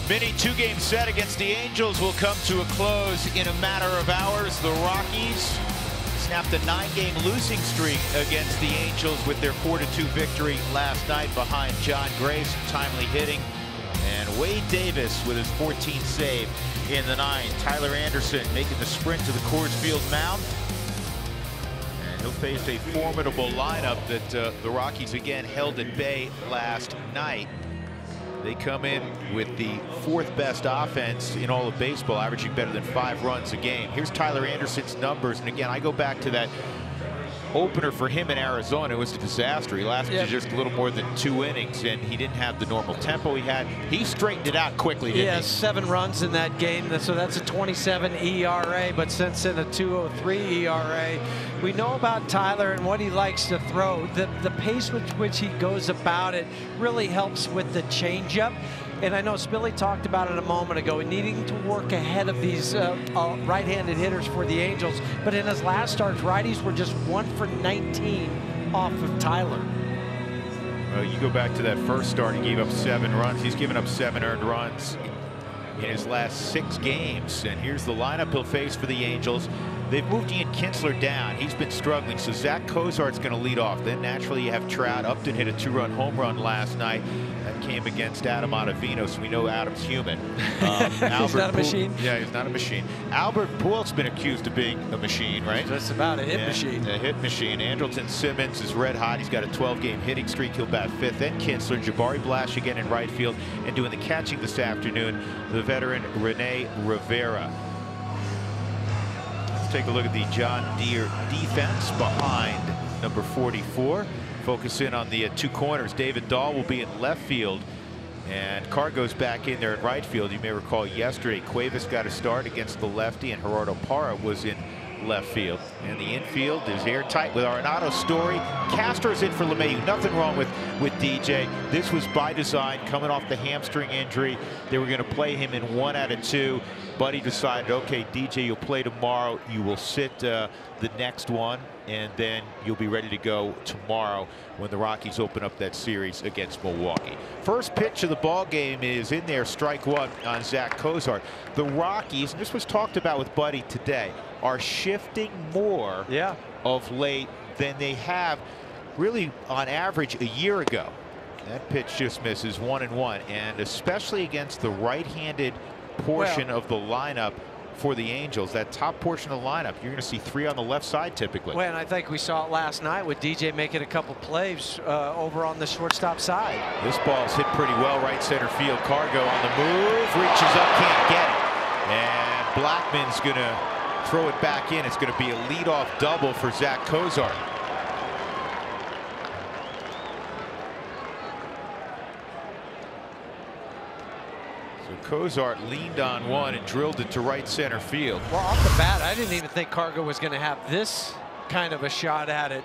Mini two-game set against the Angels will come to a close in a matter of hours. The Rockies snapped a 9-game losing streak against the Angels with their 4-2 victory last night behind John Gray, some timely hitting, and Wade Davis with his 14th save in the ninth. Tyler Anderson making the sprint to the Coors Field mound. And he'll face a formidable lineup that the Rockies again held at bay last night. They come in with the 4th best offense in all of baseball, averaging better than 5 runs a game. Here's Tyler Anderson's numbers, and again, I go back to that opener for him in Arizona. It was a disaster. He lasted just a little more than 2 innings, and he didn't have the normal tempo he had. He straightened it out quickly, didn't he? 7 runs in that game, so that's a 27 ERA, but since in a 2.03 ERA. We know about Tyler and what he likes to throw. The pace with which he goes about it really helps with the changeup. And I know Spilly talked about it a moment ago, needing to work ahead of these right-handed hitters for the Angels. But in his last starts, righties were just 1 for 19 off of Tyler. Well, you go back to that first start, he gave up 7 runs. He's given up 7 earned runs in his last 6 games. And here's the lineup he'll face for the Angels. They've moved Ian Kinsler down. He's been struggling, so Zach Cozart's going to lead off. Then naturally you have Trout. Upton hit a 2-run home run last night. That came against Adam Ottavino, so we know Adam's human. He's not a machine? Yeah, he's not a machine. Albert Pujols been accused of being a machine, right? Just about a hit machine. A hit machine. Andrelton Simmons is red hot. He's got a 12-game hitting streak. He'll bat 5th. Then Kinsler, Jabari Blash again in right field. And doing the catching this afternoon, the veteran Rene Rivera. Take a look at the John Deere defense behind number 44. Focus in on the 2 corners. David Dahl will be in left field, and Cargo's back in there in right field. You may recall yesterday Cuevas got a start against the lefty, and Gerardo Parra was in left field. And the infield is airtight with Arenado, Story. Castro's in for LeMahieu. Nothing wrong with DJ. This was by design, coming off the hamstring injury. They were going to play him in 1 out of 2. Buddy decided, okay, DJ, you'll play tomorrow. You will sit the next one, and then you'll be ready to go tomorrow when the Rockies open up that series against Milwaukee. First pitch of the ball game is in there, strike 1 on Zach Cozart. The Rockies, and this was talked about with Buddy today, are shifting more of late than they have really on average a year ago. That pitch just misses 1-1, and especially against the right-handed portion of the lineup for the Angels, that top portion of the lineup, you're going to see 3 on the left side typically. Well, and I think we saw it last night with DJ making a couple plays over on the shortstop side. This ball's hit pretty well right center field. Cargo on the move, reaches up, can't get it, and Blackman's going to throw it back in. It's going to be a leadoff double for Zach Cozart. So Cozart leaned on one and drilled it to right center field. Well, off the bat, I didn't even think Cargo was going to have this kind of a shot at it.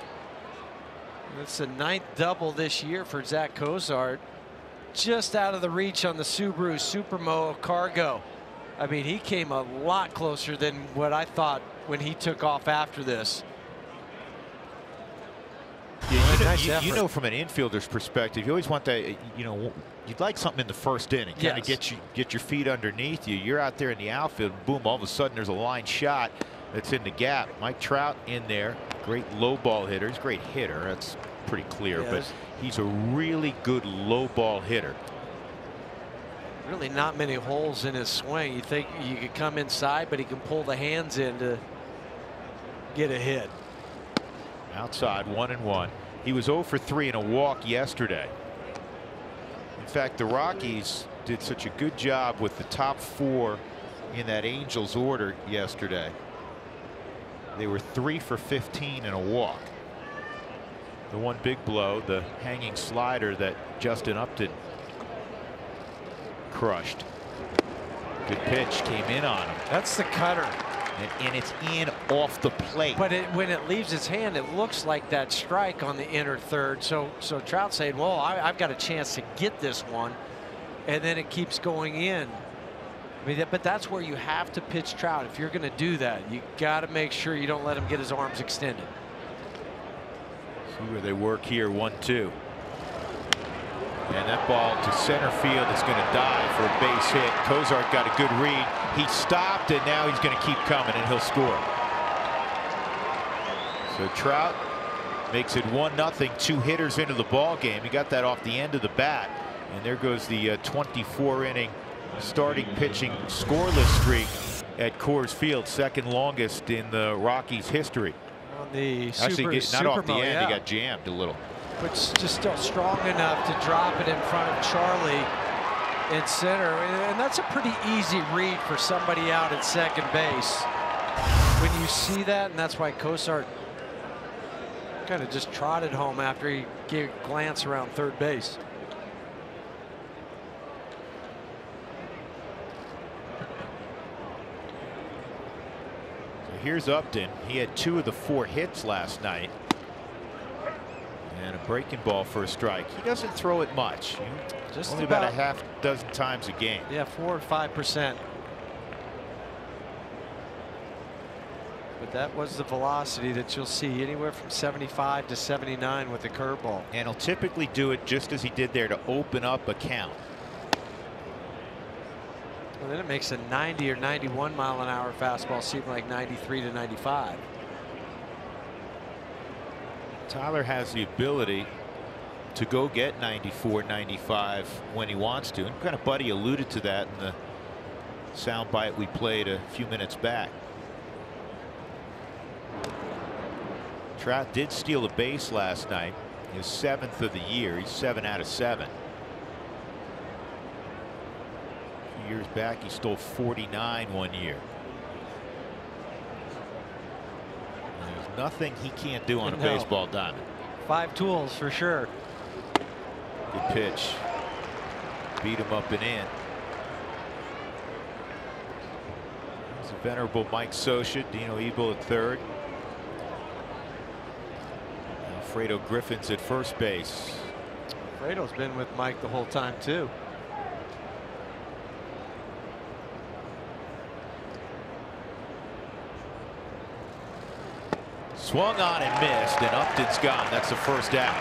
It's the 9th double this year for Zach Cozart. Just out of the reach on the Subaru Supermo of Cargo. I mean, he came a lot closer than what I thought when he took off after this. Yeah, you know, from an infielder's perspective, you always want that, you'd like something in the first inning, kind of get your feet underneath you. You're out there in the outfield, boom, all of a sudden there's a line shot that's in the gap. Mike Trout in there, great low ball hitter. He's a great hitter, that's pretty clear, but he's a really good low ball hitter. Really not many holes in his swing. You think you could come inside, but he can pull the hands in to get a hit. Outside, 1-1. He was 0 for 3 in a walk yesterday. In fact, the Rockies did such a good job with the top 4 in that Angels order yesterday. They were 3 for 15 in a walk. The one big blow, the hanging slider that Justin Upton crushed. Good pitch came in on him. That's the cutter. And it's in off the plate. But when it leaves his hand, it looks like that strike on the inner third. So Trout saying, well, I've got a chance to get this one. And then it keeps going in. I mean, but that's where you have to pitch Trout. If you're going to do that, you got to make sure you don't let him get his arms extended. See where they work here, 1-2. And that ball to center field is going to die for a base hit. Cozart got a good read. He stopped, and now he's going to keep coming, and he'll score. So Trout makes it 1-0. 2 hitters into the ball game. He got that off the end of the bat, and there goes the 24-inning starting pitching scoreless streak at Coors Field, second longest in the Rockies' history. On the Actually, not off the end. Yeah. He got jammed a little. But just still strong enough to drop it in front of Charlie in center, and that's a pretty easy read for somebody out at second base. When you see that, and that's why Cozart kind of just trotted home after he gave a glance around third base. So here's Upton. He had 2 of the 4 hits last night. And a breaking ball for a strike. He doesn't throw it much. Just only about a half dozen times a game. Yeah, 4 or 5%. But that was the velocity that you'll see anywhere from 75 to 79 with the curveball. And he'll typically do it just as he did there to open up a count. And then it makes a 90 or 91 mile an hour fastball seem like 93 to 95. Tyler has the ability to go get 94, 95 when he wants to. And kind of Buddy alluded to that in the soundbite we played a few minutes back. Trout did steal a base last night, his 7th of the year. He's 7 out of 7. A few years back, he stole 49 one year. There's nothing he can't do on a baseball diamond. 5 tools for sure. Good pitch. Beat him up and in. There's a venerable Mike Scioscia, Dino Ebel at third. Alfredo Griffin's at first base. Alfredo's been with Mike the whole time too. Swung on and missed, and Upton's gone. That's the first out.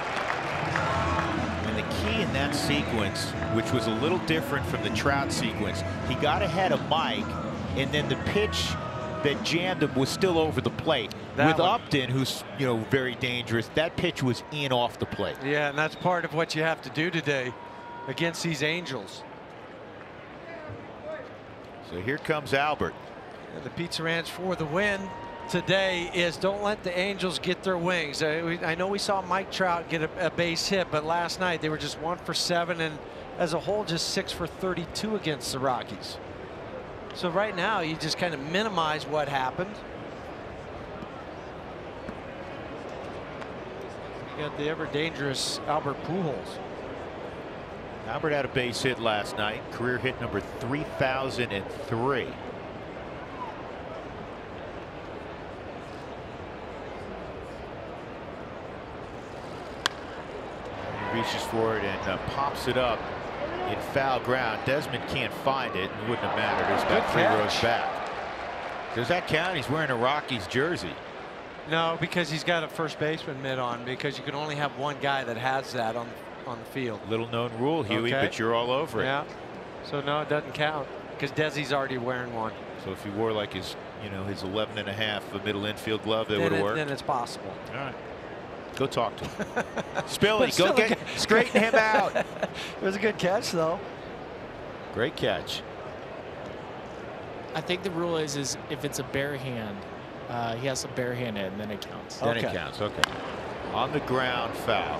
And the key in that sequence, which was a little different from the Trout sequence, he got ahead of Mike, and then the pitch that jammed him was still over the plate. With Upton, who's very dangerous, that pitch was in off the plate. Yeah, and that's part of what you have to do today against these Angels. So here comes Albert. And the Pizza Ranch for the win today is don't let the Angels get their wings. I know we saw Mike Trout get a base hit, but last night they were just 1 for 7, and as a whole just 6 for 32 against the Rockies. So right now you just kind of minimize what happened. You got the ever dangerous Albert Pujols. Albert had a base hit last night, career hit number 3003. Reaches for it and pops it up in foul ground. Desmond can't find it, and it wouldn't have mattered. It's about 3 rows back. Does that count? He's wearing a Rockies jersey. No, because he's got a first baseman mitt on, because you can only have one guy that has that on the field. Little known rule, Huey, but you're all over it. Yeah. So no, it doesn't count because Desi's already wearing one. So if he wore like his, his 11.5 middle infield glove, it would have worked. Then it's possible. All right. Go talk to him. Spilly, go straighten him out. It was a good catch, though. Great catch. I think the rule is if it's a bare hand, he has to bare hand it, and then it counts. Then it counts. Okay. On the ground, foul.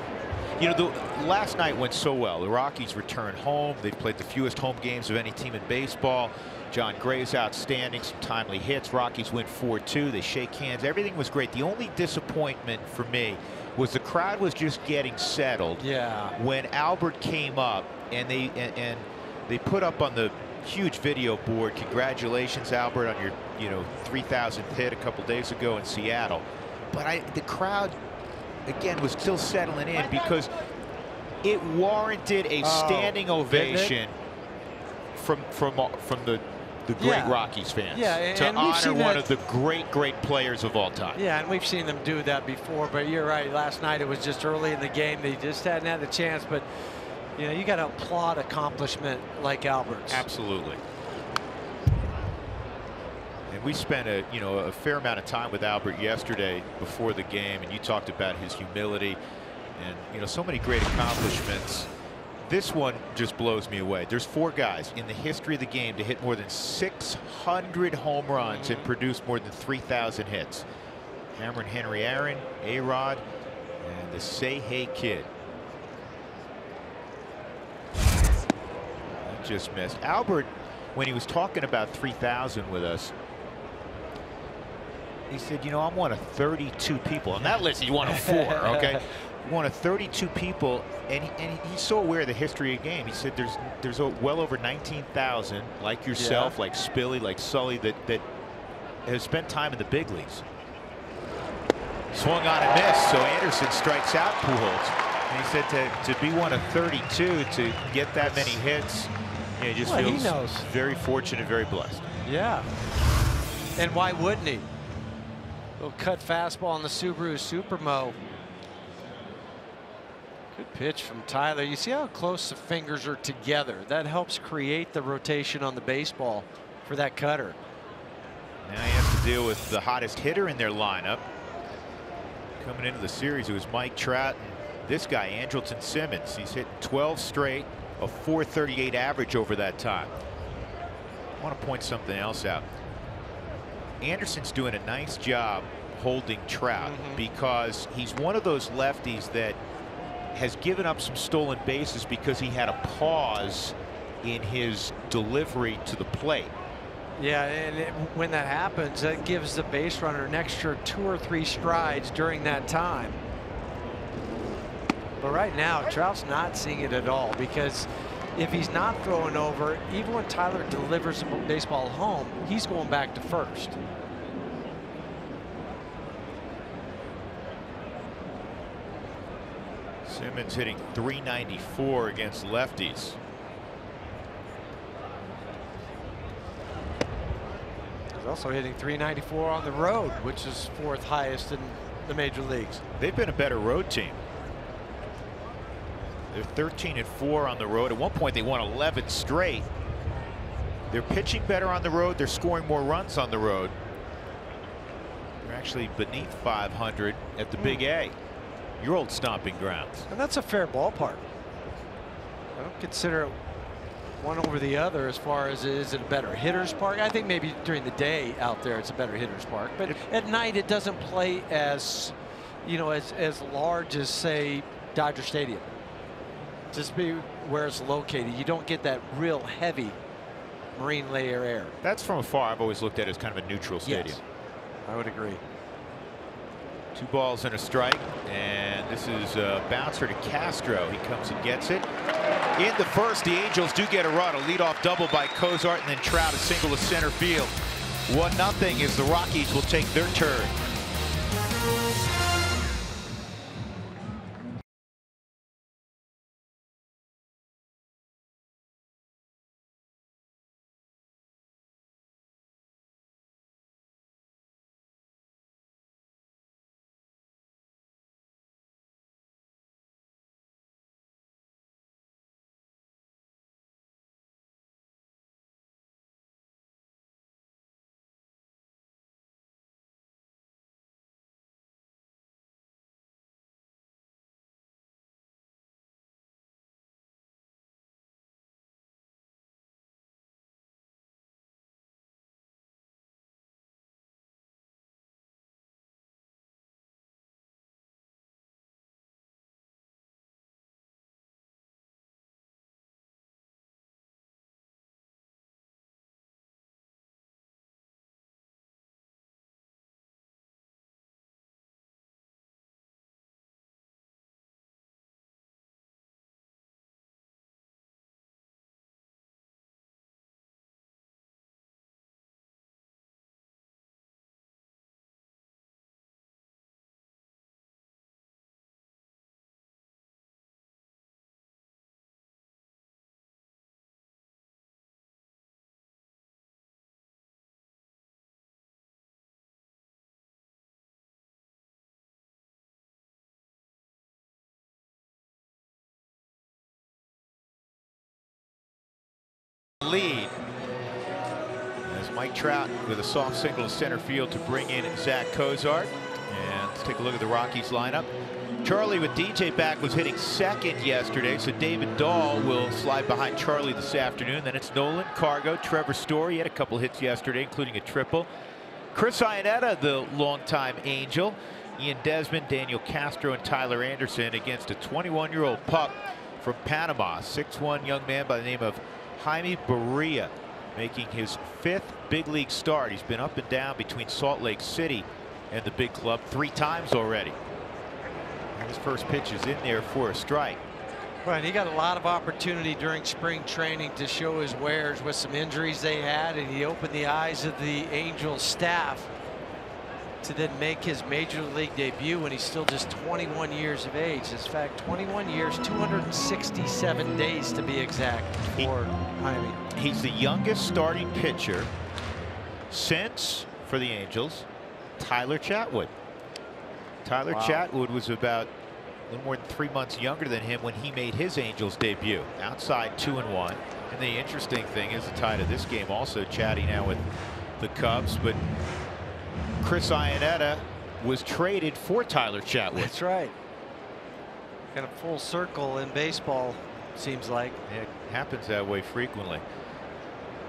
The last night went so well. The Rockies returned home. They've played the fewest home games of any team in baseball. John Gray's outstanding, some timely hits. Rockies win 4-2. They shake hands. Everything was great. The only disappointment for me was the crowd was just getting settled. Yeah. When Albert came up, and they put up on the huge video board, "Congratulations, Albert, on your 3,000th hit a couple days ago in Seattle." But the crowd again was still settling in because it warranted a standing ovation from the great Rockies fans to honor one of the great players of all time. Yeah, and we've seen them do that before, but you're right. Last night it was just early in the game. They just hadn't had the chance, but You know, you got to applaud accomplishment like Albert's. Absolutely. And we spent a fair amount of time with Albert yesterday before the game, and you talked about his humility and so many great accomplishments. This one just blows me away. There's 4 guys in the history of the game to hit more than 600 home runs and produce more than 3,000 hits. Hammer and Henry Aaron, A-Rod, and the Say Hey Kid. That just missed. Albert, when he was talking about 3,000 with us, he said, I'm one of 32 people. On that list, he's one of 4, okay? One of 32 people, and he's so aware of the history of the game. He said there's well over 19,000, like yourself, like Spilly, like Sully, that has spent time in the big leagues. Swung on and missed, so Anderson strikes out Pujols. And he said to be one of 32, to get that many hits, he just feels very fortunate, very blessed. Yeah. And why wouldn't he? Little cut fastball on the Subaru Supermo. Good pitch from Tyler. You see how close the fingers are together. That helps create the rotation on the baseball for that cutter. Now he has to deal with the hottest hitter in their lineup. Coming into the series, it was Mike Trout and this guy, Andrelton Simmons. He's hitting 12 straight, a .438 average over that time. I want to point something else out. Anderson's doing a nice job holding Trout because he's one of those lefties that has given up some stolen bases because he had a pause in his delivery to the plate. Yeah, and when that happens, that gives the base runner an extra 2 or 3 strides during that time. But right now, Trout's not seeing it at all, because if he's not throwing over, even when Tyler delivers the baseball home, he's going back to first. Simmons hitting .394 against lefties. He's also hitting .394 on the road, which is 4th highest in the major leagues. They've been a better road team. They're 13-4 on the road. At one point, they won 11 straight. They're pitching better on the road. They're scoring more runs on the road. They're actually beneath 500 at the Big A, your old stomping grounds. And that's a fair ballpark. I don't consider it one over the other as far as is it a better hitter's park. I think maybe during the day out there it's a better hitter's park, but at night it doesn't play as as large as, say, Dodger Stadium. Just be where it's located, you don't get that real heavy marine layer air. That's from afar. I've always looked at it as kind of a neutral stadium. Yes, I would agree. 2 balls and a strike, and this is a bouncer to Castro. He comes and gets it. In the first, the Angels do get a run. A leadoff double by Cozart, and then Trout a single to center field. 1-0 as the Rockies will take their turn. Mike Trout with a soft single to center field to bring in Zach Cozart. And let's take a look at the Rockies lineup. Charlie with DJ back was hitting second yesterday, so David Dahl will slide behind Charlie this afternoon. Then it's Nolan, Cargo, Trevor Story. He had a couple hits yesterday, including a triple. Chris Iannetta, the longtime Angel. Ian Desmond, Daniel Castro, and Tyler Anderson against a 21-year-old pup from Panama. 6'1" young man by the name of Jaime Barria, making his 5th big league start. He's been up and down between Salt Lake City and the big club 3 times already. And his first pitch is in there for a strike. Right, he got a lot of opportunity during spring training to show his wares with some injuries they had, and he opened the eyes of the Angels staff to then make his major league debut when he's still just 21 years of age. In fact, 21 years, 267 days to be exact for Jaime. He's the youngest starting pitcher since, for the Angels, Tyler Chatwood. Tyler Chatwood was about a little more than 3 months younger than him when he made his Angels debut. Outside 2-1. And the interesting thing is the tie to this game also chatty now with the Cubs, but Chris Iannetta was traded for Tyler Chatwood. That's right. Kind of full circle in baseball, seems like. Yeah, it happens that way frequently.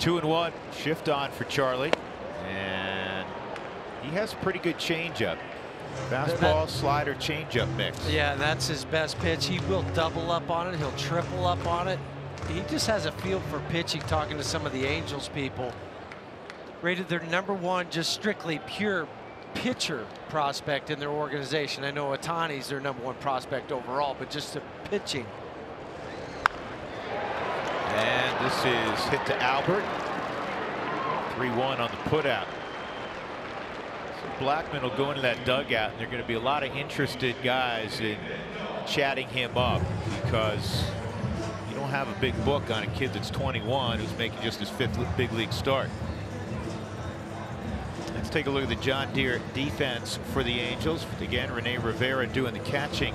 2-1, shift on for Charlie, and he has a pretty good changeup. Fastball, slider, changeup mix. Yeah, and that's his best pitch. He will double up on it. He'll triple up on it. He just has a feel for pitching. Talking to some of the Angels people, rated their #1 just strictly pure pitcher prospect in their organization. I know Ohtani's their #1 prospect overall, but just the pitching. And this is hit to Albert. 3-1 on the putout. Blackman will go into that dugout, and there are going to be a lot of interested guys in chatting him up, because you don't have a big book on a kid that's 21 who's making just his 5th big league start. Let's take a look at the John Deere defense for the Angels. Again, Rene Rivera doing the catching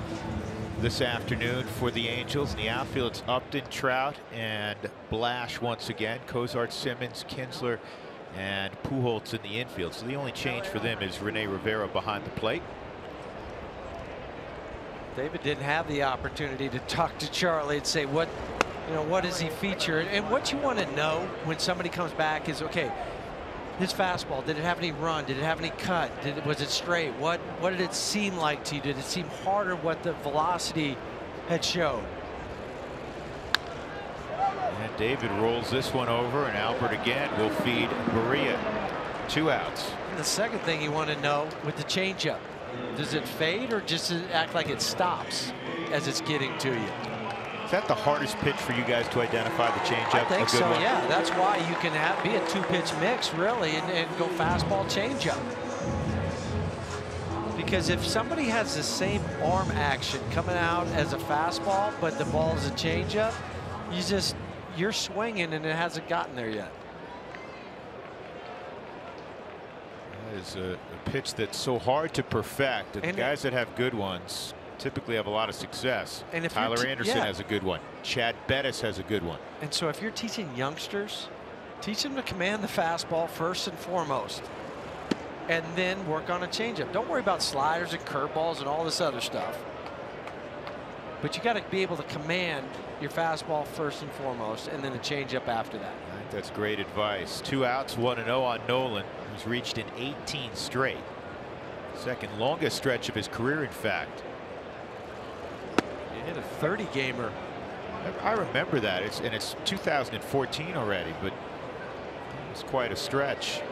this afternoon for the Angels. In the outfield, it's Upton, Trout, and Blash once again. Cozart, Simmons, Kinsler, and Pujols in the infield. So the only change for them is Rene Rivera behind the plate. David didn't have the opportunity to talk to Charlie and say what does he feature, and what you want to know when somebody comes back is, okay, his fastball, did it have any run, did it have any cut, was it straight, what did it seem like to you, did it seem harder, what the velocity had showed. And David rolls this one over, and Albert again will feed Barria. 2 outs. And the second thing you want to know with the changeup, does it fade or just act like it stops as it's getting to you? Is that the hardest pitch for you guys to identify, the changeup? I think so, one? yeah. That's why you can be a 2-pitch mix, really, and go fastball, changeup. Because if somebody has the same arm action coming out as a fastball, but the ball is a changeup, you're swinging and it hasn't gotten there yet. That is a pitch that's so hard to perfect, and the guys that have good ones typically have a lot of success. And if Tyler Anderson has a good one. Chad Bettis has a good one. And so if you're teaching youngsters, teach them to command the fastball first and foremost, and then work on a changeup. Don't worry about sliders and curveballs and all this other stuff. But you got to be able to command your fastball first and foremost, and then a changeup after that. I think that's great advice. 2 outs, 1-0 on Nolan, who's reached in 18 straight. Second longest stretch of his career, in fact. He hit a 30-gamer. I remember that. It's 2014 already, but it's quite a stretch.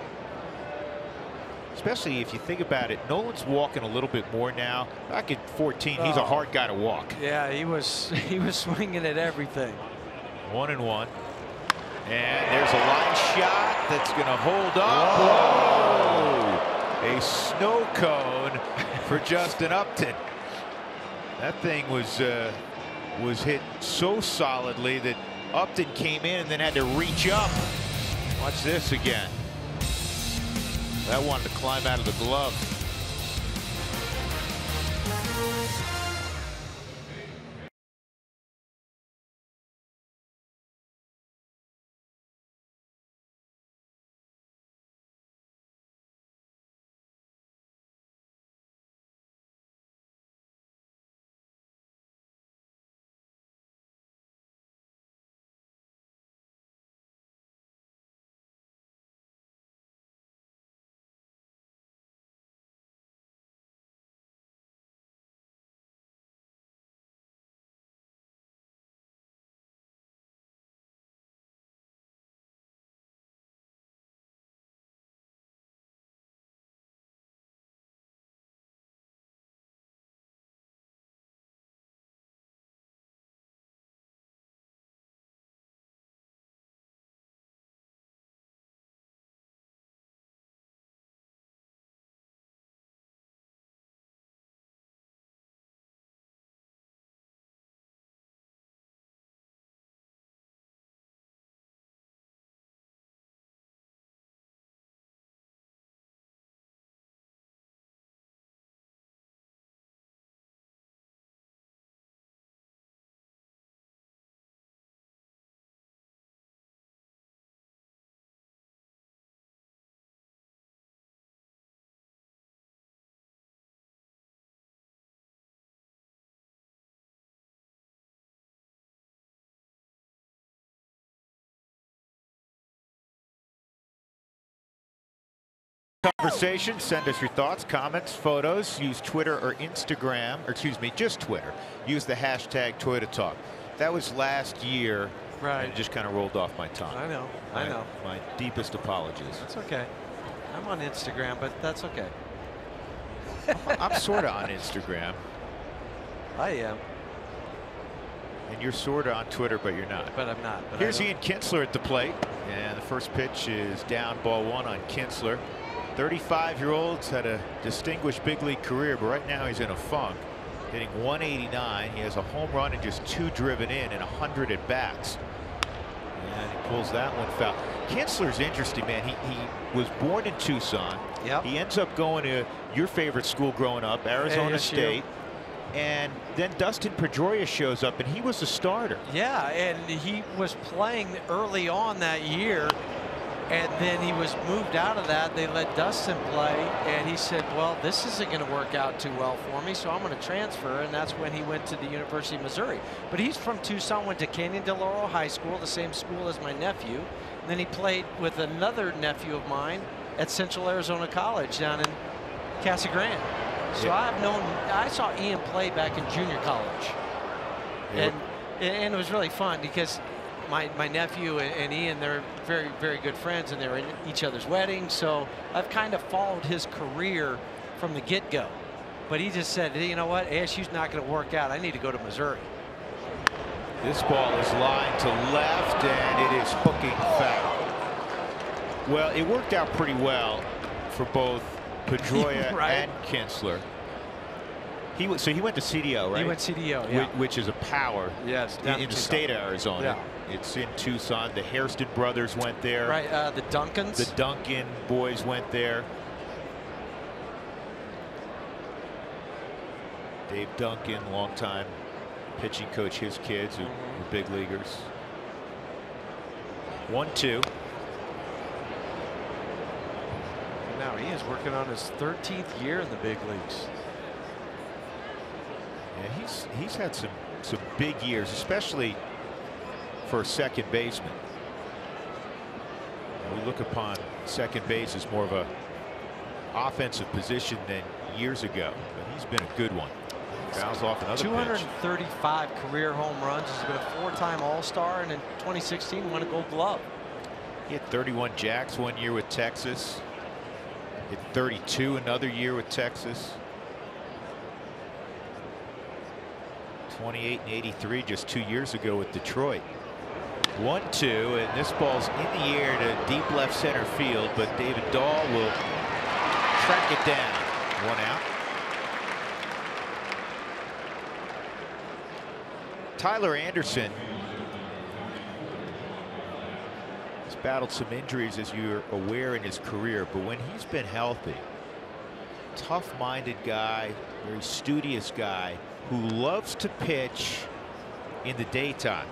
Especially if you think about it, Nolan's walking a little bit more now. Back in 14, he's a hard guy to walk. Yeah, he was swinging at everything. 1-1. And there's a line shot that's going to hold up. Whoa! A snow cone for Justin Upton. That thing was hit so solidly that Upton came in and then had to reach up. Watch this again. That wanted to climb out of the glove. Conversation. Send us your thoughts, comments, photos. Use Twitter or Instagram, or excuse me, just Twitter. Use the hashtag Toyota Talk. That was last year. Right. And it just kind of rolled off my tongue. I know. I know. My deepest apologies. That's okay. I'm on Instagram, but that's okay. I'm sort of on Instagram. I am. And you're sort of on Twitter, but you're not. But I'm not. But Here's Ian Kinsler at the plate. And the first pitch is down, ball one on Kinsler. 35-year-old's had a distinguished big league career, but right now he's in a funk. Hitting 189. He has a home run and just 2 driven in and 100 at bats. And he pulls that one foul. Kinsler's interesting, man. He was born in Tucson. Yep. He ends up going to your favorite school growing up, Arizona ASU. State. And then Dustin Pedroia shows up, and he was a starter. Yeah, and he was playing early on that year, and then he was moved out of that. They let Dustin play, and he said, well, this isn't going to work out too well for me, so I'm going to transfer, and that's when he went to the University of Missouri. But he's from Tucson, went to Canyon de Oro High School, the same school as my nephew, and then he played with another nephew of mine at Central Arizona College down in Casa Grande. So I saw Ian play back in junior college, and it was really fun because my nephew and Ian, they're very, very good friends, and they were in each other's weddings. So I've kind of followed his career from the get-go. But he just said, you know what, ASU's not going to work out. I need to go to Missouri. This ball is lined to left, and it is hooking foul. Well, it worked out pretty well for both Pedroia right. and Kinsler. So he went to CDO, right? He went CDO, yeah. Which is a power. Yes, in the state of Arizona. Yeah. It's in Tucson. The Hairston brothers went there. Right, the Duncans. The Duncan boys went there. Dave Duncan, longtime pitching coach, his kids who were big leaguers. 1-2. Now he is working on his 13th year in the big leagues. Yeah, he's had some big years, especially for a second baseman. We look upon second base as more of a offensive position than years ago, but he's been a good one. Fouls off another 235 career home runs. He's been a 4-time All-Star, and in 2016 won a Gold Glove. He had 31 jacks one year with Texas. Hit 32 another year with Texas. 28 and 83 just 2 years ago with Detroit. 1-2, and this ball's in the air to deep left center field, but David Dahl will track it down. 1 out. Tyler Anderson has battled some injuries, as you're aware, in his career, but when he's been healthy, tough-minded guy, very studious guy who loves to pitch in the daytime.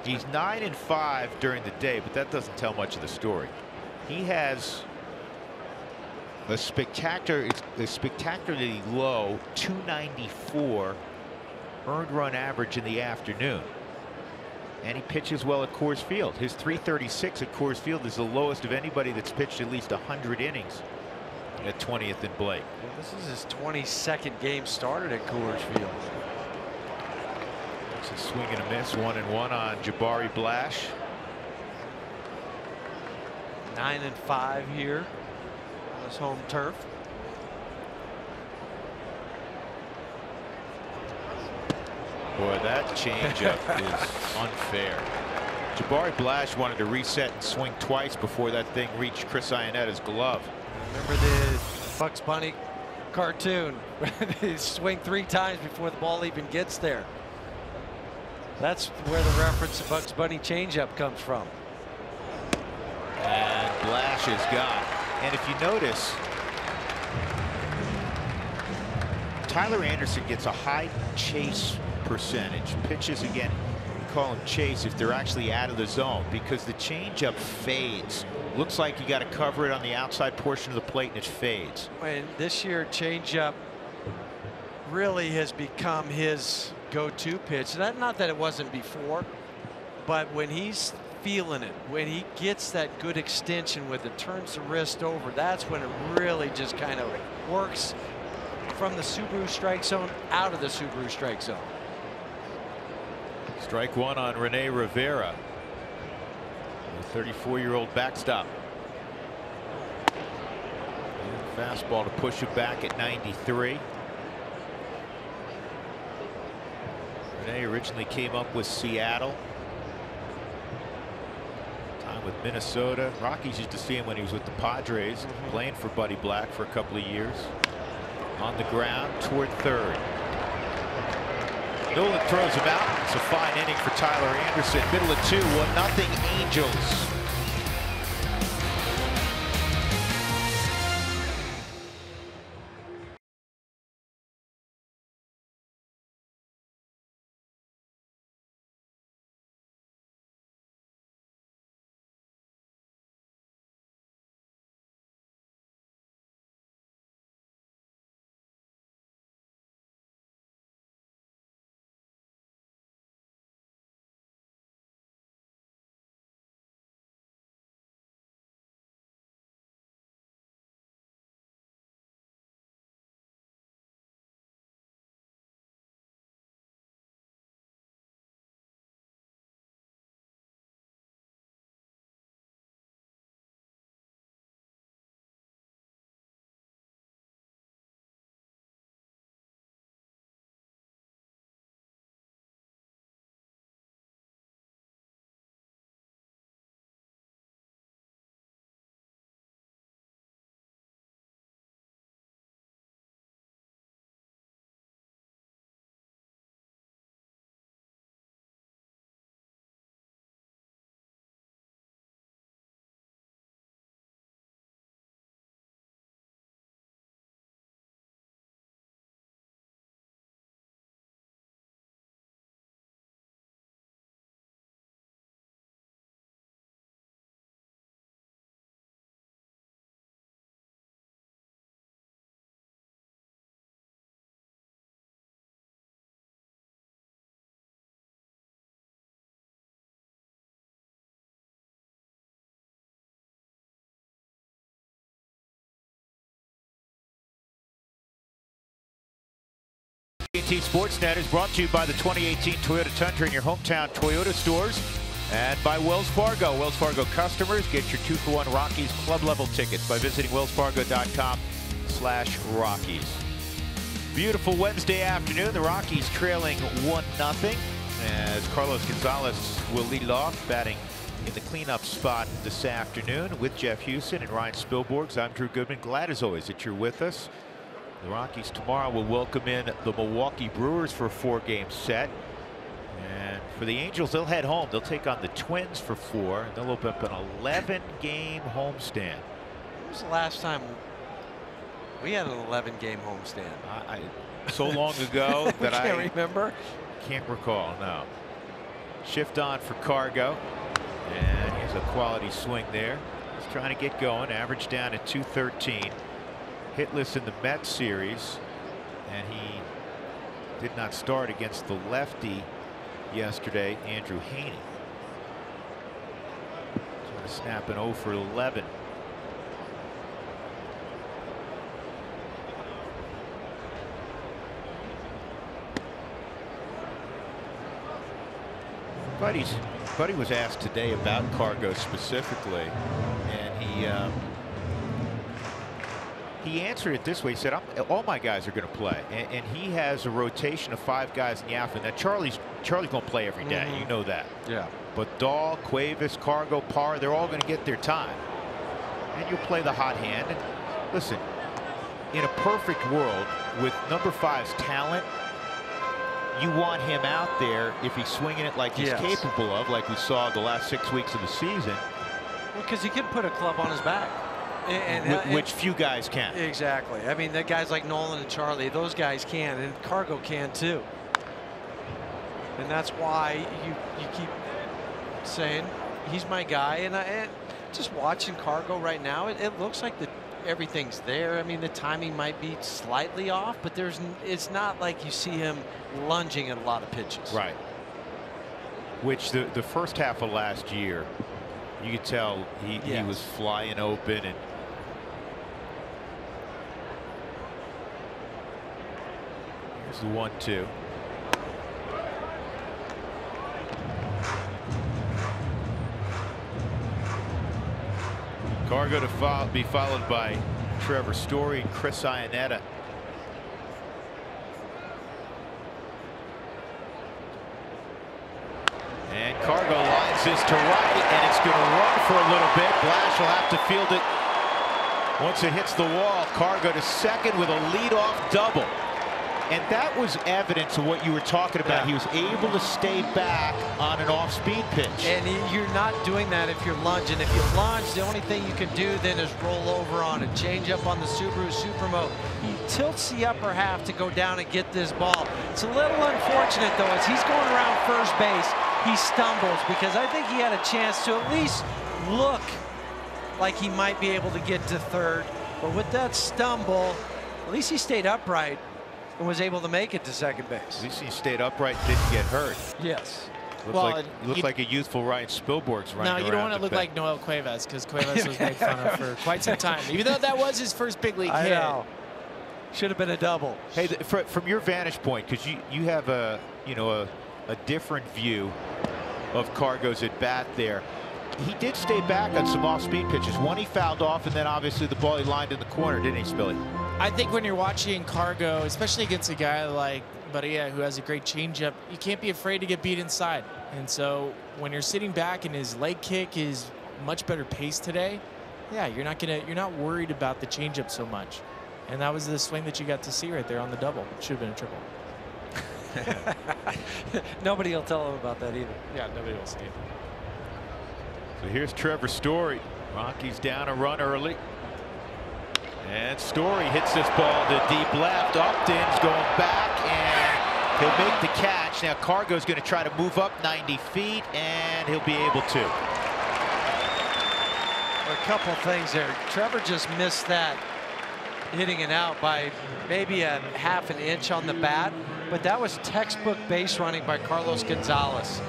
He's 9-5 during the day, but that doesn't tell much of the story. He has a spectacularly low 294 earned run average in the afternoon, and he pitches well at Coors Field. His 336 at Coors Field is the lowest of anybody that's pitched at least 100 innings at 20th and Blake. Well, this is his 22nd game started at Coors Field. It's a swing and a miss, 1-1 on Jabari Blash. 9-5 here on his home turf. Boy, that changeup is unfair. Jabari Blash wanted to reset and swing twice before that thing reached Chris Ionetta's glove. Remember the Bugs Bunny cartoon? They swing 3 times before the ball even gets there. That's where the reference to Bugs Bunny changeup comes from. And Blash is gone. And if you notice, Tyler Anderson gets a high chase percentage. Pitches again, we call him chase if they're actually out of the zone, because the changeup fades. Looks like you got to cover it on the outside portion of the plate, and it fades. And this year, changeup really has become his go-to pitch. Not that it wasn't before, but when he's feeling it. When he gets that good extension with it, turns the wrist over, that's when it really just kind of works from the Subaru strike zone out of the Subaru strike zone. Strike one on Rene Rivera, the 34-year-old backstop. And fastball to push it back at 93. Rene originally came up with Seattle. Time with Minnesota. Rockies used to see him when he was with the Padres, playing for Buddy Black for a couple of years. On the ground toward third. Nolan throws him out. It's a fine inning for Tyler Anderson. Middle of 2, 1-0 Angels. AT Sportsnet is brought to you by the 2018 Toyota Tundra in your hometown Toyota stores and by Wells Fargo. Wells Fargo customers get your 2-for-1 Rockies club level tickets by visiting wellsfargo.com/Rockies. Beautiful Wednesday afternoon. The Rockies trailing 1-0 as Carlos Gonzalez will lead it off, batting in the cleanup spot this afternoon with Jeff Houston and Ryan Spilborghs. I'm Drew Goodman. Glad as always that you're with us. The Rockies tomorrow will welcome in the Milwaukee Brewers for a 4-game set. And for the Angels, they'll head home. They'll take on the Twins for 4. And they'll open up an 11-game homestand. When was the last time we had an 11-game homestand? So long ago that I can't remember. Can't recall, no. Shift on for Cargo. And here's a quality swing there. He's trying to get going. Average down at 213. Hitless in the Mets series, and he did not start against the lefty yesterday, Andrew Haney. Trying to snap an 0 for 11. Buddy was asked today about Cargo specifically, and he answered it this way. He said, all my guys are going to play. And he has a rotation of 5 guys in the outfield. Now, Charlie's going to play every day. You know that. Yeah. But Dahl, Cuevas, Cargo, Parr, they're all going to get their time. And you'll play the hot hand. And listen, in a perfect world with number 5's talent, you want him out there if he's swinging it like he's capable of, like we saw the last 6 weeks of the season. Well, because he can put a club on his back. Which few guys can. Exactly. I mean, the guys like Nolan and Charlie, those guys can, and Cargo can too. And that's why you keep saying he's my guy. And just watching Cargo right now, it looks like everything's there. I mean, the timing might be slightly off, but it's not like you see him lunging at a lot of pitches. Right. which the first half of last year, you could tell he was flying open. And here's the 1-2. Cargo to be followed by Trevor Story and Chris Iannetta. And Cargo lines this to right, and it's going to run for a little bit. Blash will have to field it once it hits the wall. Cargo to second with a leadoff double. And that was evidence of what you were talking about. He was able to stay back on an off-speed pitch. And you're not doing that if you're lunging. If you lunge, the only thing you can do then is roll over on it. Change up on the Subaru Supermo. He tilts the upper half to go down and get this ball. It's a little unfortunate, though, as he's going around first base. He stumbles because I think he had a chance to at least look like he might be able to get to third. But with that stumble, at least he stayed upright and was able to make it to second base. At least he stayed upright, didn't get hurt. Yes. Looks like a youthful Ryan Spilborgh's running around. No, you don't want to look like Noel Cuevas, because Cuevas was made fun of for quite some time, even though that was his first big league hit. Know. Should have been a double. Hey, from your vantage point, because you have a different view of Cargo's at bat there. He did stay back on some off-speed pitches. One he fouled off, and then obviously the ball he lined in the corner, didn't he, Spilly? I think when you're watching Cargo, especially against a guy like Barria, who has a great changeup, you can't be afraid to get beat inside. And so when you're sitting back and his leg kick is much better pace today, yeah, you're not worried about the changeup so much. And that was the swing that you got to see right there on the double. Should have been a triple. Nobody will tell him about that either. Yeah, nobody will see it. So here's Trevor Story. Rockies down a run early. And Story hits this ball to deep left. Upton's going back, and he'll make the catch. Now Cargo's going to try to move up 90 feet, and he'll be able to. A couple things there. Trevor just missed that, hitting it out by maybe a half an inch on the bat, but that was textbook base running by Carlos Gonzalez.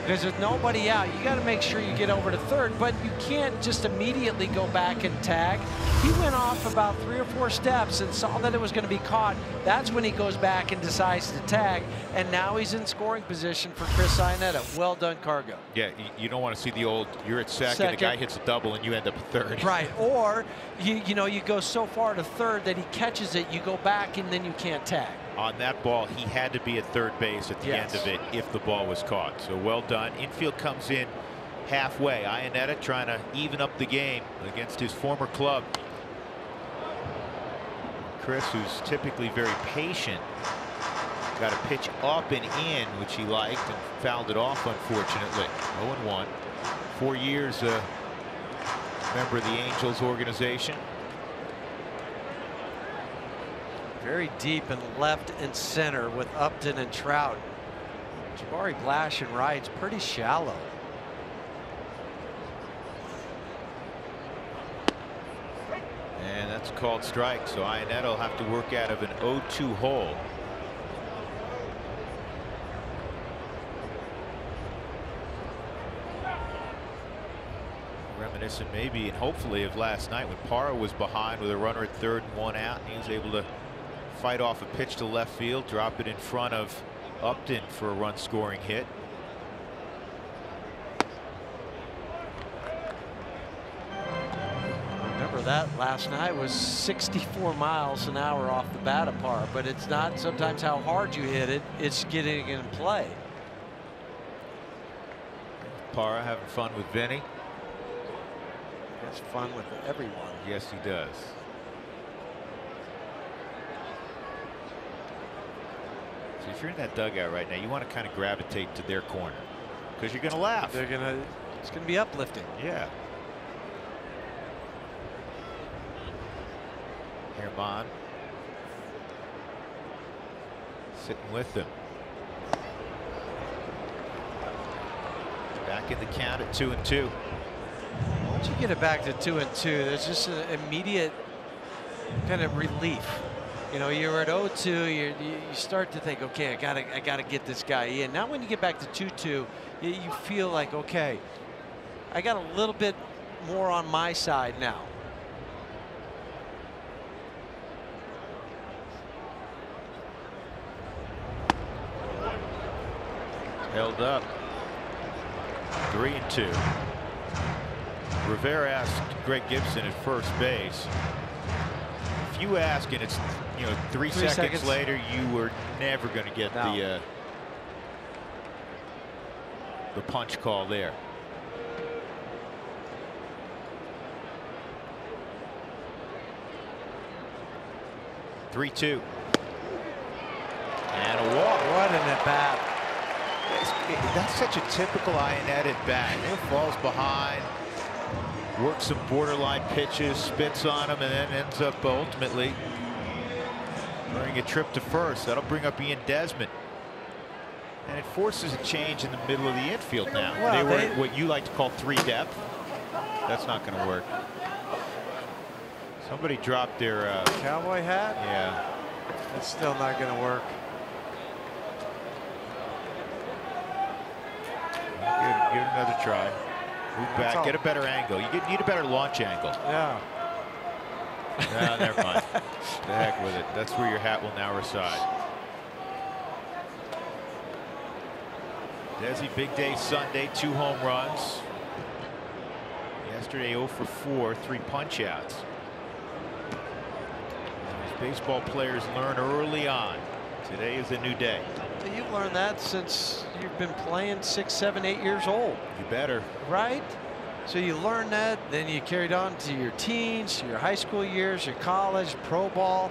Because with nobody out, you got to make sure you get over to third, but you can't just immediately go back and tag. He went off about 3 or 4 steps and saw that it was going to be caught. That's when he goes back and decides to tag, and now he's in scoring position for Chris Iannetta. Well done, Cargo. Yeah, you don't want to see the old, you're at second, the guy hits a double, and you end up at third. Right, or you go so far to third that he catches it, you go back, and then you can't tag. On that ball, he had to be at third base at the end of it if the ball was caught. So well done. Infield comes in halfway. Iannetta trying to even up the game against his former club. Chris, who's typically very patient, got a pitch up and in, which he liked, and fouled it off, unfortunately. 0-1. 4 years member of the Angels organization. Very deep in left and center with Upton and Trout. Jabari Blash and Wright's pretty shallow. And that's a called strike, so Iannetta will have to work out of an 0-2 hole. Reminiscent maybe and hopefully of last night when Parra was behind with a runner at third and 1 out, and he was able to fight off a pitch to left field, drop it in front of Upton for a run scoring hit. Remember that last night was 64 miles an hour off the bat of Parra, but it's not sometimes how hard you hit it, it's getting it in play. Parra having fun with Vinny. He has fun with everyone. Yes, he does. So if you're in that dugout right now, you want to kind of gravitate to their corner because you're going to laugh. It's going to be uplifting. Yeah. Herman sitting with them. Back in the count at 2-2. Once you get it back to 2-2, there's just an immediate kind of relief. You know, you're at 0-2. You start to think, okay, I gotta get this guy in. Now, when you get back to 2-2, you feel like, okay, I got a little bit more on my side now. Held up. 3-2. Rivera asked Greg Gibson at first base. If you ask and it's, you know, three seconds later, you were never going to get the punch call there. (3-2) and a walk. What an at bat! That's such a typical Ionette at bat. It falls behind, works some borderline pitches, spits on them, and then ends up ultimately earning a trip to first. That'll bring up Ian Desmond. And it forces a change in the middle of the infield now. Well, they were what you like to call 3 depth. That's not going to work. Somebody dropped their cowboy hat. Yeah. It's still not going to work. Give it another try. Move back, get a better angle. You need a better launch angle. Yeah. No, never mind. The heck with it. That's where your hat will now reside. Desi, big day Sunday, 2 home runs. Yesterday 0 for 4, 3 punch outs. As baseball players learn early on, today is a new day. You've learned that since you've been playing 6, 7, 8 years old. You better. Right? So you learn that, then you carried on to your teens, your high school years, your college, pro ball.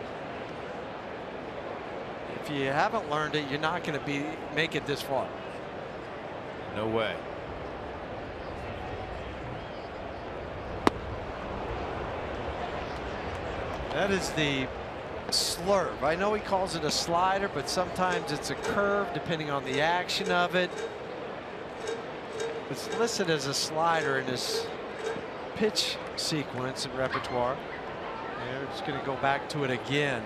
If you haven't learned it, you're not going to make it this far. No way. That is the slurve. I know he calls it a slider, but sometimes it's a curve depending on the action of it. It's listed as a slider in this pitch sequence and repertoire. And we're just going to go back to it again.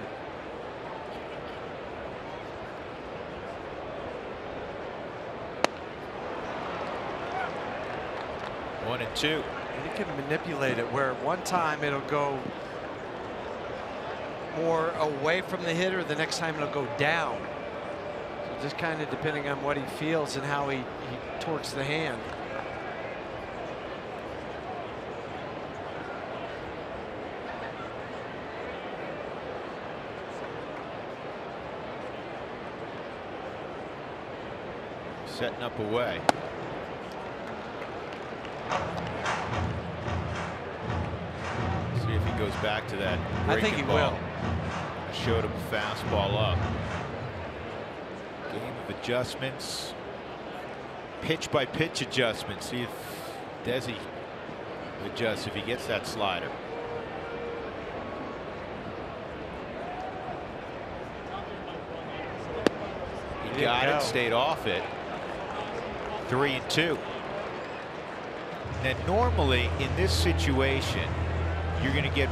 One and two. And you can manipulate it where one time it'll go more away from the hitter, the next time it'll go down. So just kind of depending on what he feels and how he torques the hand. Setting up away. See if he goes back to that. I think he will. Showed him a fastball up. Game of adjustments. Pitch by pitch adjustments. See if Desi adjusts if he gets that slider. He got it, stayed off it. 3-2. Now normally in this situation you're going to get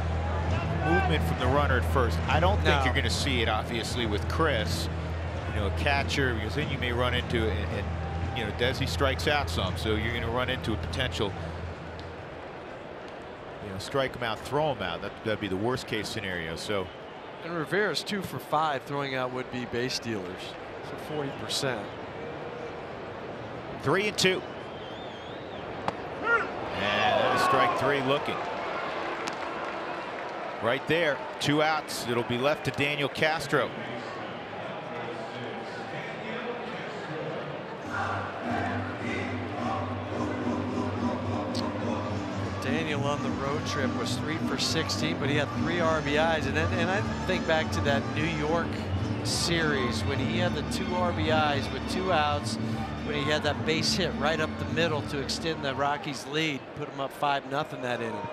movement from the runner at first. I don't think you're going to see it obviously with Chris, you know, a catcher, because then you may run into it and you know Desi strikes out some, so you're going to run into a potential, you know, strike him out, throw him out. That'd be the worst case scenario. So and Rivera's 2 for 5 throwing out would-be base stealers, so 40%. 3-2. And that is strike 3 looking. Right there, 2 outs. It'll be left to Daniel Castro. Daniel on the road trip was 3 for 16, but he had 3 RBIs. And I think back to that New York series when he had the 2 RBIs with 2 outs, when he had that base hit right up the middle to extend the Rockies' lead, put them up 5-0 that inning.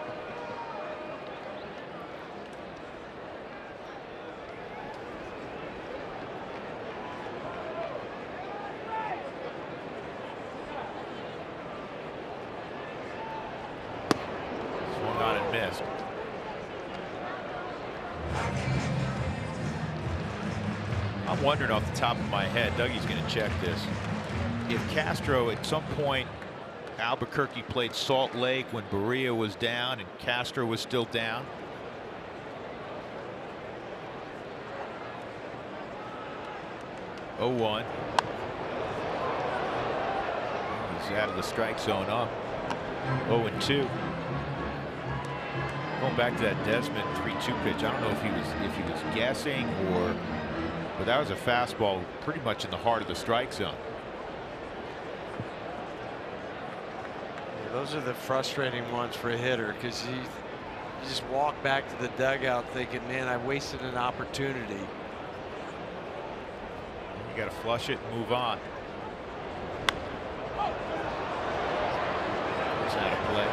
Swung on and missed. wondering off the top of my head, Dougie's going to check this. If Castro at some point, Albuquerque played Salt Lake when Berea was down and Castro was still down. Oh, 1. He's out of the strike zone up. 0-2. Going back to that Desmond 3-2 pitch. I don't know if he was guessing but that was a fastball pretty much in the heart of the strike zone. Yeah, those are the frustrating ones for a hitter, because you just walk back to the dugout thinking, man, I wasted an opportunity. You got to flush it and move on. It's out of play.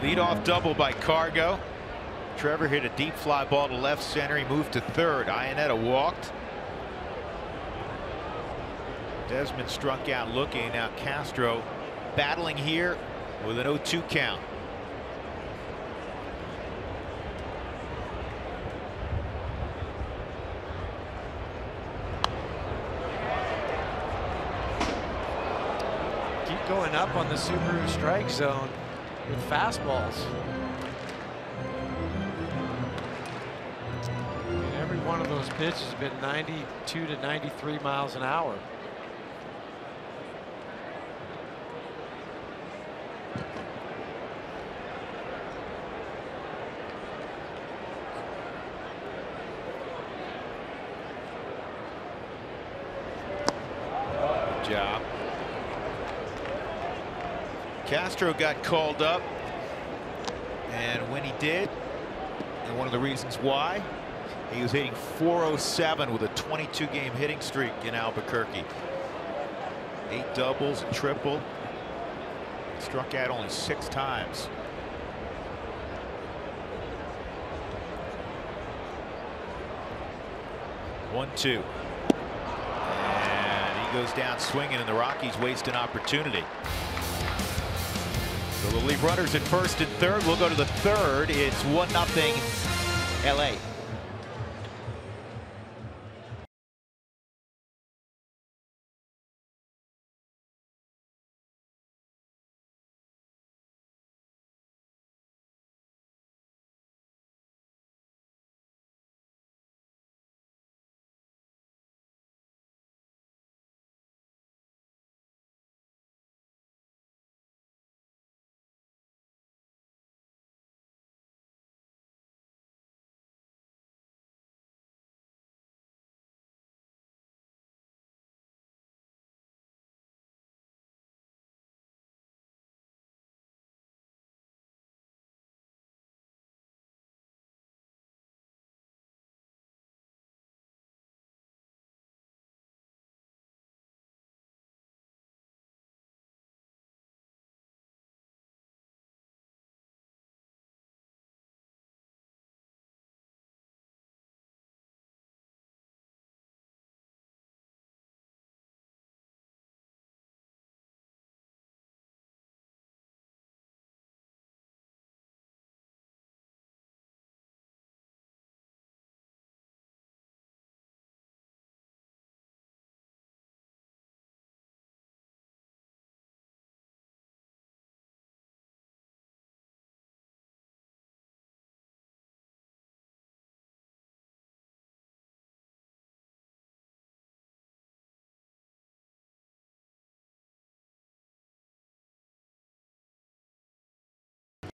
Leadoff double by Cargo. Trevor hit a deep fly ball to left center. He moved to third. Ionetta walked. Desmond struck out looking. Now Castro battling here with an 0-2 count. Keep going up on the Subaru strike zone with fastballs. I mean, every one of those pitches has been 92 to 93 miles an hour. Good job. Castro got called up, and when he did, and one of the reasons why, he was hitting .407 with a 22-game hitting streak in Albuquerque. 8 doubles, a triple. Struck out only 6 times. One, 2. And he goes down swinging, and the Rockies waste an opportunity. So they'll leave runners at first and third. We'll go to the third. It's 1-0 LA.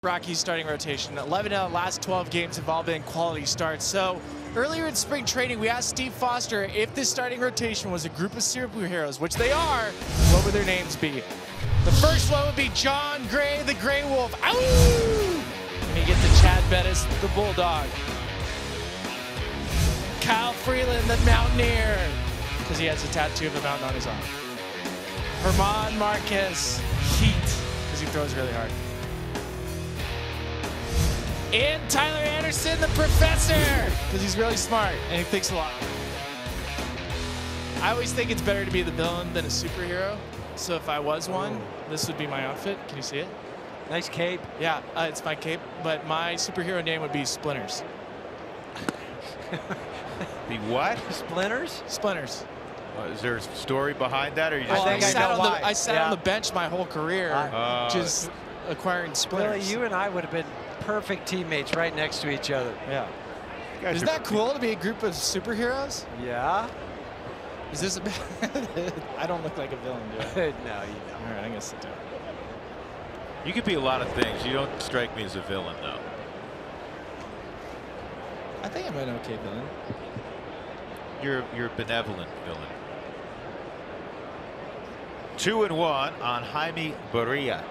Rockies starting rotation. 11 out of the last 12 games have all been quality starts. So earlier in spring training, we asked Steve Foster if this starting rotation was a group of superheroes, which they are, what would their names be? The first one would be John Gray, the Gray Wolf. Ow! And you get to Chad Bettis, the Bulldog. Kyle Freeland, the Mountaineer, because he has a tattoo of a mountain on his arm. Herman Marquez, heat, because he throws really hard. And Tyler Anderson, the professor, because he's really smart and he thinks a lot. I always think it's better to be the villain than a superhero. So if I was one, this would be my outfit. Can you see it? Nice cape. Yeah, it's my cape, but my superhero name would be Splinters. Be what? Splinters? Splinters. Is there a story behind that, or you just Well, think I sat on the bench my whole career, just acquiring splinters. Billy, you and I would have been perfect teammates right next to each other. Yeah. Isn't that cool to be a group of superheroes? Yeah. Is this a I don't look like a villain, do I? No, you don't. All right, I'm gonna sit down. You could be a lot of things. You don't strike me as a villain, though. I think I'm an okay villain. You're a benevolent villain. 2-1 on Jaime Barria.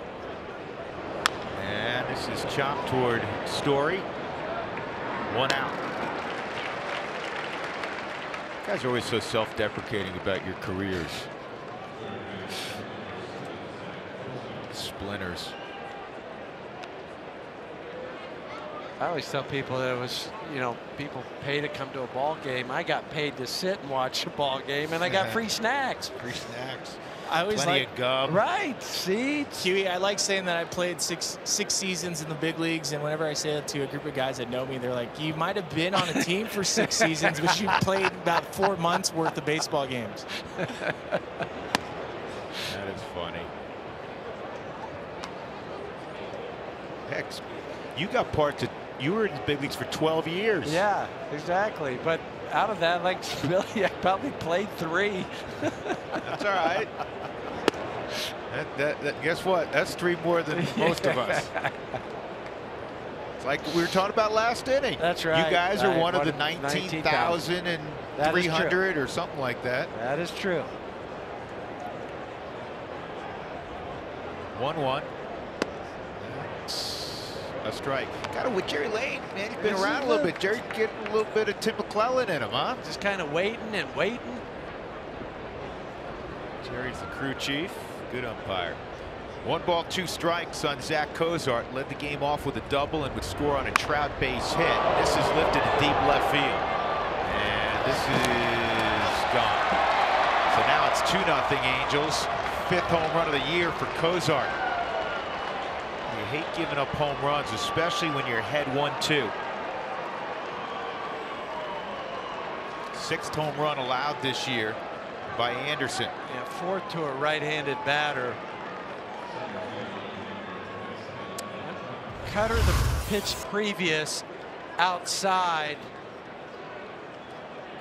And this is chopped toward Story. 1 out. You guys are always so self-deprecating about your careers. Splinters. I always tell people that it was, you know, people pay to come to a ball game. I got paid to sit and watch a ball game, and I got free snacks. Free snacks. I always Plenty of gum. Right, seats. Huey, I like saying that I played six seasons in the big leagues, and whenever I say that to a group of guys that know me, they're like, you might have been on a team for 6 seasons, but you played about 4 months worth of baseball games. That is funny. Heck, you got parts of, you were in the big leagues for 12 years. Yeah, exactly. But out of that, like Billy, I probably played 3. That's all right. Guess what? That's 3 more than most of us. It's like we were talking about last inning. That's right. You guys are one of the 19,300 or something like that. That is true. 1-1. A strike. Got it with Jerry Lane, man. He's been around a little bit. Jerry getting a little bit of Tim McClellan in him, huh? Just kind of waiting and waiting. Jerry's the crew chief. Good umpire. 1 ball, 2 strikes on Zach Cozart. Led the game off with a double and would score on a Trout base hit. This is lifted to deep left field. And this is gone. So now it's 2-0 Angels. 5th home run of the year for Cozart. You hate giving up home runs, especially when you're ahead 1-2. 6th home run allowed this year by Anderson. Yeah, 4th to a right-handed batter. Cutter the pitch previous outside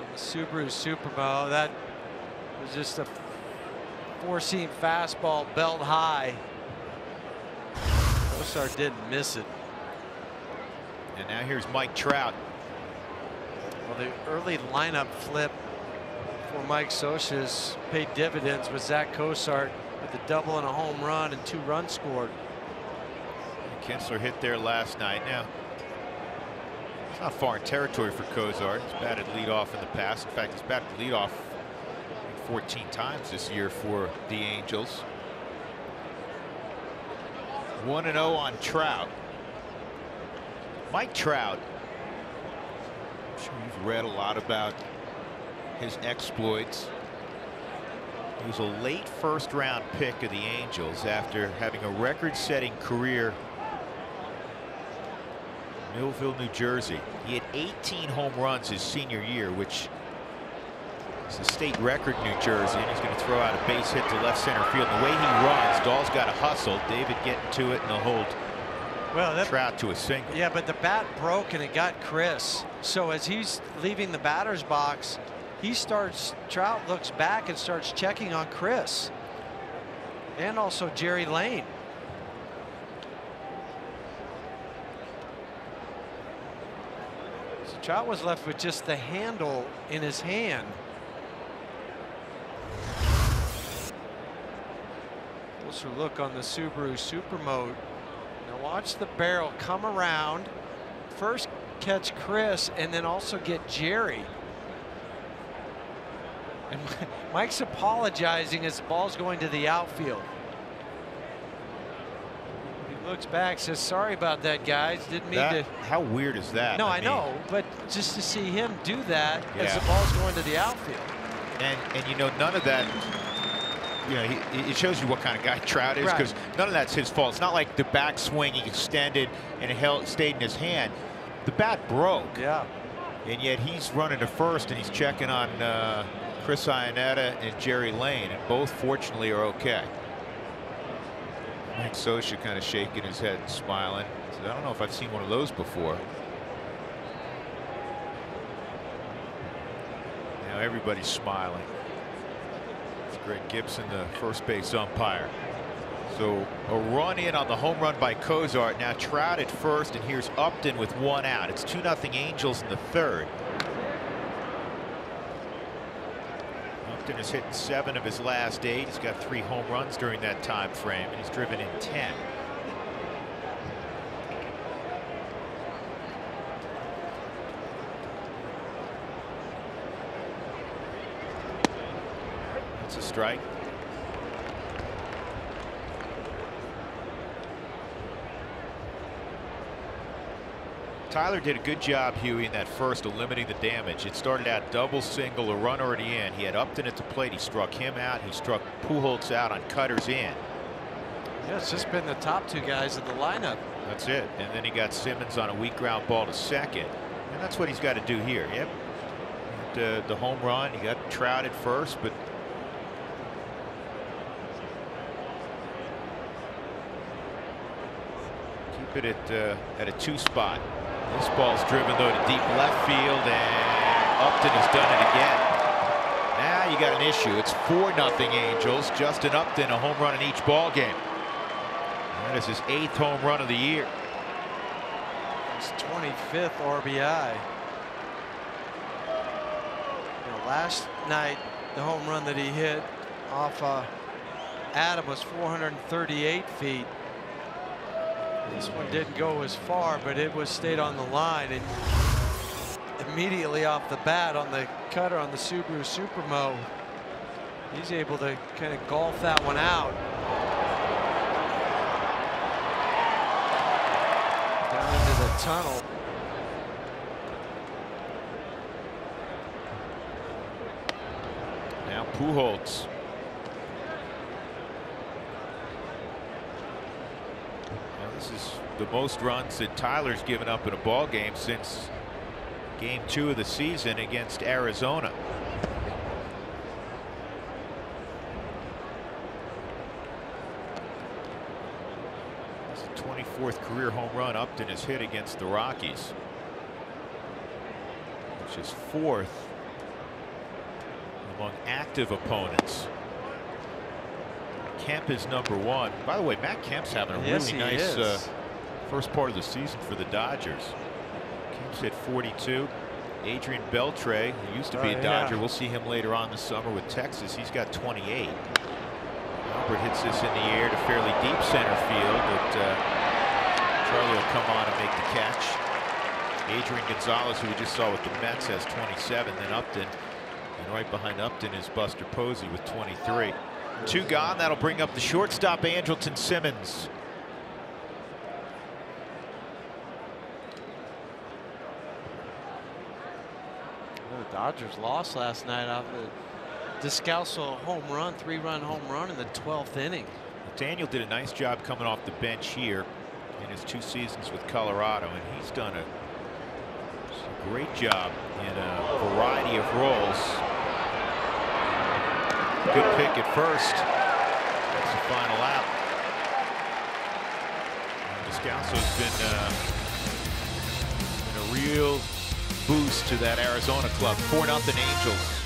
of the Subaru Supermo. That was just a 4-seam fastball, belt high. Cozart didn't miss it. And now here's Mike Trout. Well, the early lineup flip for Mike Scioscia's paid dividends with Zach Cozart with a double and a home run and 2 runs scored. Kinsler hit there last night. Now, it's not foreign territory for Cozart. He's batted leadoff in the past. In fact, he's batted leadoff 14 times this year for the Angels. 1-0 on Trout. Mike Trout, I'm sure you've read a lot about his exploits. He was a late 1st-round pick of the Angels after having a record-setting career in Millville, New Jersey. He had 18 home runs his senior year, which is a state record in New Jersey, and he's going to throw out a base hit to left center field. The way he runs, Dahl's got to hustle. David getting to it, and they'll hold Trout to a single. Yeah, but the bat broke and it got Chris. So as he's leaving the batter's box, Trout looks back and starts checking on Chris. And also Jerry Lane. So Trout was left with just the handle in his hand. Closer look on the Subaru Supermo. Now watch the barrel come around. First catch Chris and then also get Jerry. And Mike's apologizing as the ball's going to the outfield. He looks back, says, sorry about that, guys. Didn't mean to. How weird is that? No, I know, but just to see him do that as Yeah. the ball's going to the outfield. And you know, none of that, you know, it shows you what kind of guy Trout is, because none of that's his fault. It's not like the backswing he extended and it stayed in his hand. The bat broke. Yeah. And yet he's running to first, and he's checking on Chris Iannetta and Jerry Lane, and both fortunately are okay. Mike Scioscia kind of shaking his head and smiling. Said, I don't know if I've seen one of those before. Now everybody's smiling. It's Greg Gibson, the first base umpire. So a run in on the home run by Cozart. Now Trout at first, and here's Upton with one out. It's 2-0 Angels in the third. Upton has hit 7 of his last 8. He's got 3 home runs during that time frame, and he's driven in 10. That's a strike. Tyler did a good job, Huey, in that first of limiting the damage. It started out double, single, a run already in. He had Upton at the plate. He struck him out. He struck Pujols out on cutters in. Yeah, it's just been the top 2 guys in the lineup. That's it. And then he got Simmons on a weak ground ball to second. And that's what he's got to do here. Yep. The home run. He got Trout at first, but keep it at a 2 spot. This ball's driven though to deep left field, and Upton has done it again. Now you got an issue. It's 4-0 Angels. Justin Upton, a home run in each ball game. That is his 8th home run of the year. His 25th RBI. You know, last night the home run that he hit off Adam was 438 feet. This one didn't go as far, but it was stayed on the line, and immediately off the bat on the cutter on the Subaru Supermo, he's able to kind of golf that one out. Down into the tunnel. Now Pujols. This is the most runs that Tyler's given up in a ball game since game 2 of the season against Arizona. It's the 24th career home run Upton has hit against the Rockies, which is 4th among active opponents. Kemp is number 1. By the way, Matt Kemp's having a really nice first part of the season for the Dodgers. Kemp's hit 42. Adrian Beltre, who used to be a Dodger, we'll see him later on this summer with Texas. He's got 28. Albert hits this in the air to fairly deep center field, but Charlie will come on and make the catch. Adrian Gonzalez, who we just saw with the Mets, has 27. Then Upton, and right behind Upton is Buster Posey with 23. 2 gone. That'll bring up the shortstop, Andrelton Simmons. The Dodgers lost last night off the Descalso home run, 3-run home run in the 12th inning. Daniel did a nice job coming off the bench here in his 2 seasons with Colorado, and he's done a great job in a variety of roles. Good pick at first. That's the final out. And Descalso's been a real boost to that Arizona club. 4-0 Angels.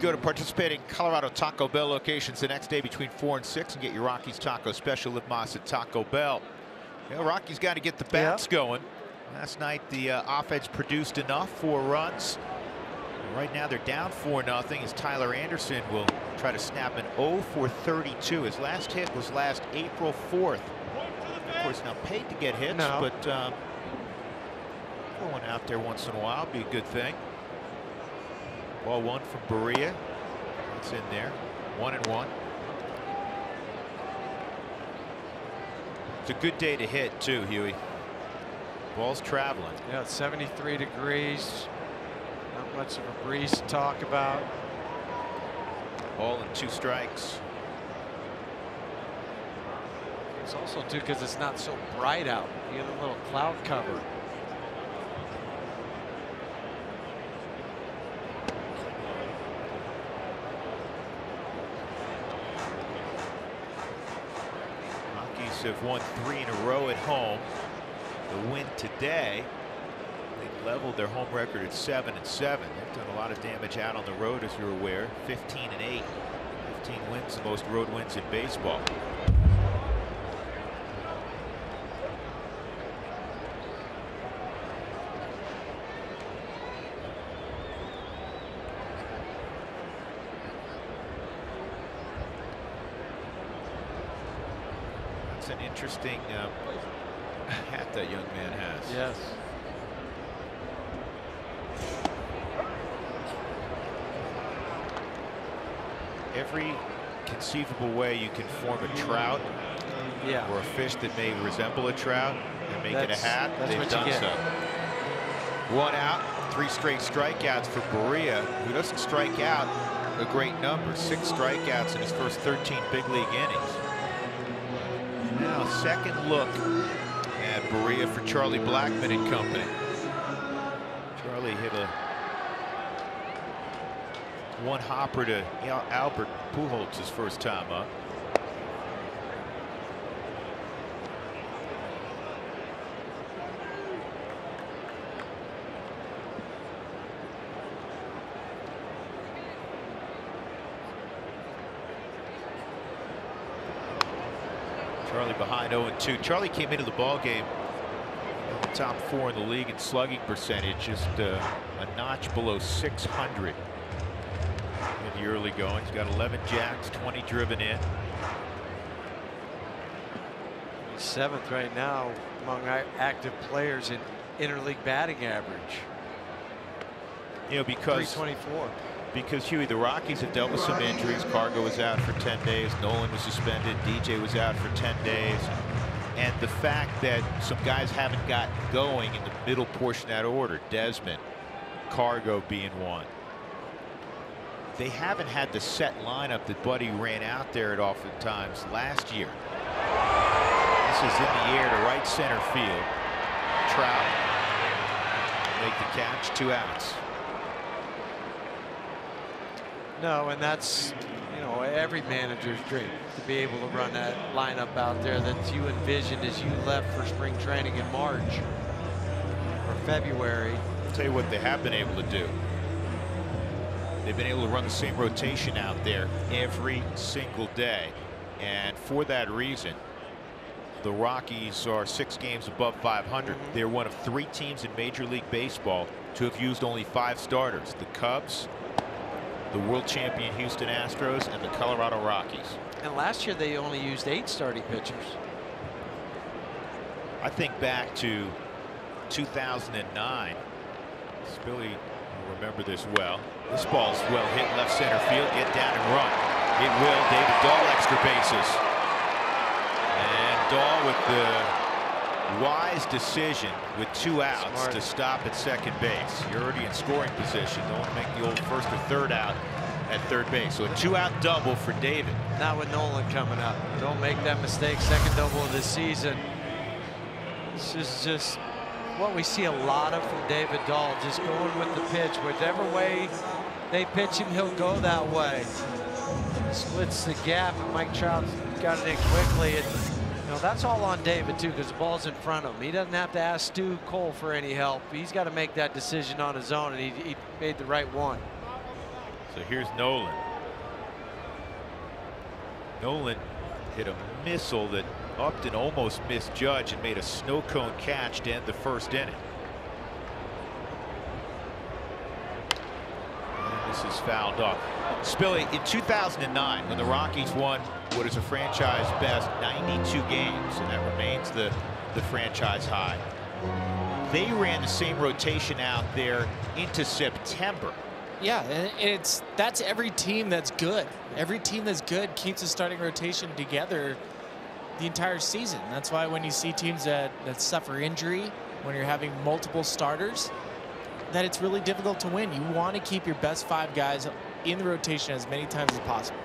Go to participating Colorado Taco Bell locations the next day between 4 and 6 and get your Rockies Taco Special with Moss at Taco Bell. You know, Rockies got to get the bats going. Last night the offense produced enough, 4 runs. And right now they're down 4-0 as Tyler Anderson will try to snap an 0 for 32. His last hit was last April 4th. Of course, not paid to get hits, but going out there once in a while would be a good thing. Ball 1 from Berea. It's in there. 1-1. It's a good day to hit too, Huey. Ball's traveling. Yeah, it's 73 degrees. Not much of a breeze to talk about. Ball and 2 strikes. It's also too because it's not so bright out. You get a little cloud cover. Have won 3 in a row at home. The win today, they leveled their home record at 7-7. They've done a lot of damage out on the road, as you're aware. 15-8. 15 wins, the most road wins in baseball. An interesting hat that young man has. Yes. Every conceivable way you can form a trout or a fish that may resemble a trout and make it a hat, they've done so. 1 out, 3 straight strikeouts for Berea, who doesn't strike out a great number. 6 strikeouts in his first 13 big league innings. Now, second look at Berea for Charlie Blackmon and company. Charlie hit a 1-hopper to Albert Pujols his first time up. Charlie behind 0-2. Charlie came into the ball game in the top 4 in the league in slugging percentage, just a notch below 600 in the early going. He's got 11 jacks, 20 driven in. He's 7th right now among active players in interleague batting average. You know, because 324. Because, Huey, the Rockies have dealt with some injuries. Cargo was out for 10 days. Nolan was suspended. DJ was out for 10 days. And the fact that some guys haven't gotten going in the middle portion of that order, Desmond, Cargo being one. They haven't had the set lineup that Buddy ran out there at oftentimes last year. This is in the air to right center field. Trout make the catch, 2 outs. No, and that's, you know, every manager's dream to be able to run that lineup out there that you envisioned as you left for spring training in March or February. I'll tell you what they have been able to do. They've been able to run the same rotation out there every single day. And for that reason, the Rockies are 6 games above 500. They're one of 3 teams in Major League Baseball to have used only 5 starters. The Cubs, the world champion Houston Astros, and the Colorado Rockies. And last year they only used 8 starting pitchers. I think back to 2009. Billy will remember this well. This ball's well hit left center field. Get down and run. It will. David Dahl extra bases. And Dahl with the wise decision with 2 outs to stop at second base. You're already in scoring position. Don't want to make the old first or third out at third base. So a 2-out double for David. Not with Nolan coming up. Don't make that mistake. Second double of the season. This is just what we see a lot of from David Dahl, just going with the pitch. Whichever way they pitch him, he'll go that way. Splits the gap, and Mike Trout's got it in quickly. And, you know, that's all on David, too, because the ball's in front of him. He doesn't have to ask Stu Cole for any help. He's got to make that decision on his own, and he made the right one. So here's Nolan. Nolan hit a missile that Upton almost misjudged and made a snow cone catch to end the first inning. And this is fouled off. Spilly, in 2009, when the Rockies won what is a franchise best 92 games, and that remains the franchise high, they ran the same rotation out there into September. Yeah, and that's every team that's good. Every team that's good keeps a starting rotation together the entire season. That's why when you see teams that suffer injury, when you're having multiple starters, that it's really difficult to win. You want to keep your best 5 guys in the rotation as many times as possible.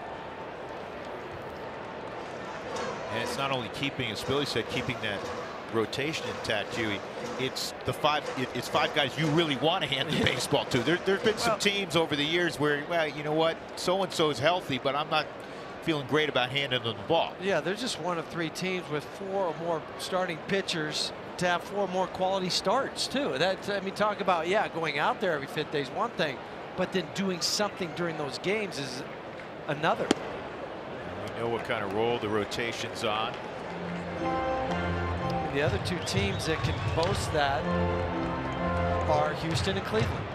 And it's not only keeping, as Billy said, keeping that rotation intact, Huey. It's 5 guys you really want to hand the baseball to. There's been some teams over the years where, well, you know what, so-and-so is healthy, but I'm not feeling great about handing them the ball. Yeah, they're just one of 3 teams with 4 or more starting pitchers to have 4 more quality starts too. That's, I mean, talk about, yeah, going out there every 5th day is one thing, but then doing something during those games is another. We know what kind of role the rotation's on. The other 2 teams that can boast that are Houston and Cleveland.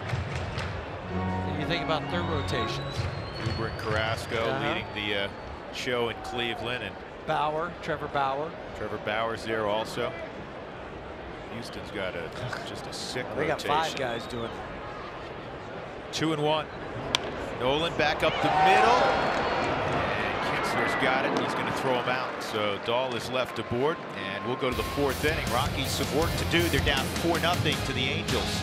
And you think about their rotations. Huber and Carrasco leading the show in Cleveland, and Trevor Bauer. Trevor Bauer's there also. Houston's got just a sick rotation. They got 5 guys doing it. 2-1. Nolan back up the middle. And Kinsler's got it. He's going to throw him out. So Dahl is left aboard, and we'll go to the 4th inning. Rockies some work to do. They're down 4-0 to the Angels.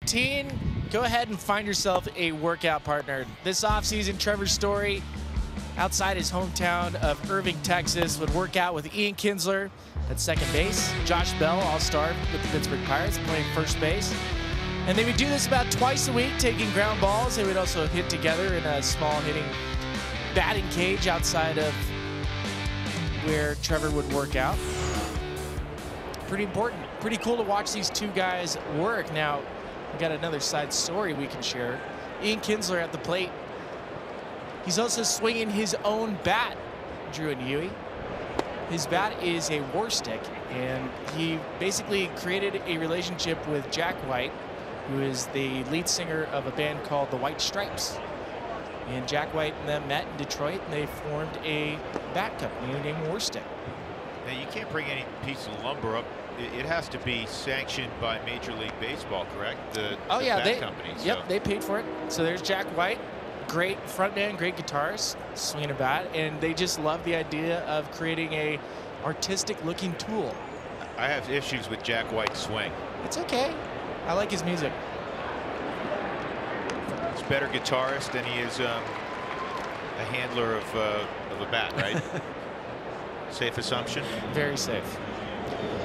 Routine, go ahead and find yourself a workout partner. This offseason, Trevor's Story, outside his hometown of Irving, Texas, would work out with Ian Kinsler at second base, Josh Bell, all-star with the Pittsburgh Pirates, playing first base. And they would do this about twice a week, taking ground balls. They would also hit together in a small hitting batting cage outside of where Trevor would work out. Pretty important. Pretty cool to watch these 2 guys work. Now, we got another side story we can share. Ian Kinsler at the plate. He's also swinging his own bat, Drew and Huey. His bat is a war stick, and he basically created a relationship with Jack White, who is the lead singer of a band called the White Stripes. And Jack White and them met in Detroit, and they formed a bat company named War Stick. Now, you can't bring any piece of lumber up. It has to be sanctioned by Major League Baseball, correct? The bat company. Yep, they paid for it. So there's Jack White, great frontman, great guitarist, swinging a bat, and they just love the idea of creating a artistic-looking tool. I have issues with Jack White's swing. It's okay. I like his music. He's a better guitarist than he is a handler of a bat, right? Safe assumption? Very safe.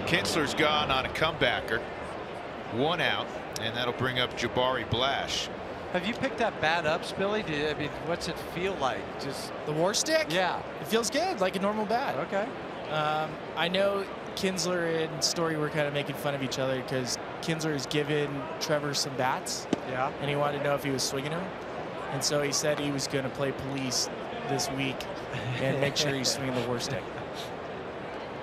Kinsler's gone on a comebacker. 1 out, and that'll bring up Jabari Blash. Have you picked that bat up, Billy? I mean, what's it feel like? Just the war stick? Yeah. It feels good, like a normal bat. Okay. I know Kinsler and Story were kind of making fun of each other because Kinsler has given Trevor some bats. Yeah. And he wanted to know if he was swinging them. And so he said he was going to play police this week and make sure he's swinging the war stick.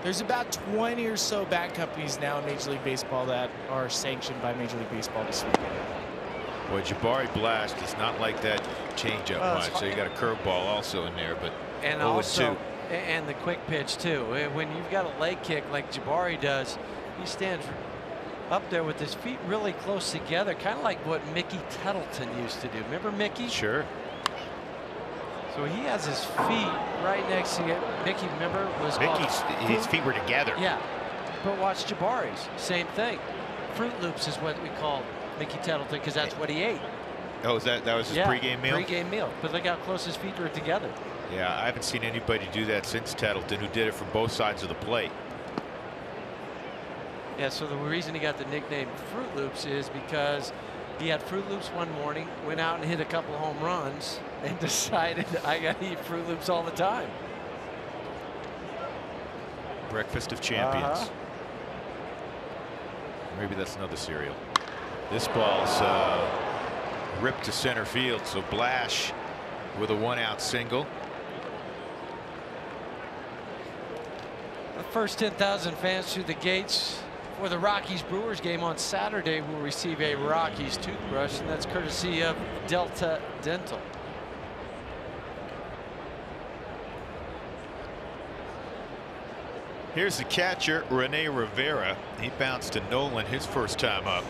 There's about 20 or so bat companies now in Major League Baseball that are sanctioned by Major League Baseball to swing. Well, Jabari Blash does not like that changeup much, so you got a curveball also in there, but and 0-2. And the quick pitch too. When you've got a leg kick like Jabari does, he stands up there with his feet really close together, kind of like what Mickey Tettleton used to do. Remember Mickey? Sure. So he has his feet right next to it. Mickey, remember, was his feet were together. Yeah, but watch Jabari's. Same thing. Fruit Loops is what we call Mickey Tettleton because that's what he ate. Oh, that was his pregame meal? Pregame meal. But look how close his feet were together. Yeah, I haven't seen anybody do that since Tettleton, who did it from both sides of the plate. Yeah, so the reason he got the nickname Fruit Loops is because he had Fruit Loops one morning, went out and hit a couple home runs, and decided I got to eat Fruit Loops all the time. Breakfast of champions. Maybe that's another cereal. This ball's ripped to center field, so Blash with a 1-out single. The first 10,000 fans through the gates for the Rockies-Brewers game on Saturday will receive a Rockies toothbrush, and that's courtesy of Delta Dental. Here's the catcher, Rene Rivera. He bounced to Nolan his first time up.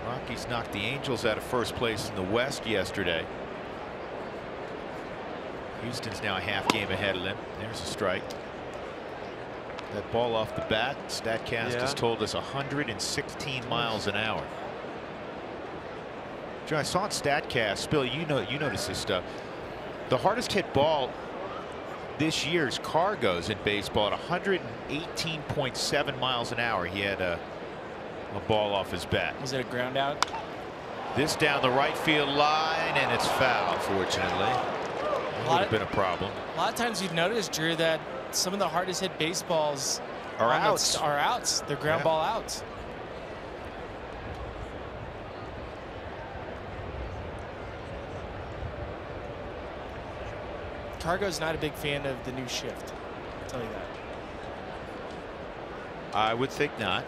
Rockies knocked the Angels out of first place in the West yesterday. Houston's now a half game ahead of them. There's a strike. That ball off the bat, StatCast has told us 116 miles an hour. Joe, I saw on StatCast, Bill, you notice this stuff. The hardest hit ball this year's Cargo's in baseball at 118.7 miles an hour. He had a ball off his bat. Was it a ground out? This down the right field line, and it's foul, fortunately. Would have been a problem. A lot of times you've noticed, Drew, that some of the hardest hit baseballs are outs. They're ground ball outs. Cargo's not a big fan of the new shift. I'll tell you that. I would think not.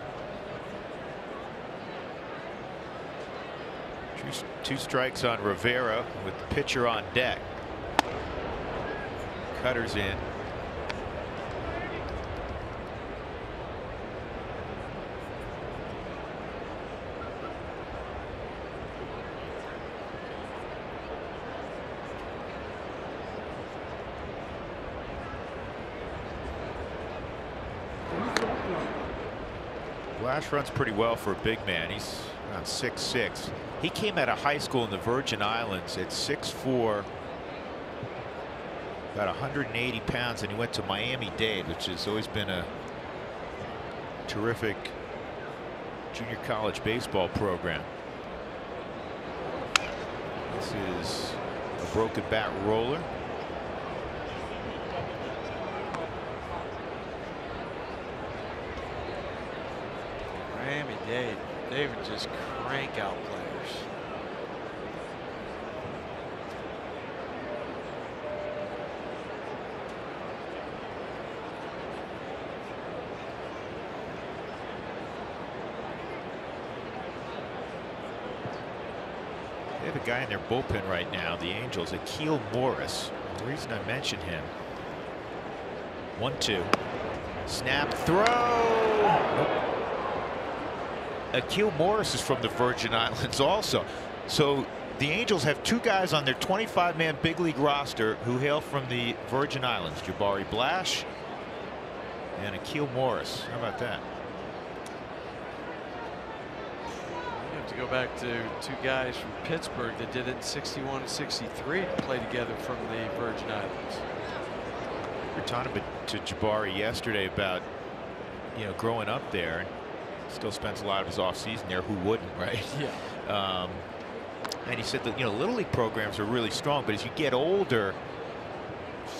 Two strikes on Rivera with the pitcher on deck. Cutter's in. Blash runs pretty well for a big man. He's around 6'6". He came out of high school in the Virgin Islands at 6'4", about 180 pounds, and he went to Miami-Dade, which has always been a terrific junior college baseball program. This is a broken bat roller. Miami-Dade, they would just crank out players. They have a guy in their bullpen right now, the Angels, Akil Morris. The reason I mention him. 1-2. Snap, throw. Nope. Akil Morris is from the Virgin Islands also. So the Angels have two guys on their 25-man big league roster who hail from the Virgin Islands, Jabari Blash and Akil Morris. How about that? You have to go back to two guys from Pittsburgh that did it in '61 and '63 to play together from the Virgin Islands. We were talking to Jabari yesterday about, you know, growing up there, and still spends a lot of his off season there. Who wouldn't, right? Yeah. And he said that, you know, little league programs are really strong, but as you get older,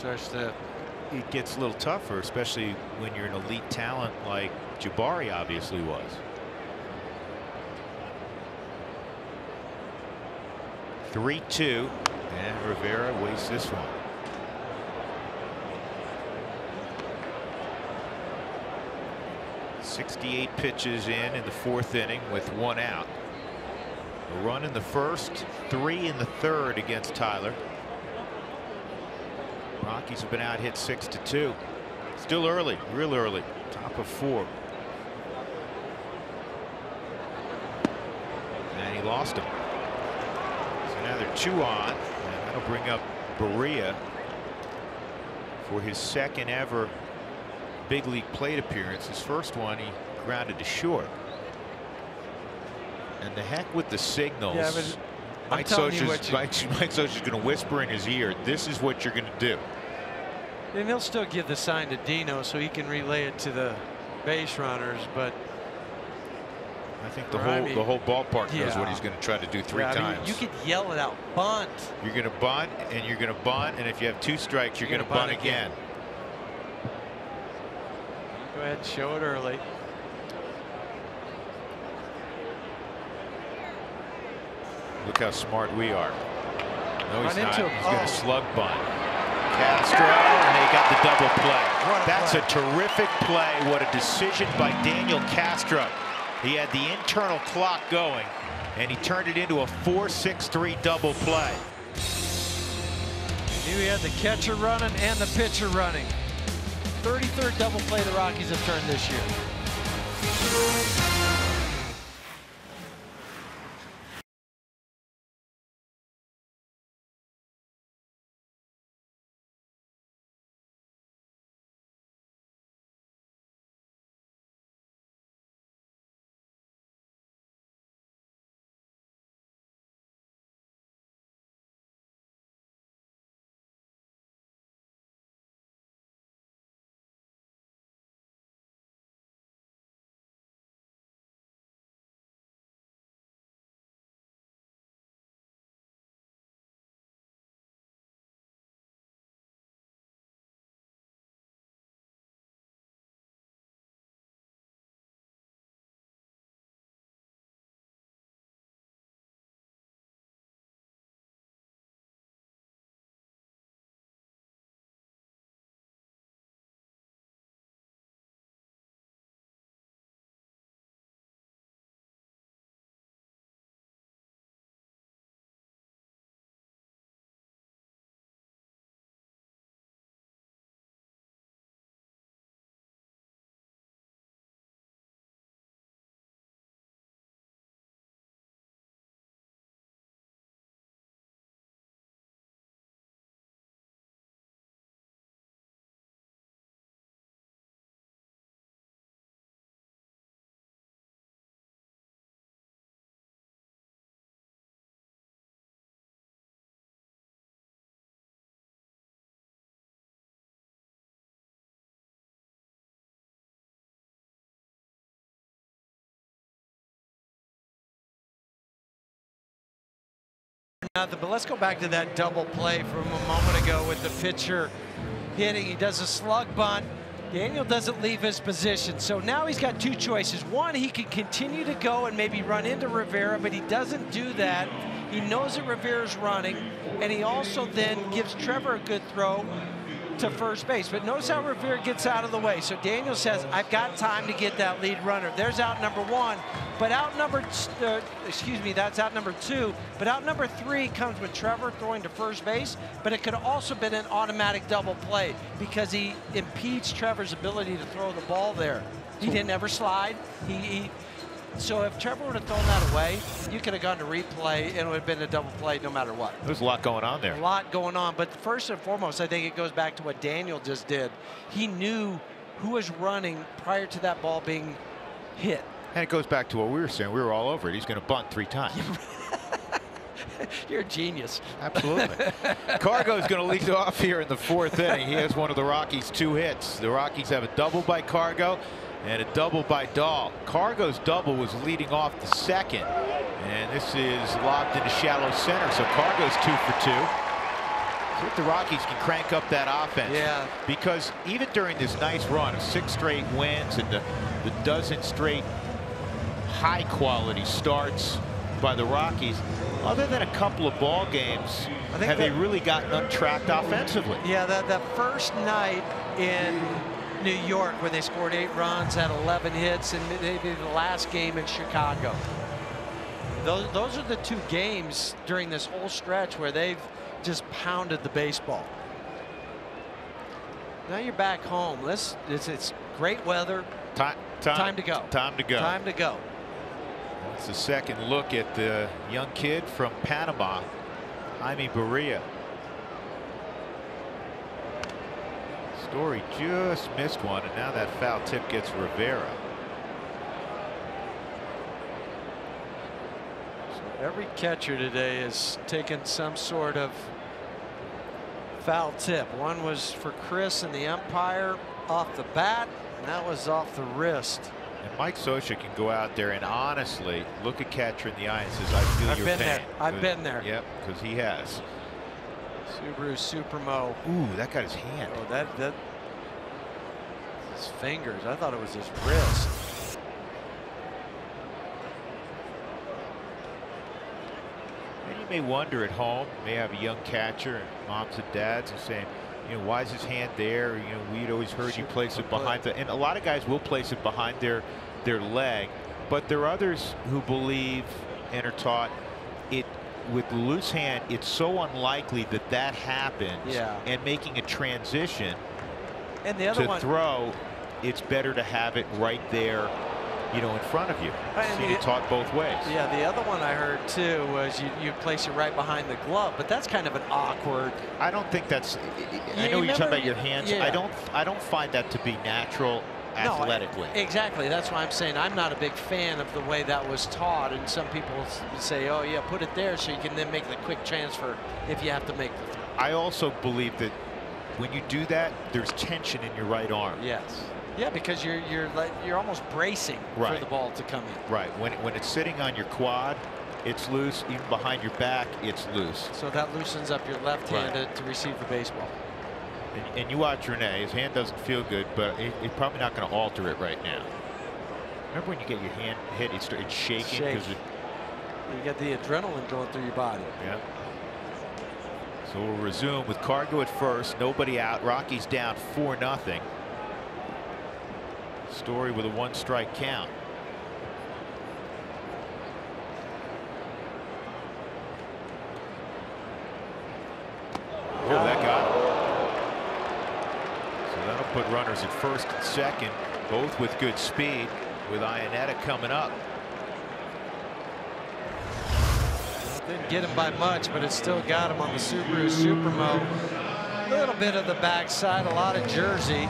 it gets a little tougher, especially when you're an elite talent like Jabari obviously was. Three-two, and Rivera wastes this one. .68 pitches in the fourth inning with one out. A run in the first, 3 in the third against Tyler. Rockies have been out hit 6-2. Still early, real early, top of 4. And he lost him. So now they're 2 on, and that'll bring up Berea for his second ever big league plate appearance. His first one, he grounded to short. And the heck with the signals. Yeah, but Mike Scioscia's going to whisper in his ear, this is what you're going to do. And he'll still give the sign to Dino so he can relay it to the base runners, but I think the whole ballpark knows what he's going to try to do 3 times. I mean, you could yell it out, bunt. You're going to bunt, and you're going to bunt, and if you have 2 strikes, you're going to bunt again. Go ahead and show it early. Look how smart we are. No, he's not. He's going to slug bunt. Castro, and they got the double play. That's a terrific play. What a decision by Daniel Castro. He had the internal clock going, and he turned it into a 4-6-3 double play. He knew he had the catcher running and the pitcher running. 33rd double play the Rockies have turned this year. Nothing, but let's go back to that double play from a moment ago with the pitcher hitting. He does a slug bunt. Daniel doesn't leave his position, so now he's got 2 choices. One, he can continue to go and maybe run into Rivera, but he doesn't do that. He knows that Rivera's running, and he also then gives Trevor a good throw to first base. But notice how Rivera gets out of the way. So Daniel says, I've got time to get that lead runner. There's out number 1. But out number, that's out number 2. But out number 3 comes with Trevor throwing to first base. But it could have also been an automatic double play because he impedes Trevor's ability to throw the ball there. He didn't ever slide. So if Trevor would have thrown that away, you could have gone to replay and it would have been a double play no matter what. There's a lot going on there. A lot going on. But first and foremost, I think it goes back to what Daniel just did. He knew who was running prior to that ball being hit. And it goes back to what we were saying. We were all over it. He's going to bunt 3 times. You're a genius. Absolutely. Cargo's going to lead off here in the 4th inning. He has one of the Rockies' 2 hits. The Rockies have a double by Cargo and a double by Dahl. Cargo's double was leading off the 2nd, and this is lobbed into shallow center, so Cargo's 2 for 2. See if the Rockies can crank up that offense. Yeah. Because even during this nice run of 6 straight wins and the dozen straight high quality starts by the Rockies, other than a couple of ball games, have they really gotten untracked offensively? Yeah, that first night in New York when they scored 8 runs, had 11 hits, and maybe the last game in Chicago. Those are the 2 games during this whole stretch where they've just pounded the baseball. Now you're back home. It's great weather. Time to go. Time to go. It's the second look at the young kid from Panama, Jaime Barria. Story just missed one, and now that foul tip gets Rivera. So every catcher today has taken some sort of foul tip. One was for Chris and the umpire off the bat, and that was off the wrist. And Mike Scioscia can go out there and honestly look a catcher in the eye and says, I feel your pain. I've been there. Yep, because he has. Subaru Supremo. Ooh, that got his hand. Oh, that his fingers. I thought it was his wrist. And you may wonder at home, you may have a young catcher and moms and dads and saying, you know, why is his hand there? You know, we'd always heard you place it behind the, and a lot of guys will place it behind their leg, but there are others who believe and are taught it with the loose hand, it's so unlikely that that happens. Yeah. And making a transition and the other to throw, it's better to have it right there, you know, in front of you. Seen it taught both ways. Yeah, the other one I heard too was you place it right behind the glove, but that's kind of an awkward. I don't think that's. I know you're talking about your hands. Yeah. I don't find that to be natural athletically. No, exactly. That's why I'm saying I'm not a big fan of the way that was taught. And some people say, oh yeah, put it there so you can then make the quick transfer if you have to make the throw. I also believe that when you do that, there's tension in your right arm. Yes. Yeah, because you're almost bracing for the ball to come in. Right. When it's sitting on your quad, it's loose. Even behind your back, it's loose. So that loosens up your left hand to receive the baseball. And you watch Rene. His hand doesn't feel good, but he's probably not going to alter it right now. Remember when you get your hand hit, it's shaking because you get the adrenaline going through your body. Yeah. So we'll resume with Cargo at first. Nobody out. Rockies down 4-0. Story with a 1-strike count. Oh, that got him. So that'll put runners at first and second, both with good speed, with Ionetta coming up. Didn't get him by much, but it still got him on the Subaru Supremo. A little bit of the backside, a lot of Jersey.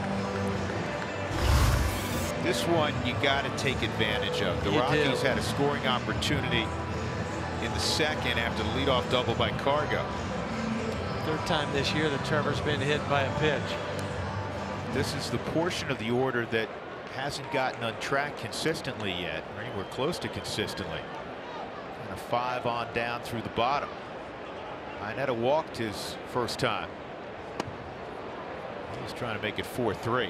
This one you got to take advantage of. The Rockies had a scoring opportunity in the second after the leadoff double by Cargo. Third time this year that Trevor's been hit by a pitch. This is the portion of the order that hasn't gotten on track consistently yet, or anywhere close to consistently. And a 5 on down through the bottom. Ionetta walked his first time. He's trying to make it 4-3.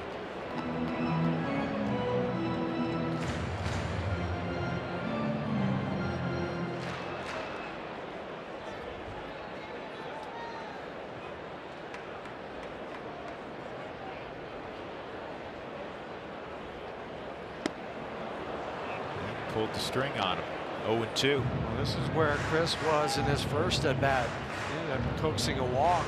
Pulled the string on him. 0-2. Well, this is where Chris was in his first at bat. Coaxing a walk.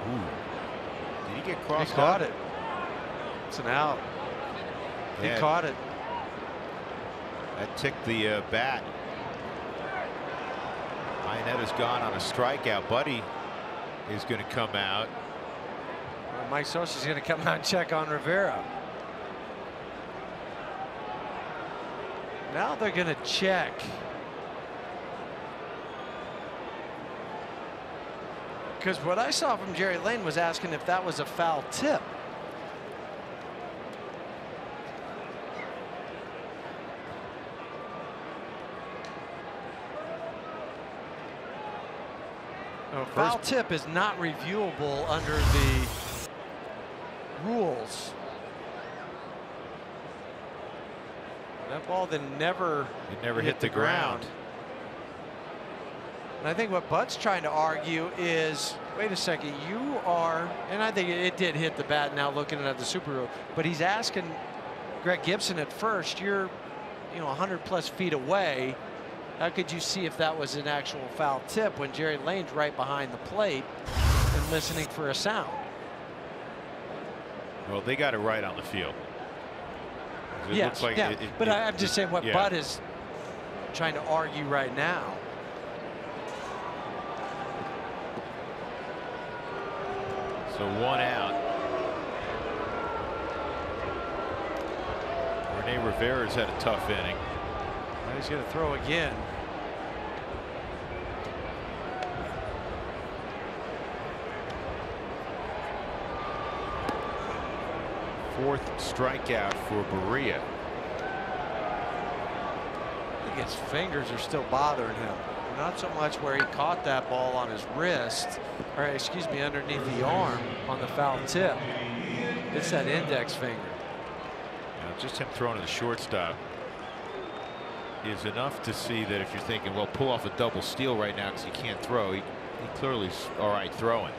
Ooh. Did he get crossed? He caught it. It's an out. He caught it. That ticked the bat. Ionetta's gone on a strikeout. Buddy is going to come out. Well, Mike Scioscia's going to come out and check on Rivera. Now they're going to check. Because what I saw from Jerry Lane was asking if that was a foul tip. A foul tip is not reviewable under the rules. That ball then never hit the ground. And I think what Bud's trying to argue is, wait a second, you are, and I think it did hit the bat now looking at the Super Bowl, but he's asking Greg Gibson at first, you're 100+ feet away. How could you see if that was an actual foul tip when Jerry Lane's right behind the plate and listening for a sound? Well, they got it right on the field. It Yes, looks like yeah. But I'm just saying what Bud is trying to argue right now. So 1 out. Rene Rivera's had a tough inning. Well, he's going to throw again. Fourth strikeout for Berea. I think his fingers are still bothering him. Not so much where he caught that ball on his wrist, or excuse me, underneath the arm on the foul tip. It's that index finger. Just him throwing to the shortstop is enough to see that if you're thinking, well, pull off a double steal right now because he can't throw, he clearly is all right throwing.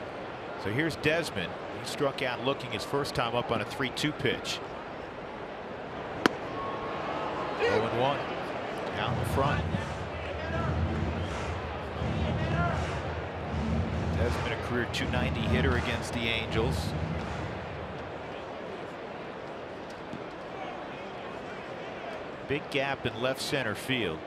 So here's Desmond. He struck out looking his first time up on a 3-2 pitch. 0-1 out in front. Desmond, a career .290 hitter against the Angels. Big gap in left center field.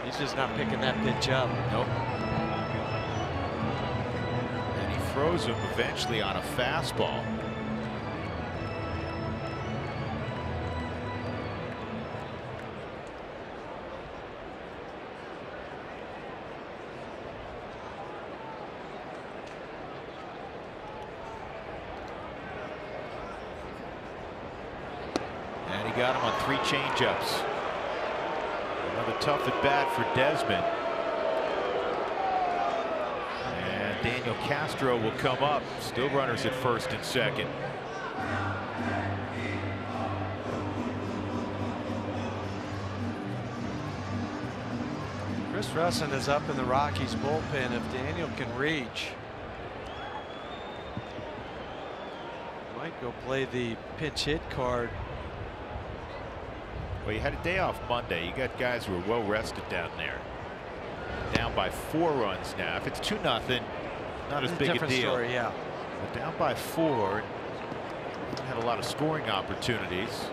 He's just not picking that pitch up. Nope. And he throws him eventually on a fastball. And he got him on 3 changeups. Another tough at bat for Desmond. And Daniel Castro will come up. Still runners at first and second. Chris Russin is up in the Rockies bullpen if Daniel can reach. Might go play the pinch hit card. Well, you had a day off Monday. You got guys who are well rested down there. Down by 4 runs now. If it's 2-0, not as big a Different deal. story, yeah. But down by 4, had a lot of scoring opportunities.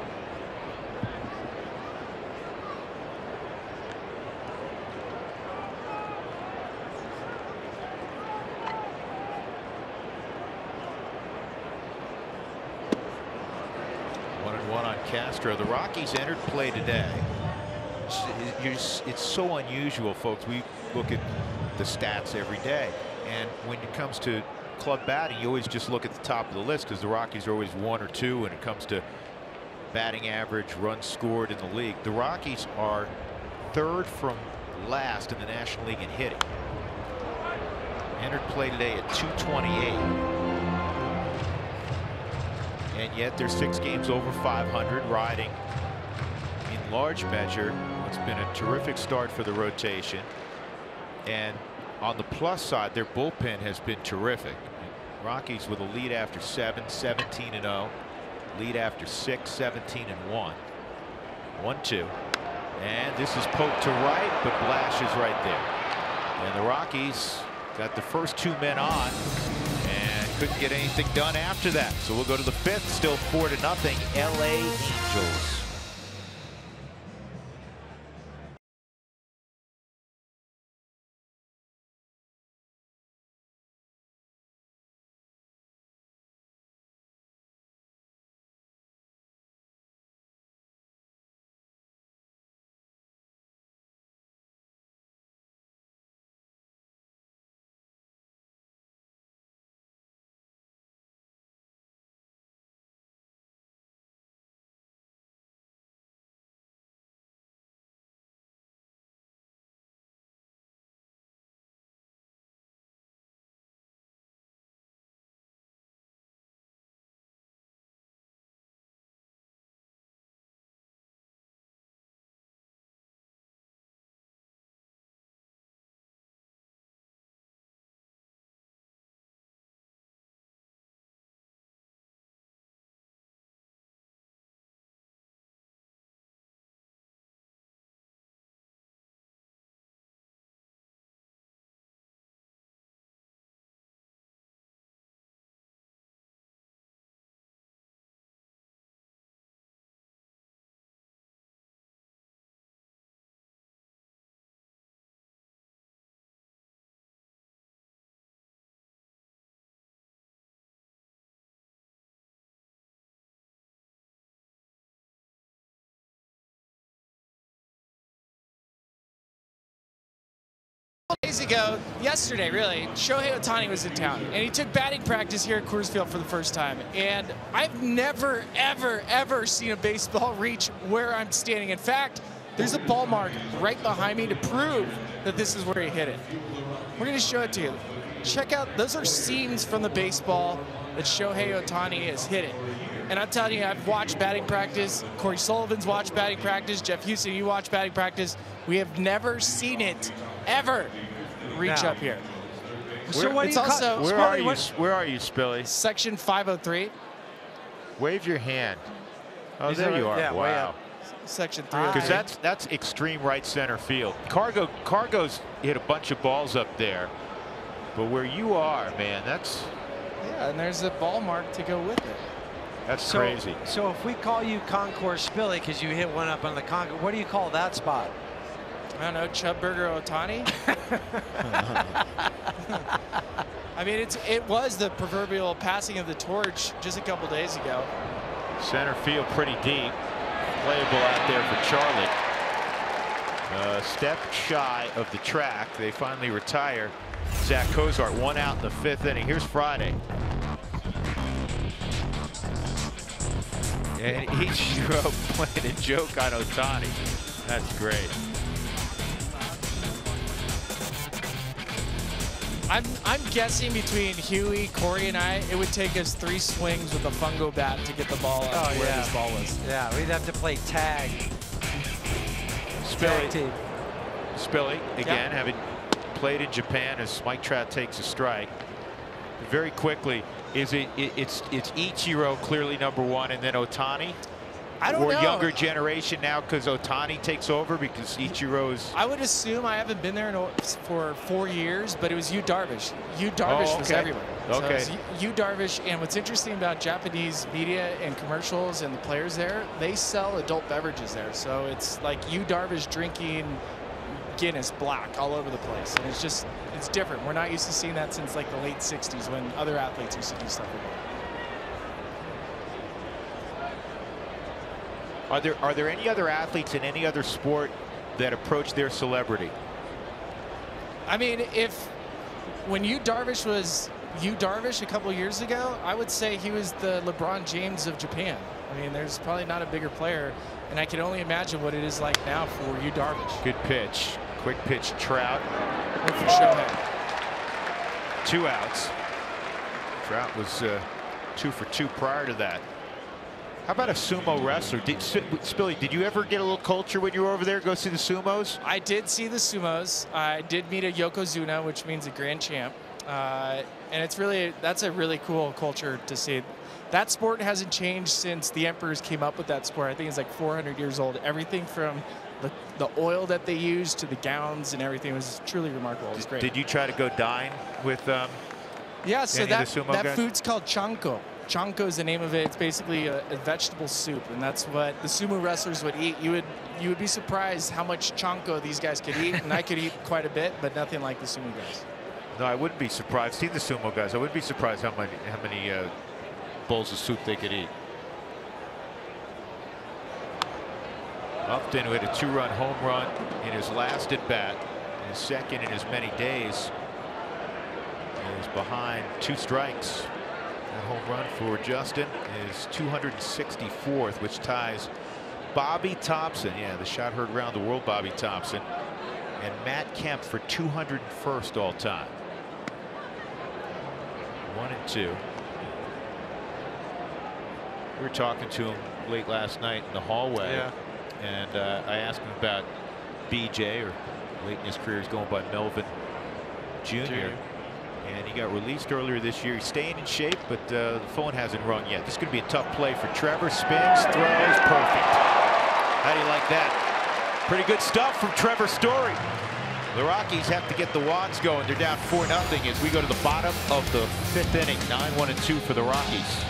Castro. The Rockies entered play today. It's so unusual, folks. We look at the stats every day, and when it comes to club batting, you always just look at the top of the list because the Rockies are always 1 or 2 when it comes to batting average, runs scored in the league. The Rockies are 3rd from last in the National League in hitting. Entered play today at 228. And yet they're 6 games over 500, riding in large measure. It's been a terrific start for the rotation. And on the plus side, their bullpen has been terrific. Rockies with a lead after 7, 17-0. Lead after 6, 17-1. 1-2. And this is poked to right, but Blash is right there. And the Rockies got the first 2 men on and couldn't get anything done after that. So we'll go to the 5th, still 4-0, LA Angels. Days ago, yesterday really, Shohei Ohtani was in town, and he took batting practice here at Coors Field for the first time. And I've never, ever, ever seen a baseball reach where I'm standing. In fact, there's a ball mark right behind me to prove that this is where he hit it. We're going to show it to you. Check out, those are seams from the baseball that Shohei Ohtani has hit it. And I'm telling you, I've watched batting practice. Corey Sullivan's watched batting practice. Jeff Houston, you watch batting practice. We have never seen it ever reach up here. So what do you also, where are you, Spilly? Section 503. Wave your hand. Oh, there you are. Yeah, wow. Section 3. Because that's extreme right center field. Cargo's hit a bunch of balls up there, but where you are, man, that's. Yeah, and there's a ball mark to go with it. That's crazy. So if we call you Concourse Spilly because you hit one up on the Concourse, what do you call that spot? I don't know, Chub Burger Ohtani. I mean, it was the proverbial passing of the torch just a couple days ago. Center field pretty deep. Playable out there for Charlotte. Step shy of the track. They finally retire Zach Cozart. 1 out in the 5th inning. Here's Friday. And Ichiro playing a joke on Ohtani. That's great. I'm guessing between Huey, Corey, and I, it would take us 3 swings with a fungo bat to get the ball out to where this ball was. Yeah, we'd have to play tag. Spilly, again, having played in Japan as Mike Trout takes a strike. Very quickly, it's Ichiro clearly #1, and then Ohtani? I don't know. Or younger generation now because Ohtani takes over because Ichiro's. I would assume, I haven't been there for 4 years, but it was Yu Darvish. Yu Darvish was everywhere. Okay. So Yu Darvish, and what's interesting about Japanese media and commercials and the players there, they sell adult beverages there. So it's like Yu Darvish drinking Guinness Black all over the place. And it's different. We're not used to seeing that since like the late 60s when other athletes used to do stuff like that. Are there any other athletes in any other sport that approach their celebrity? I mean, when Yu Darvish was Yu Darvish a couple years ago, I would say he was the LeBron James of Japan. I mean, there's probably not a bigger player, and I can only imagine what it is like now for Yu Darvish. Good pitch. Quick pitch, Trout. Good for Shohei. 2 outs. Trout was 2 for 2 prior to that. How about a sumo wrestler? Spilly, did you ever get a little culture when you were over there? Go see the sumos? I did see the sumos. I did meet a Yokozuna, which means a grand champ. And that's a really cool culture to see. That sport hasn't changed since the emperors came up with that sport. I think it's like 400 years old. Everything from the oil that they used to the gowns and everything was truly remarkable. It was great. Did you try to go dine with Yeah, so any of the sumo that guys? food's called chanko. Chanko is the name of it. It's basically a vegetable soup, and that's what the sumo wrestlers would eat. You would be surprised how much chanko these guys could eat, and I could eat quite a bit, but nothing like the sumo guys. No, I wouldn't be surprised. See the sumo guys. I wouldn't be surprised how many bowls of soup they could eat. Upton, who had a 2-run home run in his last at bat, his second in as many days, is behind 2 strikes. That home run for Justin is 264th, which ties Bobby Thompson, yeah, the shot heard around the world, Bobby Thompson, and Matt Kemp for 201st all time. 1 and 2. We were talking to him late last night in the hallway. Yeah. And I asked him about BJ, or late in his career he's going by Melvin Jr. And he got released earlier this year. He's staying in shape, but the phone hasn't rung yet. This is going to be a tough play for Trevor. Spins, throws, perfect. How do you like that? Pretty good stuff from Trevor Story. The Rockies have to get the Wads going. They're down 4-0 as we go to the bottom of the 5th inning. 9-1 and 2 for the Rockies.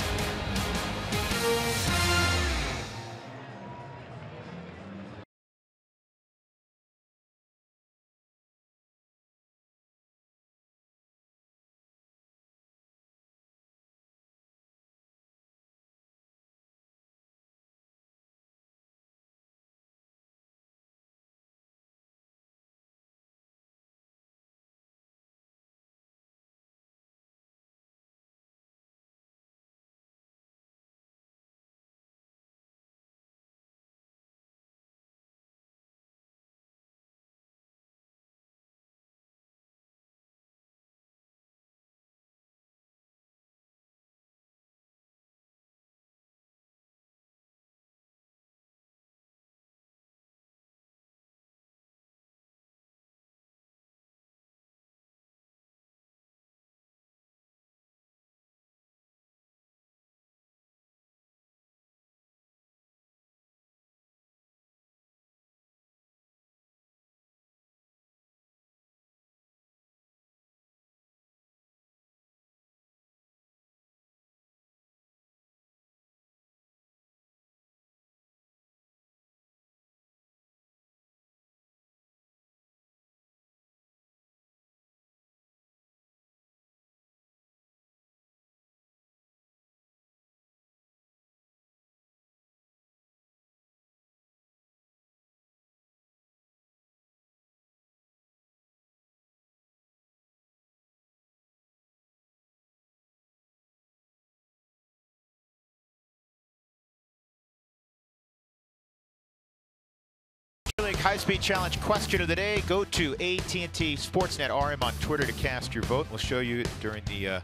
High-speed challenge question of the day. Go to AT&T Sportsnet RM on Twitter to cast your vote. We'll show you during the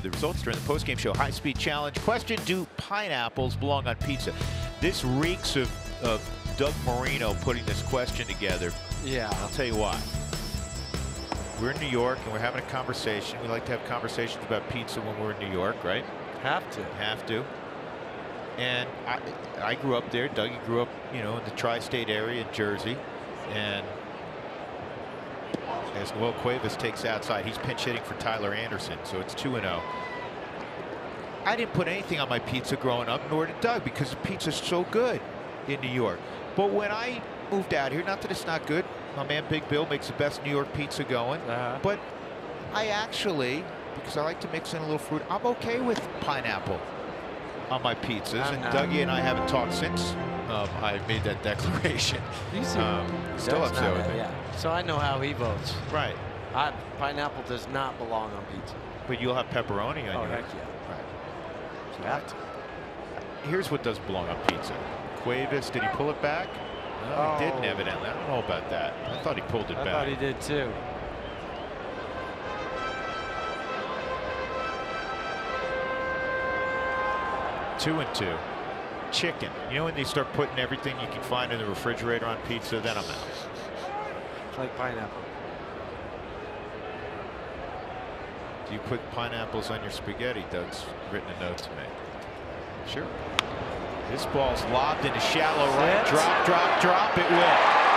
results during the post-game show. High-speed challenge question: do pineapples belong on pizza? This reeks of Doug Marino putting this question together. Yeah. I'll tell you why. We're in New York and we're having a conversation. We like to have conversations about pizza when we're in New York, right? Have to. Have to. And I grew up there. Dougie grew up, in the tri-state area in Jersey. And as Noel Cuevas takes outside, he's pinch hitting for Tyler Anderson. So it's 2-0. I didn't put anything on my pizza growing up, nor did Doug, because the pizza's so good in New York. But when I moved out here, not that it's not good. My man Big Bill makes the best New York pizza going. But I actually, because I like to mix in a little fruit, I'm okay with pineapple on my pizzas. And Dougie and I haven't talked since I made that declaration. Still upset with me. Yeah. So I know how he votes. Right. Pineapple does not belong on pizza. But you'll have pepperoni on Oh, your. heck yeah. Right. You have to. Here's what does belong on pizza. Cuevas, did he pull it back? No, he didn't, evidently. I don't know about that. I thought he pulled it back. I thought he did too. Two and two. Chicken. You know when they start putting everything you can find in the refrigerator on pizza, then I'm out. Like pineapple. Do you put pineapples on your spaghetti? Doug's written a note to me. Sure. This ball's lobbed into shallow right. Drop, drop, drop. It will.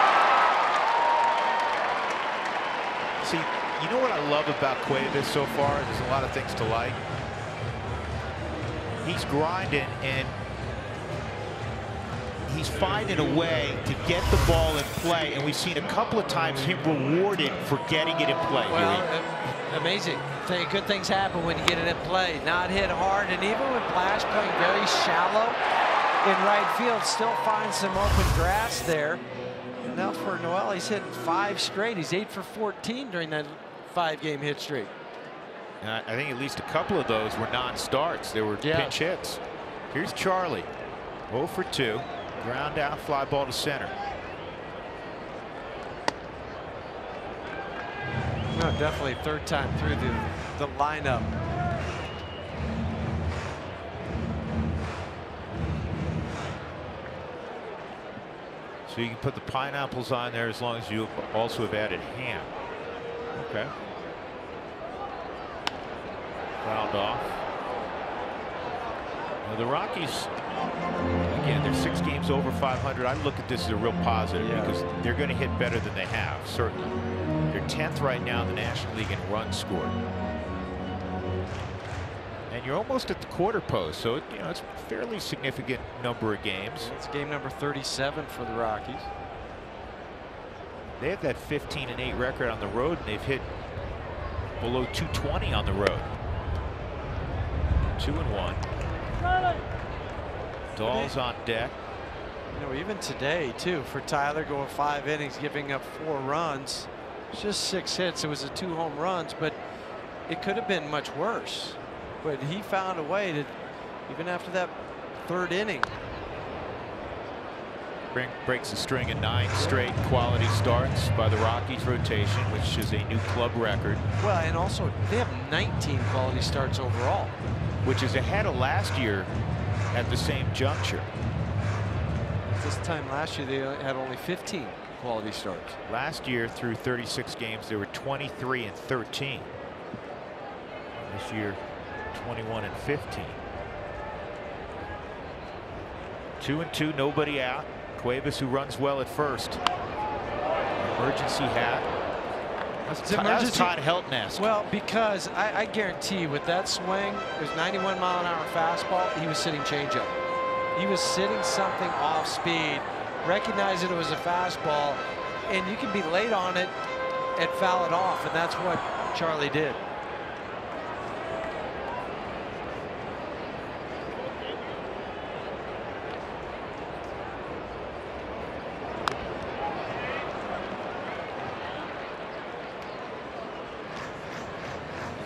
See, you know what I love about Cuevas so far? There's a lot of things to like. He's grinding and he's finding a way to get the ball in play, and we've seen a couple of times him rewarded for getting it in play. Well, amazing. Good things happen when you get it in play. Not hit hard, and even with Blash playing very shallow in right field, still finds some open grass there. And now for Noel, he's hitting 5 straight. He's 8 for 14 during that 5-game hit streak. I think at least a couple of those were non-starts. They were pinch hits. Here's Charlie, 0 for 2. Ground out, fly ball to center. No, definitely third time through the lineup. So you can put the pineapples on there as long as you also have added ham. Okay. Fouled off. Now the Rockies, again, they're 6 games over 500. I look at this as a real positive because they're going to hit better than they have, certainly. They're 10th right now in the National League in runs scored. And you're almost at the quarter post, so you know it's a fairly significant number of games. It's game number 37 for the Rockies. They have that 15-8 record on the road, and they've hit below 220 on the road. 2-1. Dahl's on deck. You know, even today, too, for Tyler going 5 innings, giving up 4 runs. It's just 6 hits. It was a 2 home runs, but it could have been much worse. But he found a way to, even after that 3rd inning. Breaks a string of 9 straight quality starts by the Rockies rotation, which is a new club record. Well, and also they have 19 quality starts overall, which is ahead of last year at the same juncture. This time last year, they had only 15 quality starts. Last year, through 36 games, they were 23 and 13. This year, 21 and 15. 2-2, nobody out. Cuevas, who runs well at first. Emergency hat. That's Todd Helton-esque. Well, because I guarantee you, with that swing, it was 91-mile-an-hour fastball. He was sitting changeup. He was sitting something off speed, recognized that it was a fastball, and you can be late on it and foul it off, and that's what Charlie did.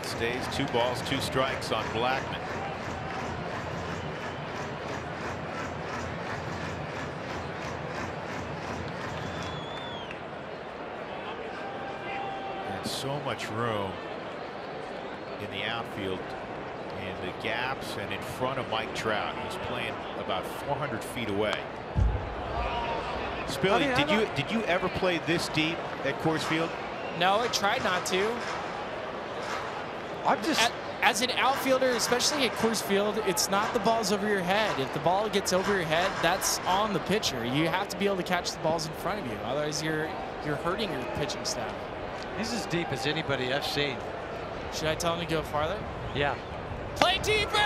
Stays 2 balls, 2 strikes on Blackman. And so much room in the outfield, in the gaps and in front of Mike Trout. He's playing about 400 feet away. Spilly, did you ever play this deep at Coors Field? No, I tried not to. I'm just as an outfielder, especially at Coors Field, it's not the balls over your head. If the ball gets over your head, that's on the pitcher. You have to be able to catch the balls in front of you. Otherwise, you're hurting your pitching staff. He's as deep as anybody I've seen. Should I tell him to go farther? Yeah. Play deeper!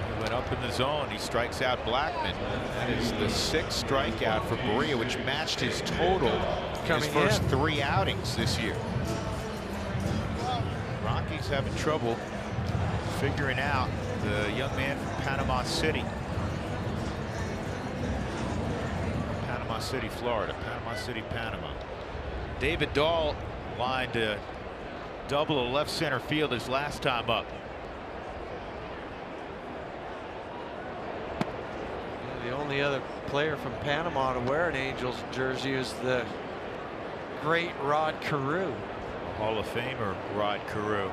He went up in the zone. He strikes out Blackman. That is the 6th strikeout for Berea, which matched his total in his first 3 outings this year. Rockies having trouble figuring out the young man from Panama City. Panama City, Florida. Panama City, Panama. David Dahl lined a double to left center field his last time up. The only other player from Panama to wear an Angels jersey is the great Rod Carew. Hall of Famer Rod Carew.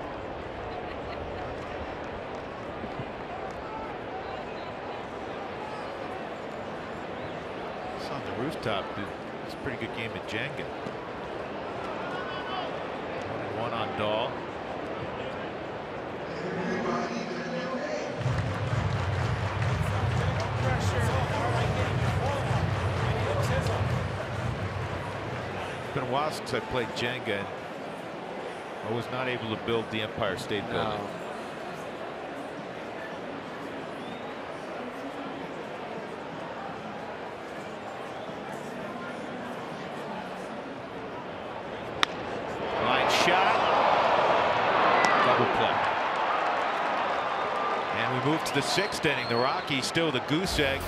It's on the rooftop. It's a pretty good game of Jenga. 1-1 on Dahl. It's been a while since I played Jenga, and I was not able to build the Empire State Building. Line shot. Double play. And we move to the 6th inning. The Rockies still the goose egg.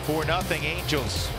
4-0 Angels.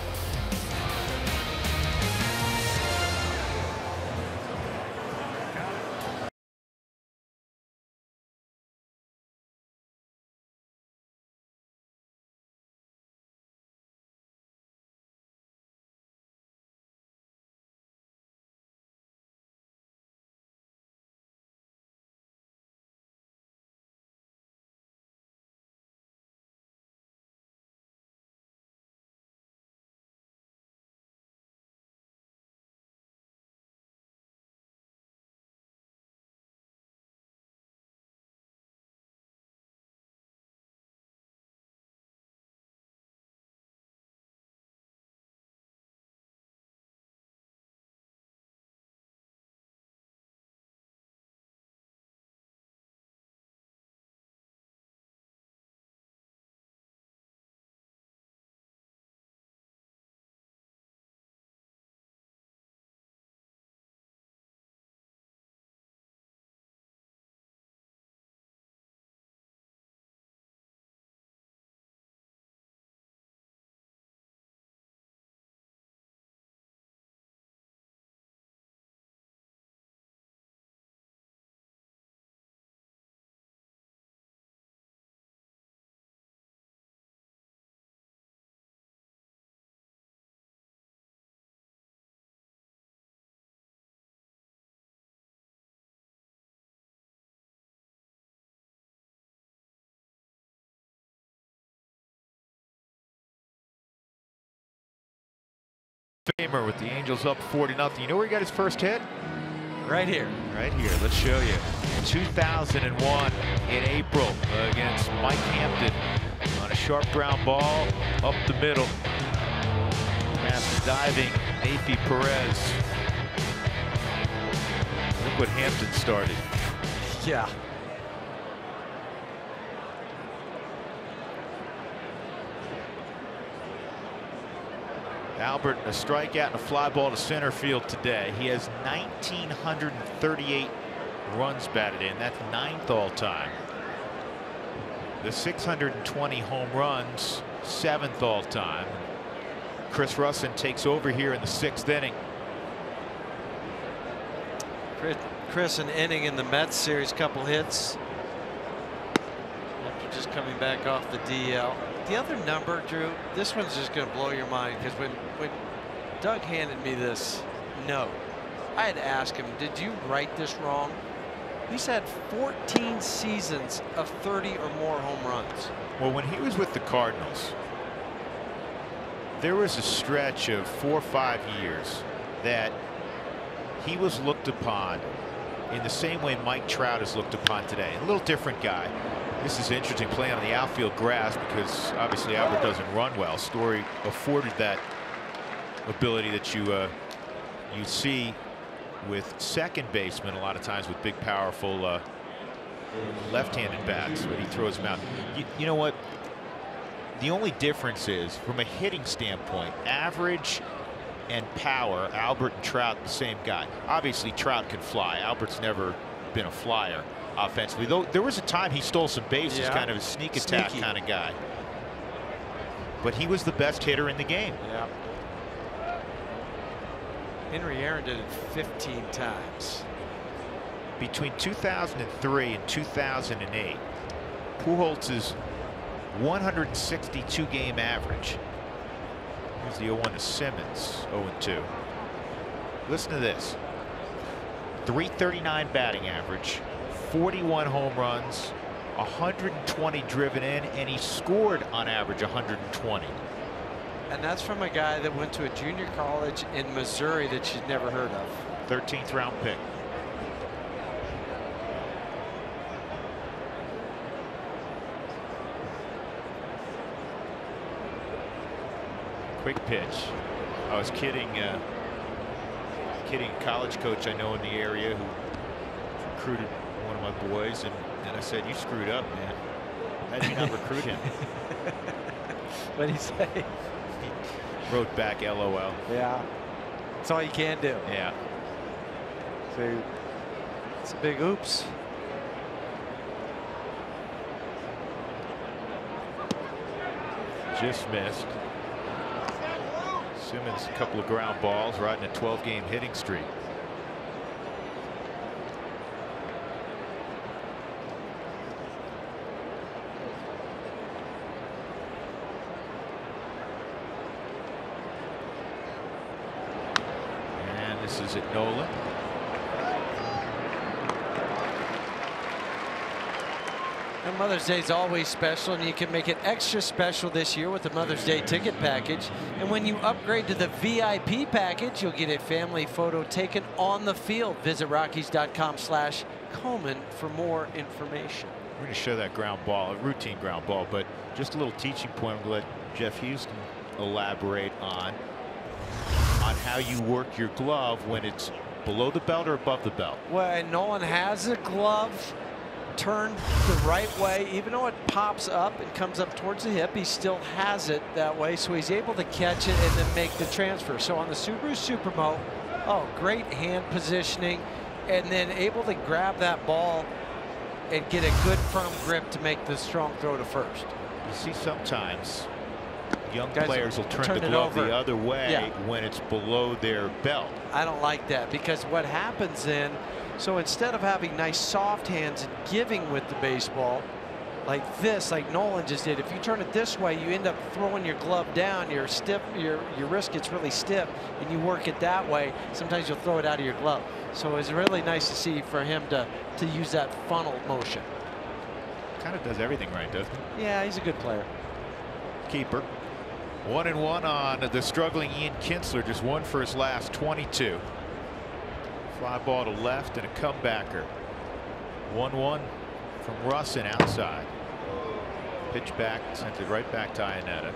Famer with the Angels up 40-0. You know where he got his first hit? Right here. Right here. Let's show you. 2001 in April against Mike Hampton on a sharp ground ball up the middle. Past diving Nafi Perez. Look what Hampton started. Yeah. Albert, a strikeout and a fly ball to center field today. He has 1,938 runs batted in. That's 9th all time. The 620 home runs, 7th all time. Chris Russin takes over here in the 6th inning. Chris, an inning in the Mets series, couple hits after just coming back off the DL. The other number, Drew, this one's just going to blow your mind, because when Doug handed me this note, I had to ask him, did you write this wrong? He's had 14 seasons of 30 or more home runs. Well, when he was with the Cardinals, there was a stretch of 4 or 5 years that he was looked upon in the same way Mike Trout is looked upon today. A little different guy. This is interesting, playing on the outfield grass, because obviously Albert doesn't run well. Story afforded that ability that you see with second basemen a lot of times, with big, powerful left-handed bats, but he throws them out. You know what? The only difference is, from a hitting standpoint, average and power, Albert and Trout the same guy. Obviously Trout can fly. Albert's never been a flyer offensively, though there was a time he stole some bases, yeah, kind of a sneak attack kind of guy, but he was the best hitter in the game. Yeah. Henry Aaron did it 15 times. Between 2003 and 2008, Pujols' 162 game average. Here's the 0-1 to Simmons, 0-2. Listen to this. 339 batting average, 41 home runs, 120 driven in, and he scored on average 120. And that's from a guy that went to a junior college in Missouri that you'd never heard of. 13th round pick. Quick pitch. I was kidding hitting college coach I know in the area who recruited one of my boys, and I said, "You screwed up, man. How did you not recruit him?" What did he say? He wrote back, "LOL." Yeah, that's all you can do. Yeah. So it's a big oops. Just missed. Simmons, a couple of ground balls, riding a 12-game hitting streak. And this is at Nolan. And Mother's Day is always special, and you can make it extra special this year with the Mother's Day ticket package. And when you upgrade to the VIP package, you'll get a family photo taken on the field. Visit Rockies.com/Coleman for more information. We're going to show that ground ball, a routine ground ball, but just a little teaching point. I'm going to let Jeff Houston elaborate on how you work your glove when it's below the belt or above the belt. Well, Nolan has a glove turned the right way, even though it pops up and comes up towards the hip, he still has it that way, so he's able to catch it and then make the transfer. So on the Subaru Supermo, oh, great hand positioning, and then able to grab that ball and get a good firm grip to make the strong throw to first. You see sometimes young Guys players will turn the it glove over the other way Yeah. when it's below their belt. I don't like that, because what happens then, so instead of having nice soft hands and giving with the baseball like this, like Nolan just did, if you turn it this way, you end up throwing your glove down, your wrist gets really stiff, and you work it that way, sometimes you'll throw it out of your glove. So it's really nice to see for him to use that funnel motion. Kind of does everything right, doesn't he? Yeah, he's a good player. Keeper. 1-1 on the struggling Ian Kinsler, just one for his last 22. Fly ball to left and a comebacker. 1-1 from Russin outside. Pitch back, sent it right back to Iannetta.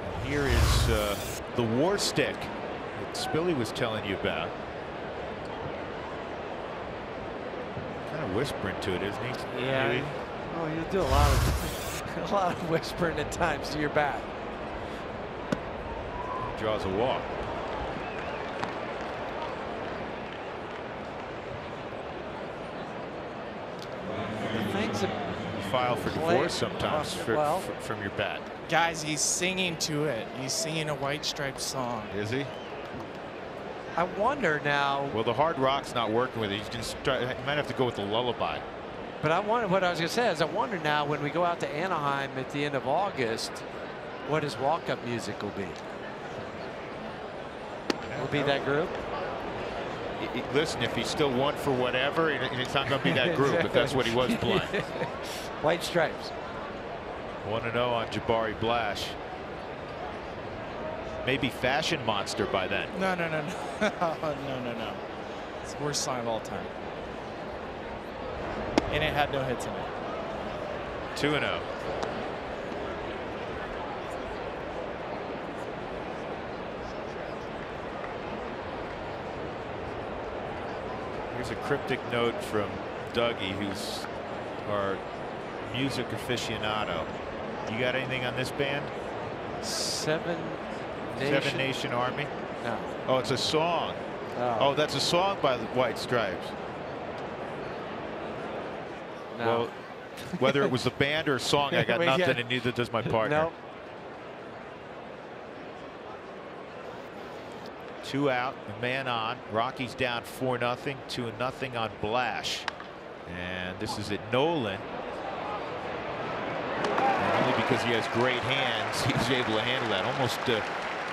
And here is the war stick that Spilly was telling you about. Kind of whispering to it, isn't he? Yeah. Maybe? Oh, you do a lot of whispering at times to your bat. Draws a walk. Things that File for divorce sometimes from your bat. Guys, he's singing to it. He's singing a White Stripes song. Is he? I wonder now. Well, the hard rock's not working with it. He's just he might have to go with the lullaby. But I wonder, what I was going to say is, I wonder now when we go out to Anaheim at the end of August, what his walk-up music will be. Will be that group? Listen, if he's still one for whatever, it's not going to be that group, if that's what he was playing. White Stripes. 1-0 on Jabari Blash. Maybe Fashion Monster by then. No. No. It's the worst song of all time. And it had no hits in it. 2-0. Here's a cryptic note from Dougie, who's our music aficionado. You got anything on this band? Seven Nation Army? No. Oh, it's a song. Oh, that's a song by the White Stripes. No. Well, whether it was the band or a song, I got nothing, and neither does my partner. Nope. 2 out, a man on. Rockies down 4-0, 2-0 on Blash. And this is at Nolan. And only because he has great hands, he's able to handle that. Almost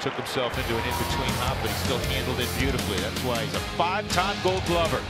took himself into an in-between hop, but he still handled it beautifully. That's why he's a 5-time Gold Glover.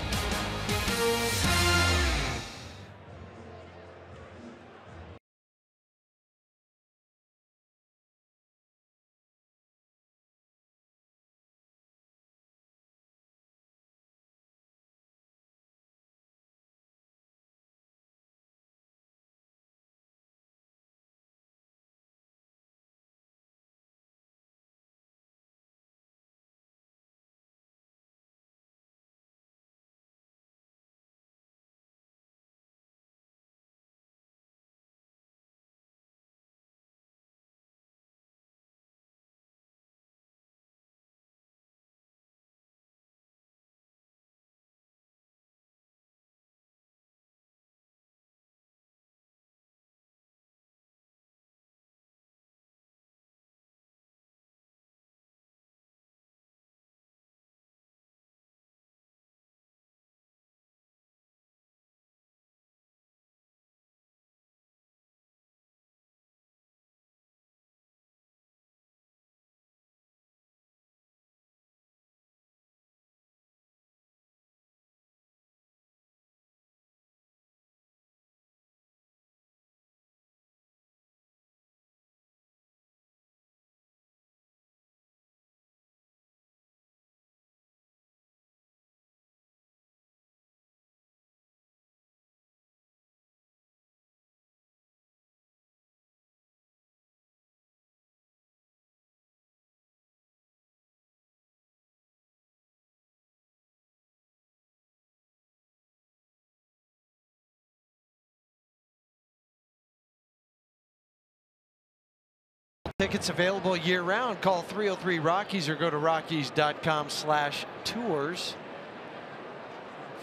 Tickets available year-round. Call 303-ROCKIES or go to Rockies.com/tours.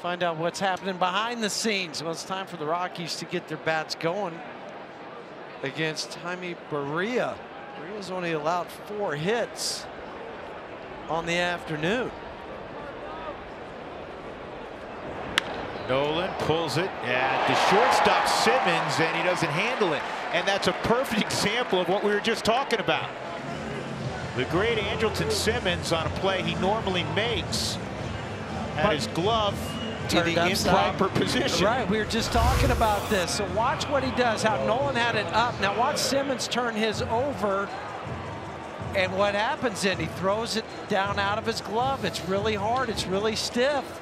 Find out what's happening behind the scenes. Well, it's time for the Rockies to get their bats going against Jaime Barria. Barria's only allowed 4 hits on the afternoon. Nolan pulls it at the shortstop Simmons, and he doesn't handle it. And that's a perfect example of what we were just talking about. The great Andrelton Simmons on a play he normally makes had his glove in the improper position. Right, we were just talking about this. So watch what he does, how Nolan had it up. Now watch Simmons turn his over. And what happens then? He throws it down out of his glove. It's really hard. It's really stiff.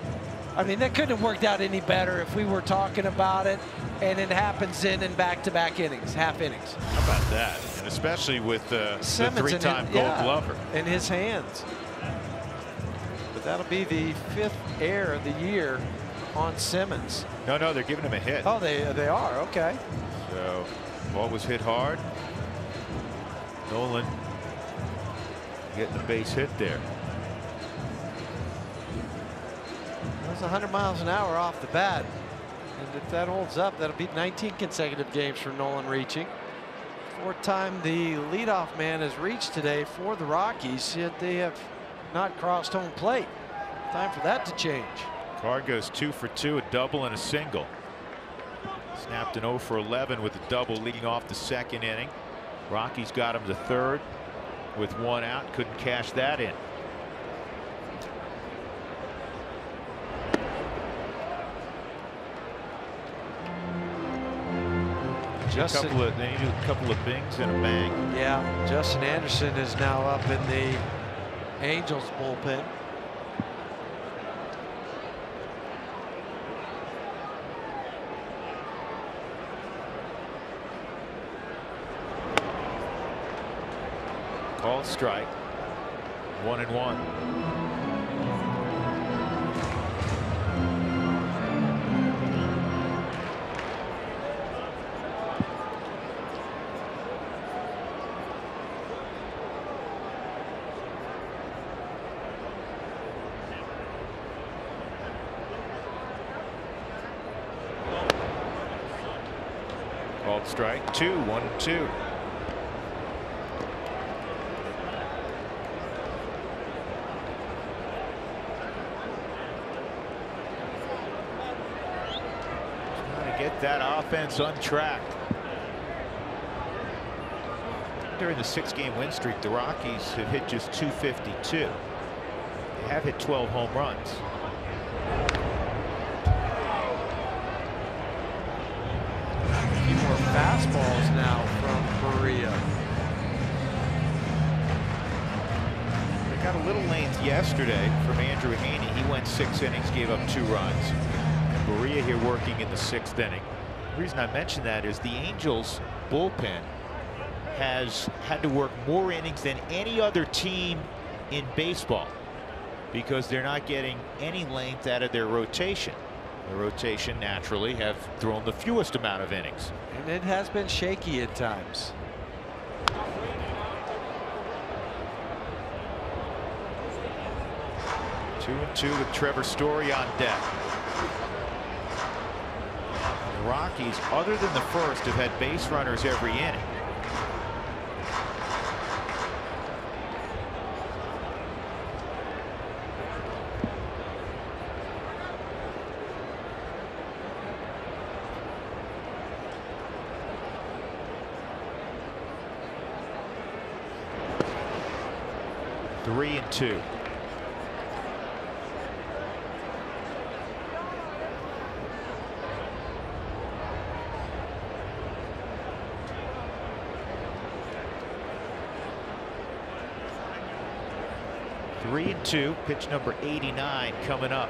I mean, that couldn't have worked out any better if we were talking about it. And it happens in back-to-back innings, half innings. How about that? And especially with the 3-time Gold Glover in his hands. But that'll be the 5th error of the year on Simmons. No, they're giving him a hit. Oh, they are. Okay. So ball was hit hard. Nolan getting the base hit there. That's 100 miles an hour off the bat. And if that holds up, that'll be 19 consecutive games for Nolan reaching. 4th time the leadoff man has reached today for the Rockies, yet they have not crossed home plate. Time for that to change. Carr goes 2 for 2, a double and a single. Snapped an 0 for 11 with a double leading off the 2nd inning. Rockies got him to 3rd with 1 out, couldn't cash that in. They need a couple of bings and a bang. Yeah, Justin Anderson is now up in the Angels bullpen. Called strike. 1-1. Called strike 2, 1-2. Trying to get that offense on track. During the 6-game win streak, the Rockies have hit just 252. They have hit 12 home runs. Fastballs now from Barria. They got a little length yesterday from Andrew Haney. He went 6 innings, gave up 2 runs. And Barria here working in the 6th inning. The reason I mention that is the Angels bullpen has had to work more innings than any other team in baseball because they're not getting any length out of their rotation. The rotation naturally have thrown the fewest amount of innings. And it has been shaky at times. 2-2 with Trevor Story on deck. The Rockies, other than the first, have had base runners every inning. Three and 2. Three and 2. Pitch number 89 coming up.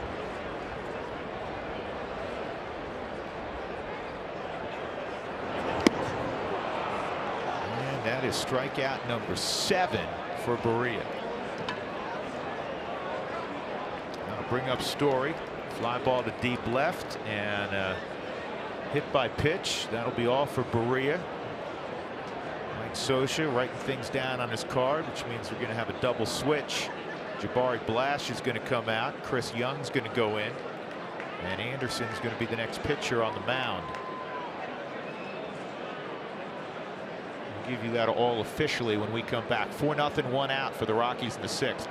And that is strikeout number 7 for Barria. Bring up Story. Fly ball to deep left and hit by pitch. That'll be all for Barria. Might Sosha writing things down on his card, which means we're going to have a double switch. Jabari Blash is going to come out. Chris Young's going to go in. And Anderson's going to be the next pitcher on the mound. We'll give you that all officially when we come back. 4-0, 1 out for the Rockies in the 6th.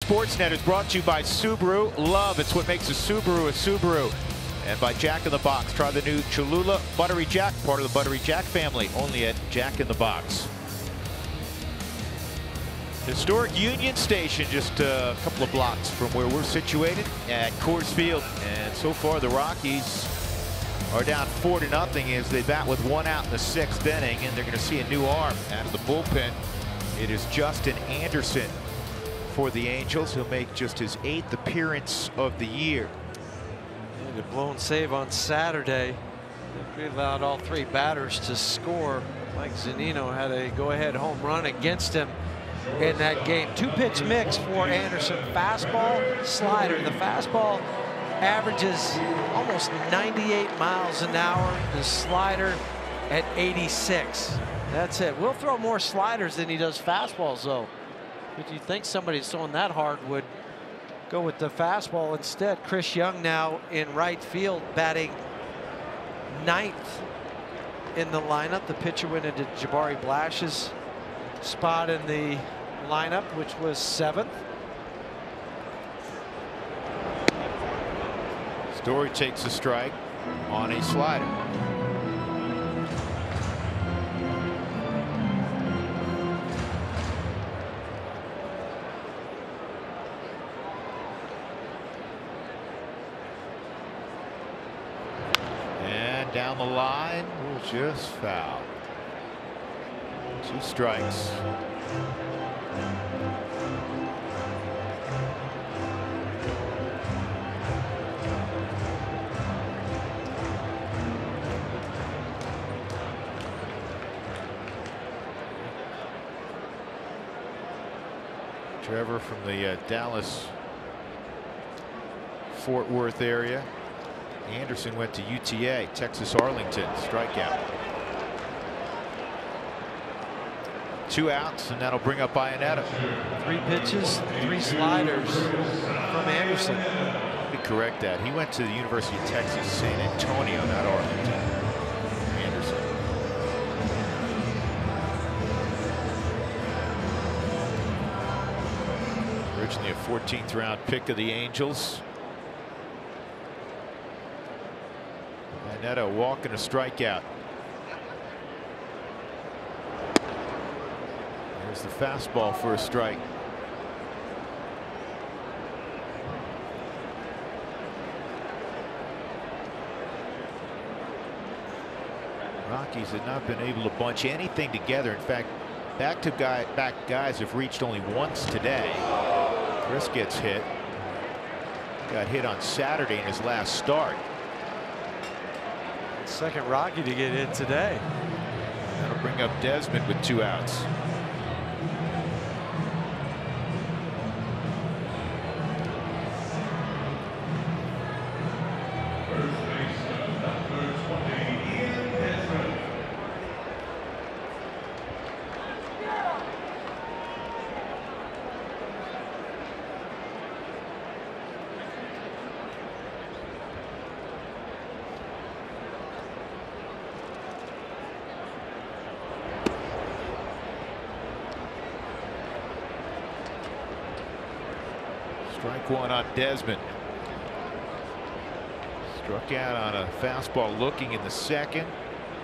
Sportsnet is brought to you by Subaru. Love, it's what makes a Subaru a Subaru. And by Jack in the Box. Try the new Cholula Buttery Jack, part of the Buttery Jack family, only at Jack in the Box. Historic Union Station, just a couple of blocks from where we're situated at Coors Field. And so far the Rockies are down 4-0 as they bat with 1 out in the 6th inning, and they're going to see a new arm out of the bullpen. It is Justin Anderson for the Angels. He'll make just his 8th appearance of the year. And a blown save on Saturday. We allowed all 3 batters to score. Mike Zunino had a go-ahead home run against him in that game. 2-pitch mix for Anderson. Fastball, slider. The fastball averages almost 98 miles an hour. The slider at 86. That's it. We'll throw more sliders than he does fastballs, though. But you think somebody throwing that hard would go with the fastball instead. Chris Young now in right field, batting 9th in the lineup. The pitcher went into Jabari Blash's spot in the lineup, which was 7th. Story takes a strike on a slider. Down the line, will just foul. 2 strikes. Trevor from the Dallas Fort Worth area. Anderson went to UTA, Texas Arlington, strikeout. 2 outs, and that'll bring up Iannetta. 3 pitches, 3 sliders from Anderson. Let me correct that. He went to the University of Texas, San Antonio, not Arlington. Anderson. Originally a 14th round pick of the Angels. Iannetta, walk and a strikeout. There's the fastball for a strike. Rockies have not been able to bunch anything together. In fact, back-to-back guys have reached only once today. Chris gets hit. Got hit on Saturday in his last start. Second Rocky to get in today. That'll bring up Desmond with 2 outs. Strike one on Desmond. Struck out on a fastball looking in the second.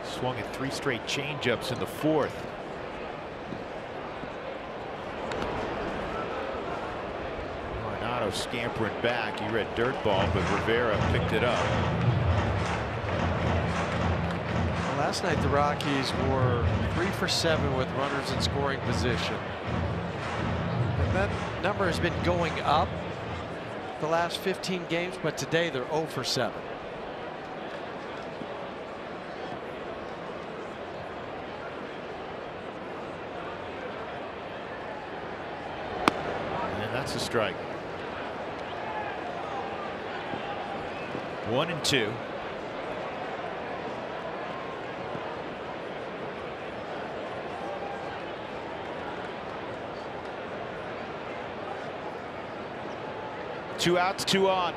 Swung at 3 straight changeups in the fourth. Arenado scampering back. He read dirt ball, but Rivera picked it up. Well, last night the Rockies were 3 for 7 with runners in scoring position. And that number has been going up the last 15 games, but today they're 0 for 7. And that's a strike. 1-2. Two outs, 2 on.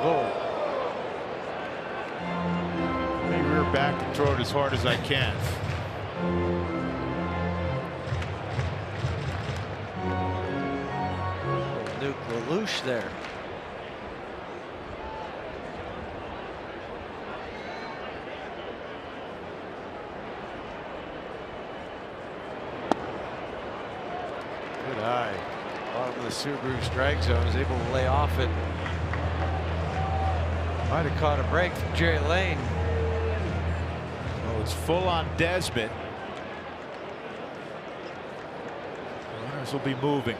Whoa. Let me rear back and throw it as hard as I can. Luke Lelouch there. Good eye. Bottom of the Subaru strike zone, is able to lay off it. Might have caught a break from Jerry Lane. Well, it's full on Desmond. Runners will be moving.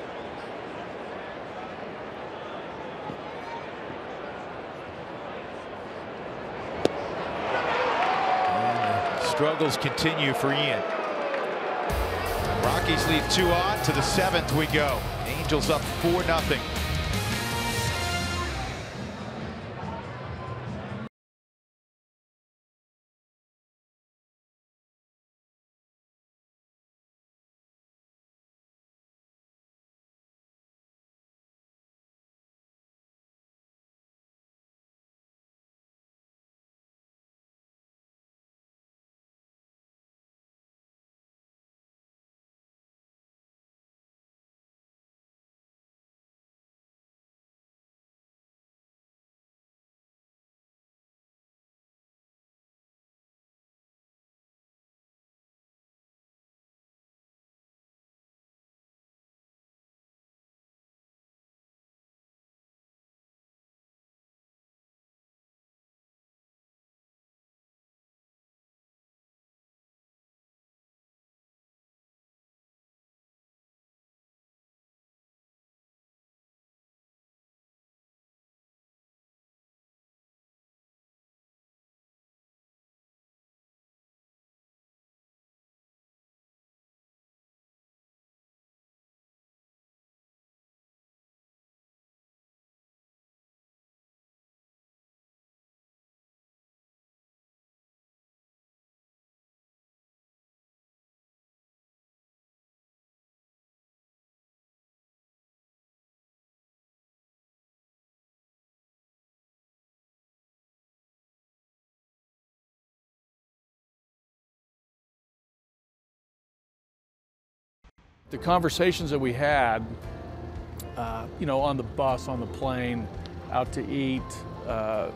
And the struggles continue for Ian. Rockies lead 2 on. To the 7th we go. Angels up 4-0. The conversations that we had, you know, on the bus, on the plane, out to eat,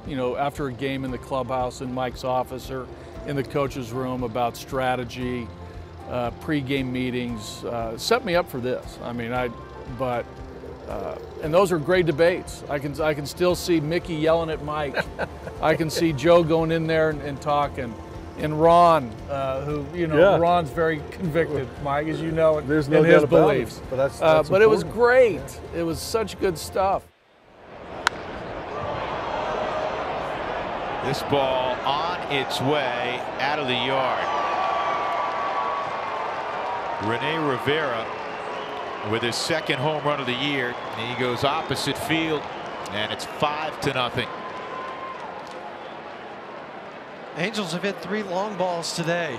you know, after a game in the clubhouse, in Mike's office, or in the coach's room about strategy, pre-game meetings, set me up for this. I mean, and those are great debates. I can still see Mickey yelling at Mike. I can see Joe going in there and talking. And Ron, who, you know, yeah. Ron's very convicted, Mike, as you know, There's no in his beliefs. But, that's but it was great. It was such good stuff. This ball on its way out of the yard. Rene Rivera with his second home run of the year. And he goes opposite field, and it's 5-0. Angels have hit 3 long balls today.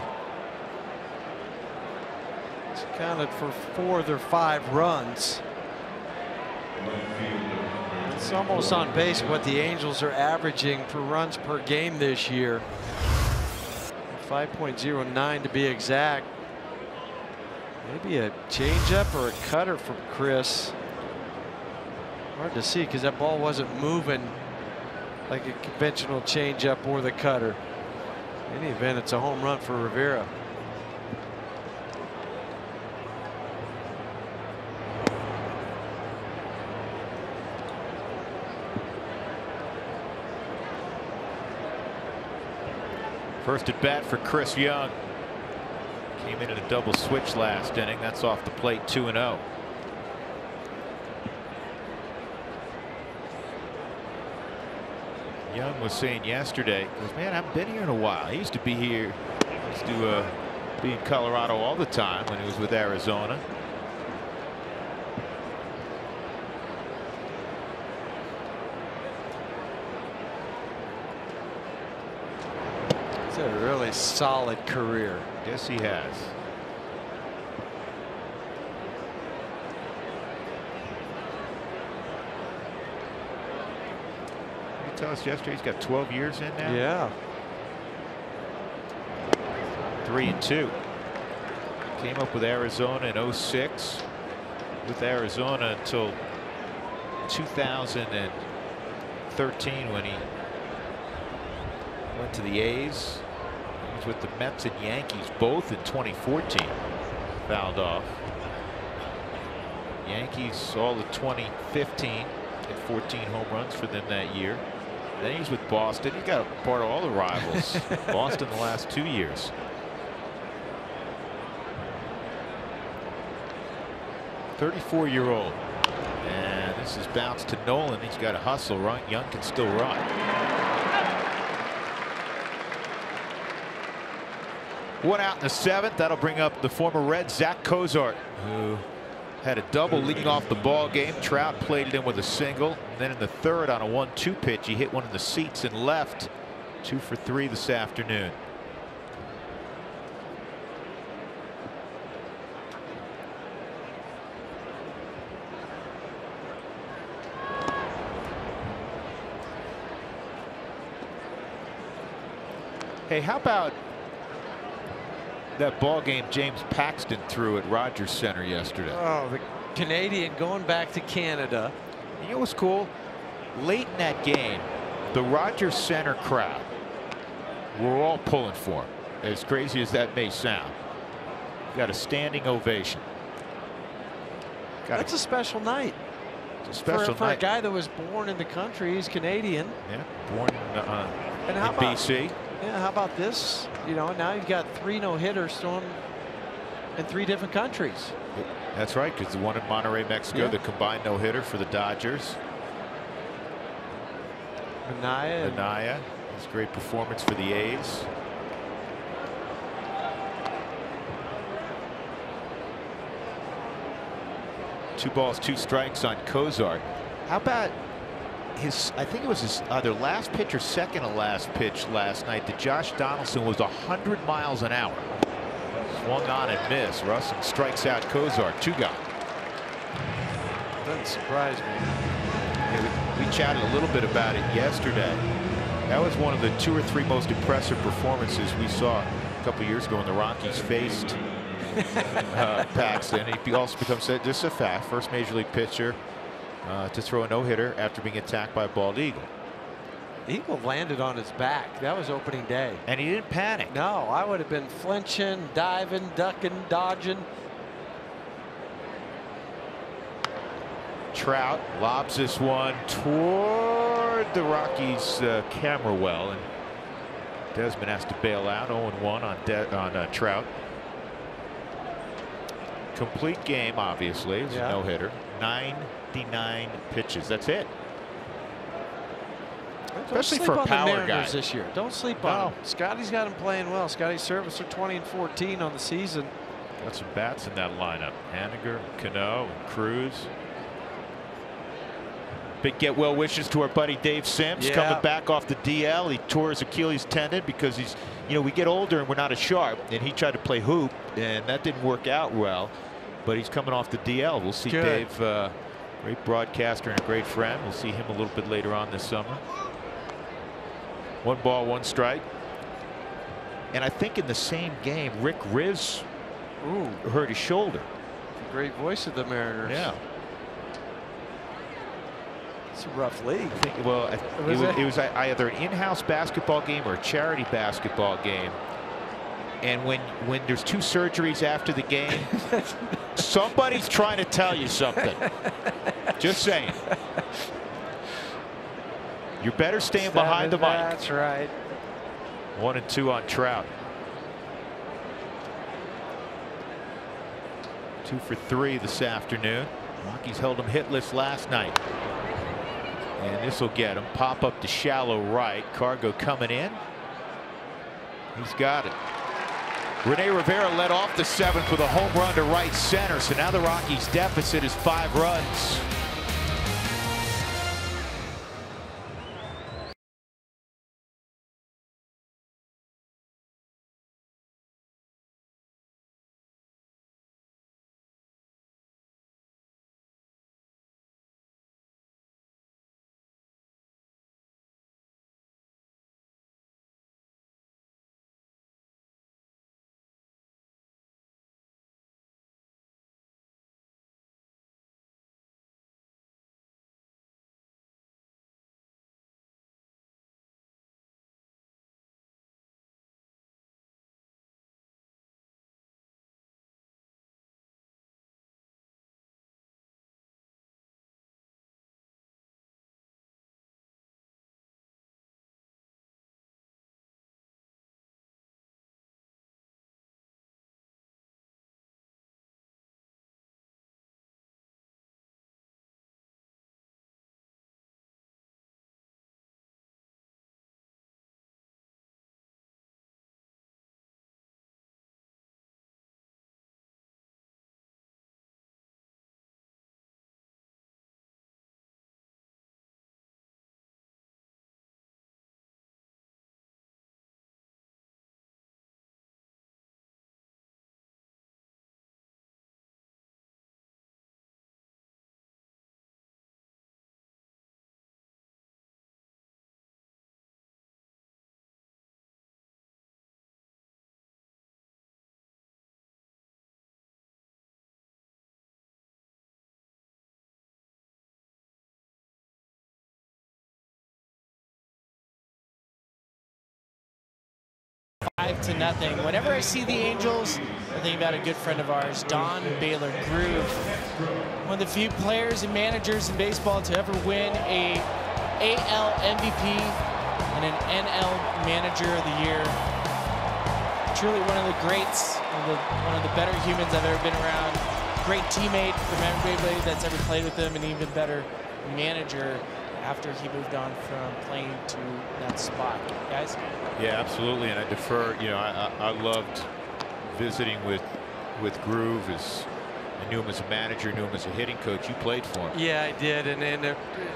It's accounted for 4 of their 5 runs. It's almost on base what the Angels are averaging for runs per game this year. 5.09 to be exact. Maybe a changeup or a cutter from Chris. Hard to see because that ball wasn't moving like a conventional changeup or the cutter. In any event, it's a home run for Rivera. First at bat for Chris Young. Came in a double switch last inning. That's off the plate, 2-0. Young was saying yesterday, goes, man, I haven't been here in a while. He used to be here, used to be in Colorado all the time when he was with Arizona. He's had a really solid career. Yes, he has. Did he tell us yesterday he's got 12 years in now? Yeah. 3-2. Came up with Arizona in 06. With Arizona until 2013 when he went to the A's. He was with the Mets and Yankees both in 2014. Fouled off. Yankees all of 2015 and 14 home runs for them that year. Then he was with Boston. He got a part of all the rivals. Boston the last 2 years. .34-year-old, and this is bounced to Nolan. He's got to hustle. Young can still run. One out in the 7th. That'll bring up the former Red Zach Cozart, who had a double leading off the ball game. Trout played it in with a single. And then in the 3rd on a 1-2 pitch, he hit one in the seats and left. 2 for 3 this afternoon. Hey, how about that ball game James Paxton threw at Rogers Center yesterday? Oh, the Canadian going back to Canada. You know what's cool? Late in that game, the Rogers Center crowd were all pulling for him, as crazy as that may sound. Got a standing ovation. That's a special night. It's a special for night. a guy that was born in the country. He's Canadian. Yeah, born and how in about, BC. Yeah, how about this? You know, now you've got 3 no-hitters thrown in 3 different countries. That's right, because the one in Monterrey, Mexico, the combined no-hitter for the Dodgers. Minaya. It's a great performance for the A's. Two balls, 2 strikes on Cozart. How about his, I think it was his either last pitch or second to last pitch last night to Josh Donaldson was 100 miles an hour. Swung on and missed. Russell strikes out Cozart. 2 gone. Doesn't surprise me. Yeah, we chatted a little bit about it yesterday. That was one of the 2 or 3 most impressive performances we saw a couple years ago when the Rockies faced Paxton. He also becomes just a fact, first major league pitcher to throw a no-hitter after being attacked by a bald eagle. Eagle landed on his back. That was opening day. And he didn't panic. No, I would have been flinching, diving, ducking, dodging. Trout lobs this one toward the Rockies camera well, and Desmond has to bail out. 0-1 on Trout. Complete game, obviously. It's a no-hitter. 99 pitches. That's it. especially sleep for a on power the Mariners guy. this year. Don't sleep on him. Scotty's got him playing well. Scotty's service are 20-14 on the season. Got some bats in that lineup. Haniger, Cano, and Cruz. Big get well wishes to our buddy Dave Sims, coming back off the DL. He tore his Achilles tendon because he's, we get older and we're not as sharp. And he tried to play hoop, and that didn't work out well. But he's coming off the DL. We'll see Dave, great broadcaster and a great friend. We'll see him a little bit later on this summer. 1 ball, 1 strike. And I think in the same game, Rick Riz hurt his shoulder. Great voice of the Mariners. Yeah. It's a rough league. Well, it was either an in-house basketball game or a charity basketball game. And when there's 2 surgeries after the game, somebody's trying to tell you something. Just saying. You're better staying behind the mic. That's right. 1 and 2 on Trout. 2 for 3 this afternoon. Rockies held him hitless last night. And this will get him. Pop up to shallow right. Cargo coming in. He's got it. Rene Rivera led off the 7th with a home run to right center. So now the Rockies deficit is 5 runs. To nothing. Whenever I see the Angels, I think about a good friend of ours, Don Baylor Groove. One of the few players and managers in baseball to ever win a AL MVP and an NL Manager of the Year. Truly one of the greats, one of the better humans I've ever been around. Great teammate from everybody that's ever played with him, and even better manager after he moved on from playing to that spot. Guys? Yeah, absolutely. And I defer, I loved visiting with Groove. I knew him as a manager, knew him as a hitting coach. You played for him. Yeah, I did. And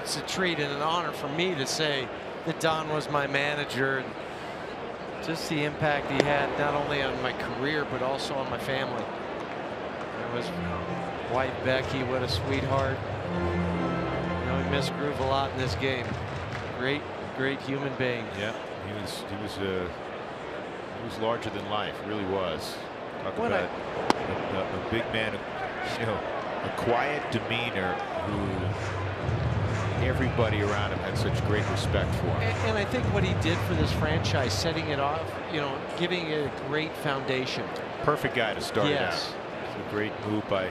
it's a treat and an honor for me to say that Don was my manager. And just the impact he had not only on my career, but also on my family. It was wife Becky, what a sweetheart. We miss Groove a lot in this game. Great human being. Yeah, he was larger than life. Really was. Talk about a big man, a quiet demeanor who everybody around him had such great respect for. And I think what he did for this franchise, setting it off, giving it a great foundation. Perfect guy to start it out. Yes. It's a great move by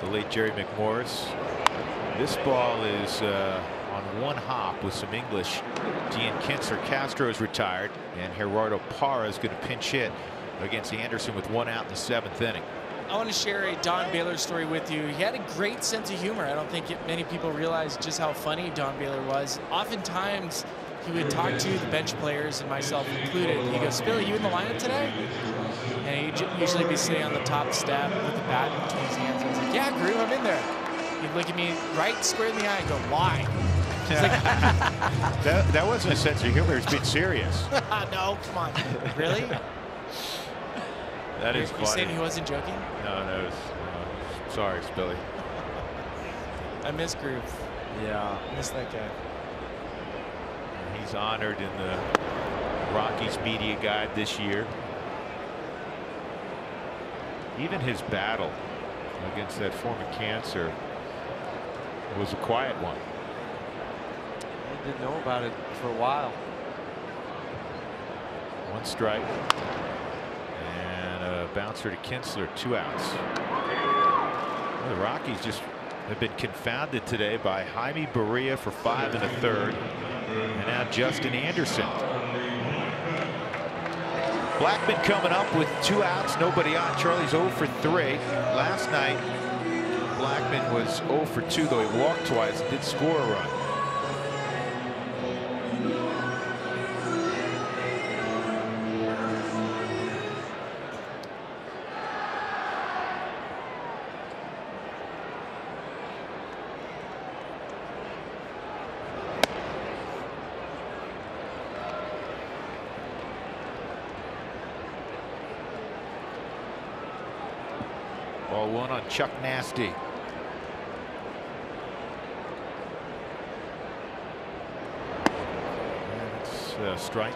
the late Jerry McMorris. This ball is on 1 hop with some English. Gian Kinser Castro is retired, and Gerardo Parra is going to pinch hit against Anderson with 1 out in the 7th inning. I want to share a Don Baylor story with you. He had a great sense of humor. I don't think many people realize just how funny Don Baylor was. Oftentimes, he would talk to the bench players, and myself included. He goes, "Billy, you in the lineup today?" And he'd usually be sitting on the top step with the bat in between his hands. I was like, "Yeah, Groove, I'm in there." He'd look at me right square in the eye and go, "Why?" Like, that wasn't a sense of humor. He's being serious. no, come on. Really? That is You funny. saying he wasn't joking? No, sorry, Spilly. I miss Groove. Yeah. I miss that guy. He's honored in the Rockies media guide this year. Even his battle against that form of cancer was a quiet one. I didn't know about it for a while. One strike. And a bouncer to Kinsler, 2 outs. Well, the Rockies just have been confounded today by Jaime Barria for 5 1/3. And now Justin Anderson. Blackman coming up with 2 outs, nobody on. Charlie's 0 for 3. Last night, Blackman was 0 for 2, though he walked twice and did score a run. Ball 1 on Chuck Nasty. That's a strike.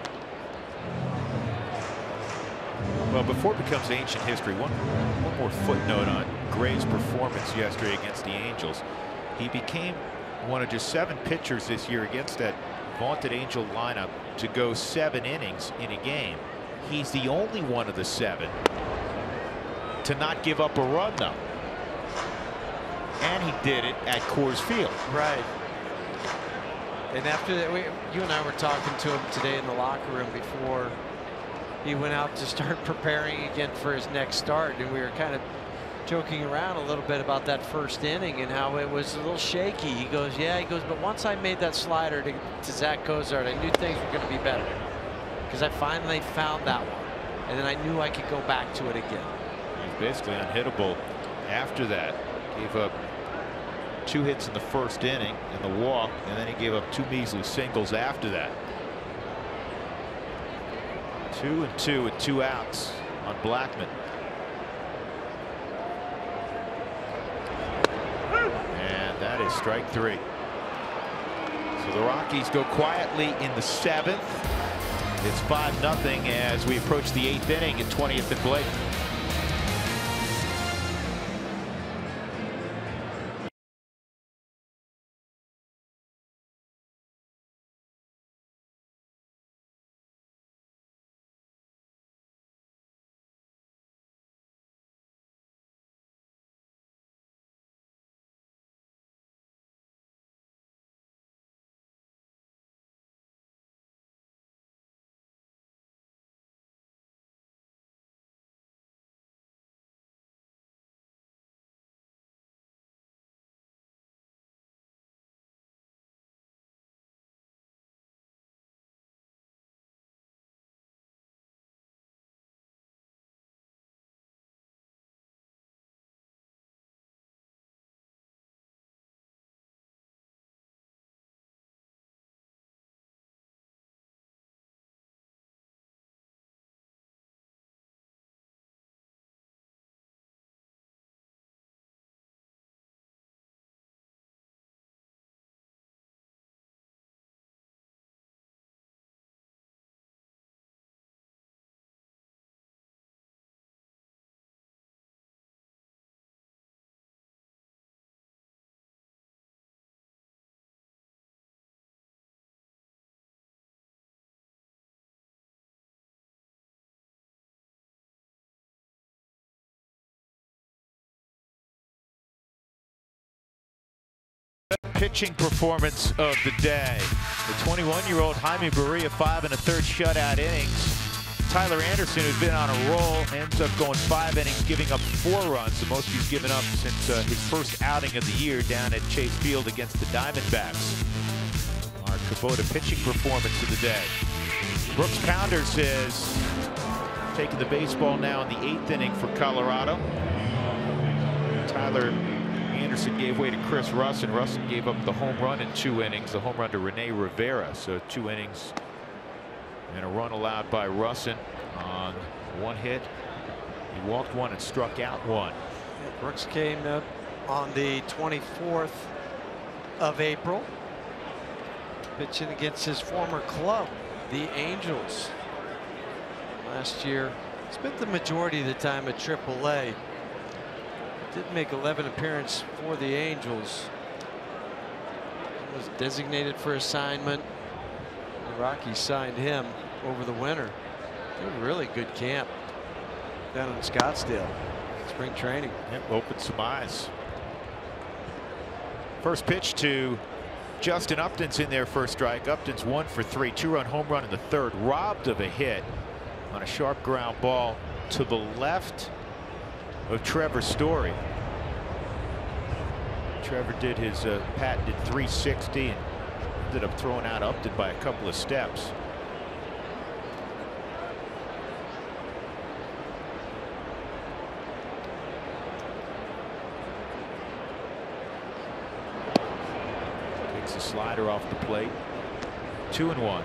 Well, before it becomes ancient history, one more footnote on Gray's performance yesterday against the Angels. He became one of just 7 pitchers this year against that vaunted Angel lineup to go 7 innings in a game. He's the only one of the 7 to not give up a run, though. And he did it at Coors Field. Right. And after that, you and I were talking to him today in the locker room before he went out to start preparing again for his next start. And we were kind of joking around a little bit about that first inning and how it was a little shaky. He goes, yeah, he goes, but once I made that slider to Zach Cozart, I knew things were going to be better because I finally found that one. And then I knew I could go back to it again. Basically unhittable after that. Gave up 2 hits in the first inning and the walk, and then he gave up 2 measly singles after that. 2 and 2 with 2 outs on Blackman. And that is strike 3. So the Rockies go quietly in the 7th. It's 5-0 as we approach the 8th inning at 20th and Blake. Pitching performance of the day. The 21-year-old Jaime Barria, 5 1/3 shutout innings. Tyler Anderson, who's been on a roll, ends up going 5 innings, giving up 4 runs, the most he's given up since his first outing of the year down at Chase Field against the Diamondbacks. Our Kubota pitching performance of the day. Brooks Pounders is taking the baseball now in the 8th inning for Colorado. Tyler Anderson gave way to Chris Russin. Russin gave up the home run in 2 innings, the home run to Rene Rivera. So 2 innings and a run allowed by Russin on 1 hit. He walked 1 and struck out 1. Brooks came up on the 24th of April, pitching against his former club, the Angels. Last year, spent the majority of the time at AAA. Did make 11 appearances for the Angels. Was designated for assignment. The Rockies signed him over the winter. A really good camp down in Scottsdale. Spring training. Yep, opened some eyes. First pitch to Justin Upton's in there, first strike. Upton's 1 for 3, 2-run home run in the 3rd, robbed of a hit on a sharp ground ball to the left of Trevor Story. Trevor did his patented 360 and ended up throwing out Upton by a couple of steps. Takes a slider off the plate. 2-1.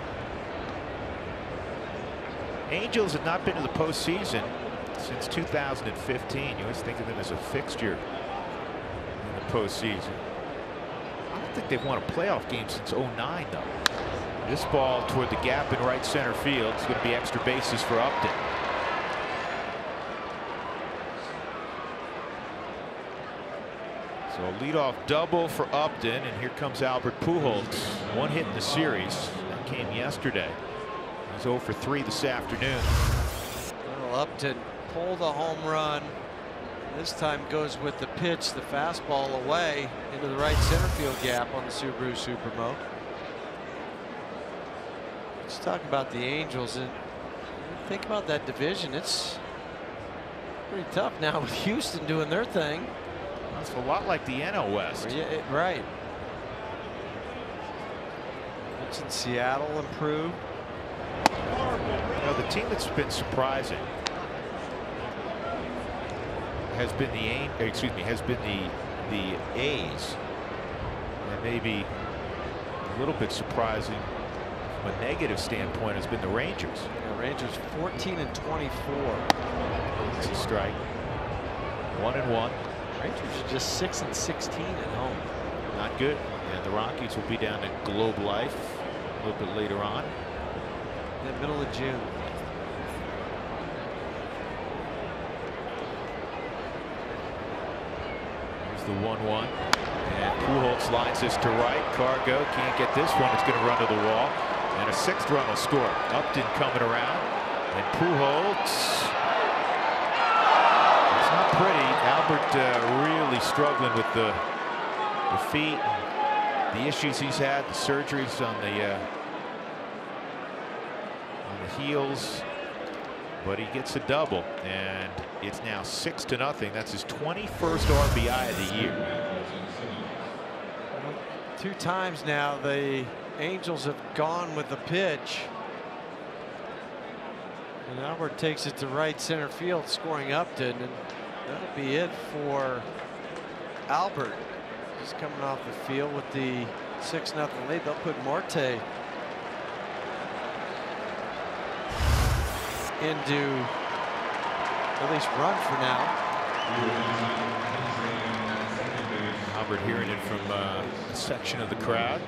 Angels have not been to the postseason since 2015. You always think of them as a fixture in the postseason. I don't think they've won a playoff game since '09, though. This ball toward the gap in right center field is going to be extra bases for Upton. So a leadoff double for Upton, and here comes Albert Pujols. 1 hit in the series. That came yesterday. He's 0 for 3 this afternoon. Well, Upton pulled a home run. This time goes with the pitch, the fastball away into the right center field gap on the Subaru Supermo. Let's talk about the Angels and think about that division. It's pretty tough now with Houston doing their thing. That's a lot like the NL West. Yeah, right. Mentioned Seattle improved. You know, the team that's been surprising has been the A's, and maybe a little bit surprising from a negative standpoint has been the Rangers. Yeah, Rangers 14 and 24. It's a strike. 1-1. Rangers are just 6 and 16 at home. Not good. And the Rockies will be down at Globe Life a little bit later on. In the middle of June. Here's the 1-1. And Pujols lines this to right. Cargo can't get this one. It's going to run to the wall. And a 6th run will score. Upton coming around. And Pujols. It's not pretty. Albert really struggling with the feet. The issues he's had, the surgeries on the heels, but he gets a double, and it's now 6-0. That's his 21st RBI of the year. 2 times now the Angels have gone with the pitch, and Albert takes it to right center field, scoring Upton, and that'll be it for Albert. Just coming off the field with the 6-0 lead. They'll put Marte into at least run for now. Albert hearing it from a section of the crowd.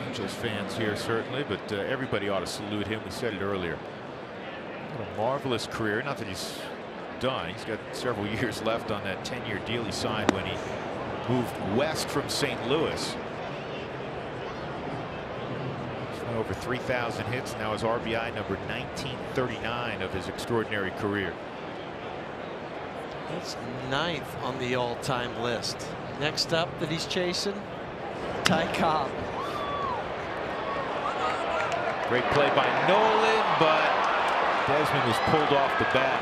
Angels fans here certainly, but everybody ought to salute him. We said it earlier. What a marvelous career. Not that he's done. He's got several years left on that 10-year deal he signed when he moved west from St. Louis. Over 3,000 hits. Now his RBI number 1939 of his extraordinary career. That's 9th on the all-time list. Next up that he's chasing, Ty Cobb. Great play by Nolan, but Desmond was pulled off the bat.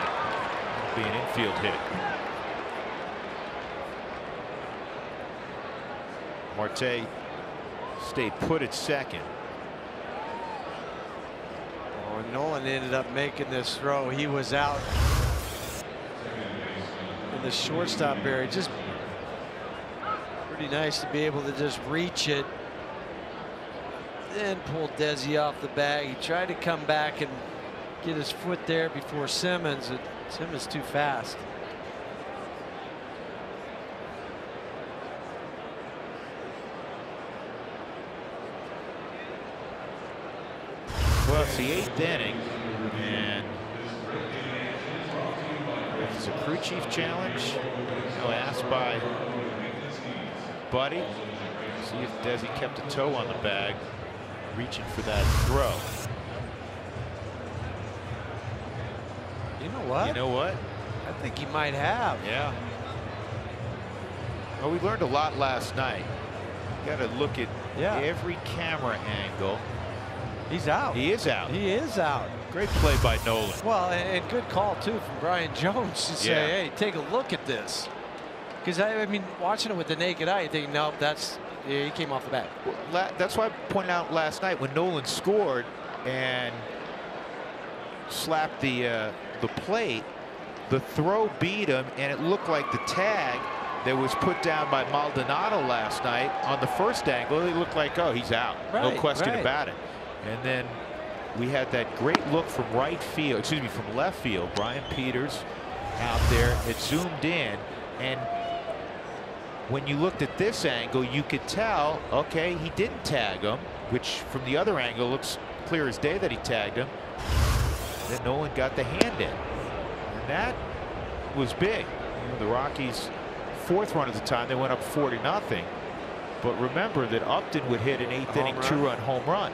It'll be an infield hit. Marte stayed put at second. Nolan ended up making this throw. He was out in the shortstop area. Just pretty nice to be able to just reach it. Then pull Desi off the bag. He tried to come back and get his foot there before Simmons. Simmons too fast. Well, it's the 8th inning, and it's a crew chief challenge. Asked by Buddy. See if Desi kept a toe on the bag, reaching for that throw. You know what? You know what? I think he might have. Yeah. Well, we learned a lot last night. You got to look at every camera angle. He's out. He is out. He is out. Great play by Nolan. Well, and good call too from Brian Jones to say, hey, take a look at this. Because I mean, watching it with the naked eye, you think, nope, he came off the bat. Well, that's why I pointed out last night when Nolan scored and slapped the plate, the throw beat him, and it looked like the tag that was put down by Maldonado last night on the first angle. It looked like, oh, he's out. No question about it. And then we had that great look from from left field. Brian Peters out there. It zoomed in, and when you looked at this angle, you could tell, okay, he didn't tag him, which from the other angle looks clear as day that he tagged him. Then Nolan got the hand in, and that was big. The Rockies' 4th run at the time, they went up 4-0. But remember that Upton would hit an 8th inning 2-run home run.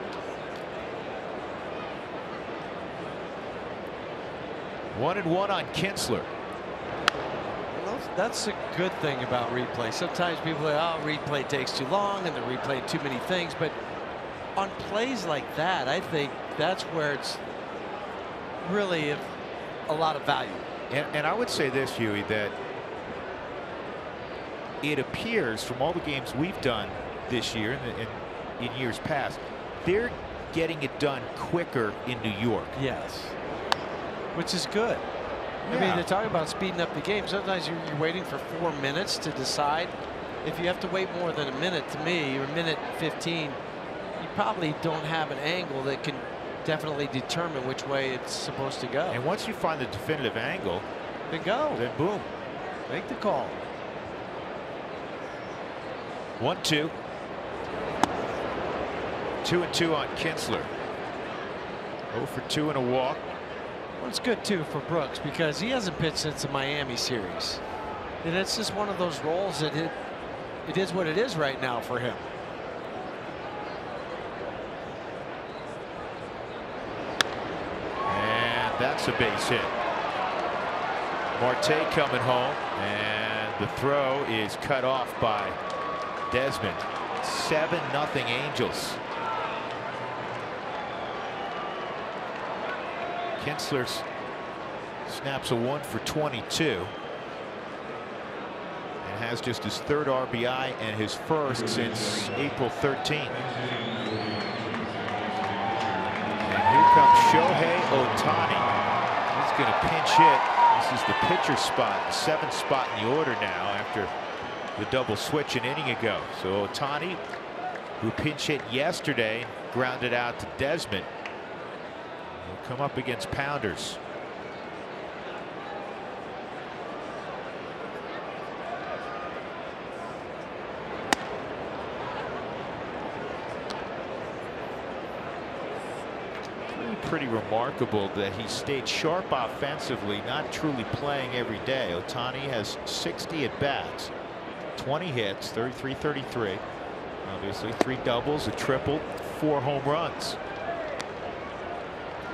1-1 on Kinsler. That's a good thing about replay. Sometimes people say, oh, replay takes too long and they're replaying too many things. But on plays like that, I think that's where it's really a lot of value. And I would say this, Huey, that it appears from all the games we've done this year and in years past, they're getting it done quicker in New York. Yes. Which is good. I mean, they're talking about speeding up the game. Sometimes you're waiting for 4 minutes to decide. If you have to wait more than a minute, to me, or a minute 15, you probably don't have an angle that can definitely determine which way it's supposed to go. And once you find the definitive angle, then go. Then boom. Make the call. 1-2. 2-2 on Kinsler. 0 for 2 and a walk. Well, it's good too for Brooks because he hasn't pitched since the Miami series, and it's just one of those roles that it is what it is right now for him. And that's a base hit. Marte coming home, and the throw is cut off by Desmond. 7-0 Angels. Kinsler snaps a 1 for 22 and has just his 3rd RBI and his 1st since April 13th. And here comes Shohei Ohtani. He's going to pinch hit. This is the pitcher spot, the 7th spot in the order now after the double switch an inning ago. So Ohtani, who pinch hit yesterday, grounded out to Desmond. Come up against pounders. Really pretty remarkable that he stayed sharp offensively, not truly playing every day. Ohtani has 60 at bats, 20 hits, 33-33. Obviously 3 doubles, a triple, 4 home runs.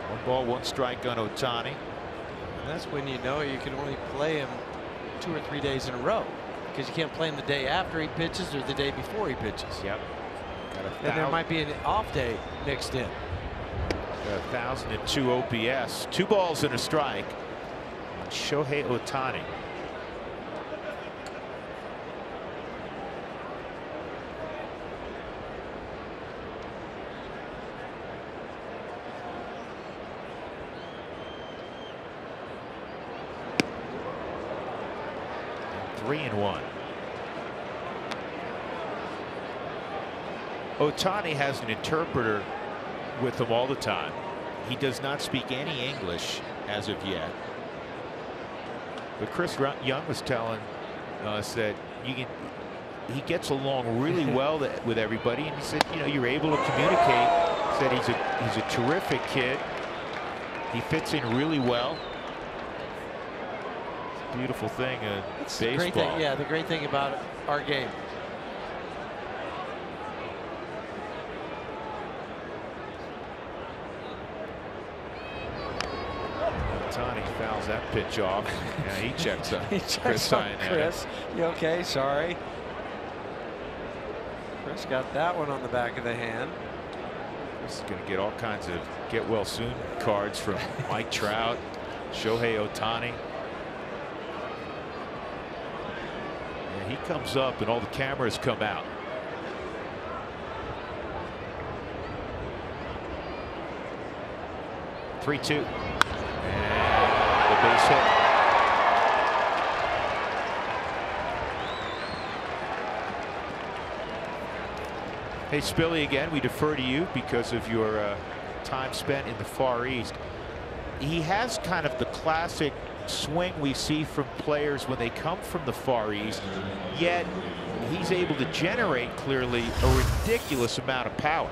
1 ball, 1 strike on Ohtani. And that's when you know you can only play him 2 or 3 days in a row because you can't play him the day after he pitches or the day before he pitches. Yep. And there might be an off day mixed in. 1,002 OPS. 2 balls and a strike on Shohei Ohtani. 3-1. Ohtani has an interpreter with him all the time. He does not speak any English as of yet. But Chris Young was telling us that he gets along really well with everybody, and he said, you know, you're able to communicate. He said he's a terrific kid. He fits in really well. It's a beautiful thing, it's baseball. the great thing, yeah, the great thing about our game. Ohtani fouls that pitch off. Yeah, he checks up. He checks on Chris. You okay? Sorry. Chris got that one on the back of the hand. Chris is going to get all kinds of get well soon cards from Mike Trout, Shohei Ohtani. And he comes up and all the cameras come out. Three-two. And the base hit. Hey, Spilly, again, we defer to you because of your time spent in the Far East. He has kind of the classic swing we see from players when they come from the Far East, yet he's able to generate clearly a ridiculous amount of power.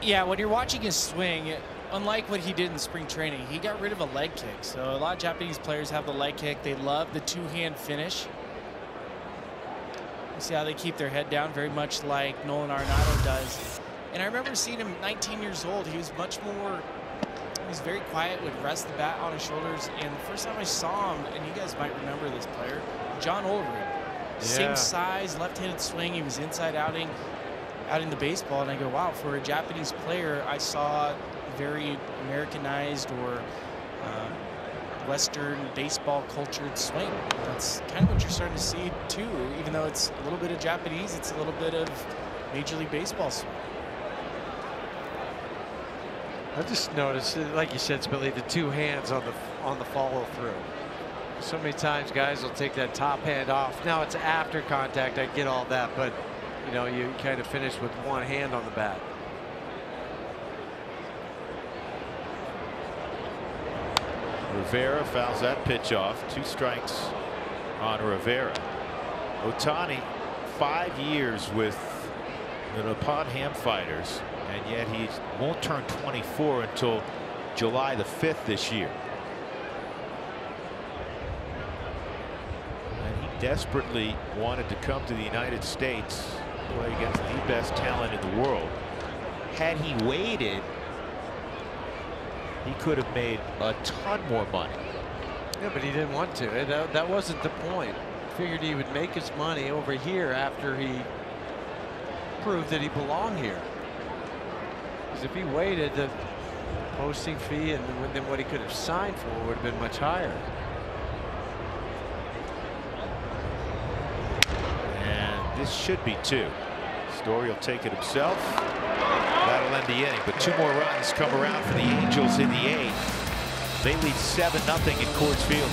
Yeah, when you're watching his swing, unlike what he did in spring training, he got rid of a leg kick. So a lot of Japanese players have the leg kick. They love the two-hand finish. You see how they keep their head down, very much like Nolan Arenado does. And I remember seeing him 19 years old. He was much more, he was very quiet, would rest the bat on his shoulders. And the first time I saw him, and you guys might remember this player, John Olrud. Yeah. Same size, left-handed swing. He was inside outing out in the baseball. And I go, wow, for a Japanese player, I saw very Americanized or Western baseball cultured swing. That's kind of what you're starting to see too. Even though it's a little bit of Japanese, it's a little bit of Major League Baseball swing. I just noticed, like you said, Spilly, the two hands on the follow through. So many times guys will take that top hand off. Now it's after contact, I get all that, but you know, you kind of finish with one hand on the bat. Rivera fouls that pitch off. 2 strikes on Rivera. Ohtani, 5 years with the Nippon Ham Fighters, and yet he won't turn 24 until July the 5th this year. And he desperately wanted to come to the United States, play against the best talent in the world. Had he waited, he could have made a ton more money. Yeah, but he didn't want to. That wasn't the point. Figured he would make his money over here after he proved that he belonged here. Because if he waited, the posting fee and then what he could have signed for would have been much higher. And this should be 2. Story will take it himself. That'll end the inning, but 2 more runs come around for the Angels in the 8th. They lead 7-0 at Coors Field.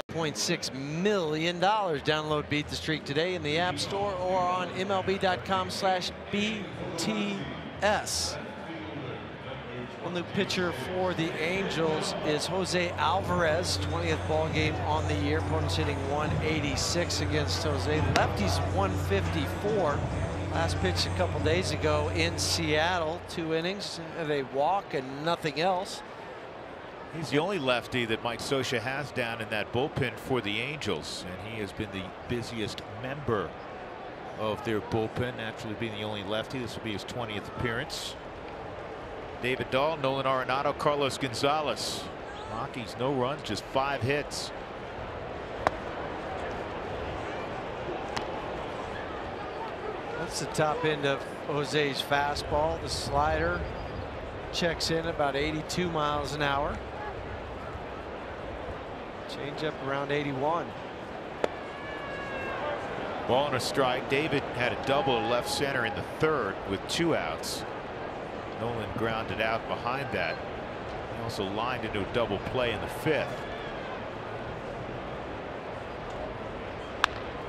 $5.6 million. Download Beat the Streak today in the App Store or on MLB.com/BTS. Well, new pitcher for the Angels is Jose Alvarez, 20th ball game on the year. Opponents hitting 186 against Jose. Lefties 154. Last pitch a couple days ago in Seattle. 2 innings of a walk and nothing else. He's the only lefty that Mike Scioscia has down in that bullpen for the Angels, and he has been the busiest member of their bullpen, naturally being the only lefty. This will be his 20th appearance. David Dahl, Nolan Arenado, Carlos Gonzalez. Rockies no runs, just 5 hits. That's the top end of Jose's fastball. The slider checks in about 82 miles an hour. Change up around 81. Ball and a strike. David had a double left center in the 3rd with 2 outs. Nolan grounded out behind that. He also lined into a double play in the 5th.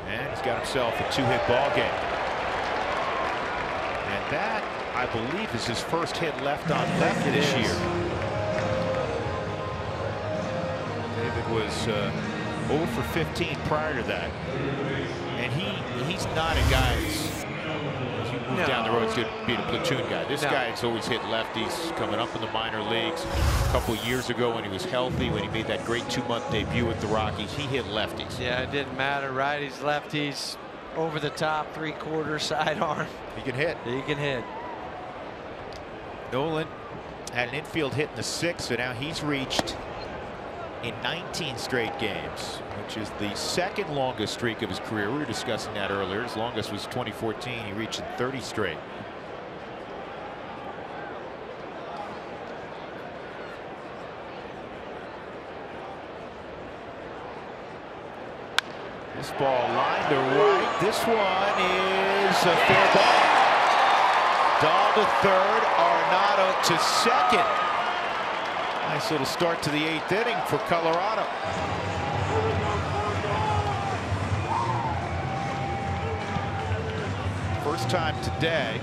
And he's got himself a 2-hit ball game. And that, I believe, is his first hit left on left this year. David was 0 for 15 prior to that. And he's not a guy who's moved down the road to be a platoon guy. This guy's always hit lefties coming up in the minor leagues. A couple years ago when he was healthy, when he made that great 2-month debut with the Rockies, he hit lefties. Yeah, it didn't matter. Righties, lefties, over the top, 3/4, sidearm. He can hit. He can hit. Nolan had an infield hit in the 6th, so now he's reached in 19 straight games, which is the 2nd longest streak of his career. We were discussing that earlier. His longest was 2014. He reached in 30 straight. This ball lined to right. This one is a fair ball. Dahl to 3rd, Arenado to 2nd. Nice little start to the 8th inning for Colorado. First time today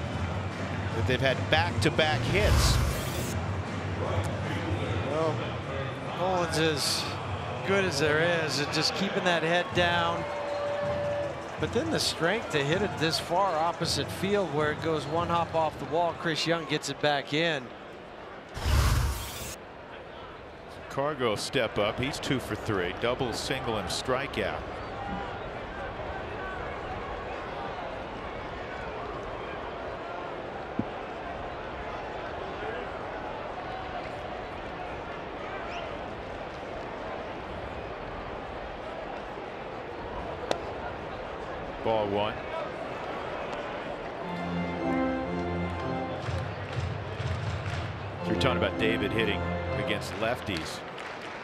that they've had back-to-back hits. Well, Mullins is good as there is at just keeping that head down. But then the strength to hit it this far opposite field where it goes 1 hop off the wall. Chris Young gets it back in. Cargo step up. He's 2 for 3. Double, single, and strikeout. Ball 1. You're talking about David hitting against lefties.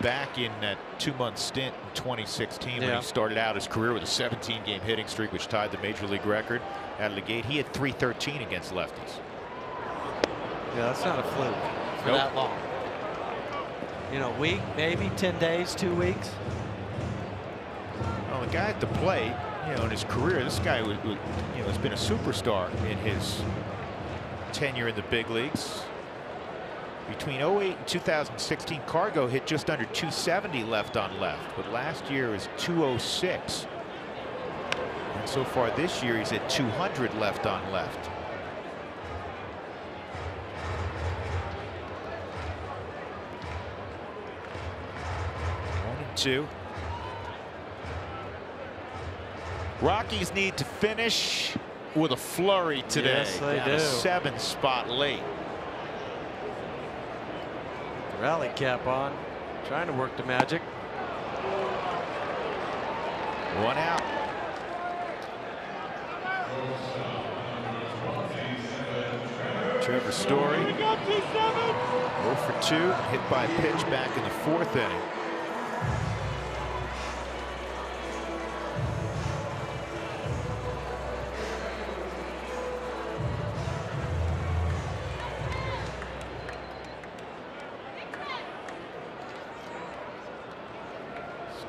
Back in that 2-month stint in 2016 when he started out his career with a 17-game hitting streak, which tied the major league record out of the gate, he had .313 against lefties. Yeah, that's not a fluke for that long. You know, week, maybe 10 days, 2 weeks. Well, the guy at the plate, you know, in his career, this guy was, you know, has been a superstar in his tenure in the big leagues. Between 08 and 2016, Cargo hit just under 270 left on left, but last year is 206. And so far this year, he's at 200 left on left. One and 2. Rockies need to finish with a flurry today. Yes, they down do. A 7-spot late. Rally cap on, trying to work the magic. 1 out. Trevor Story 0 for 2, hit by a pitch back in the 4th inning.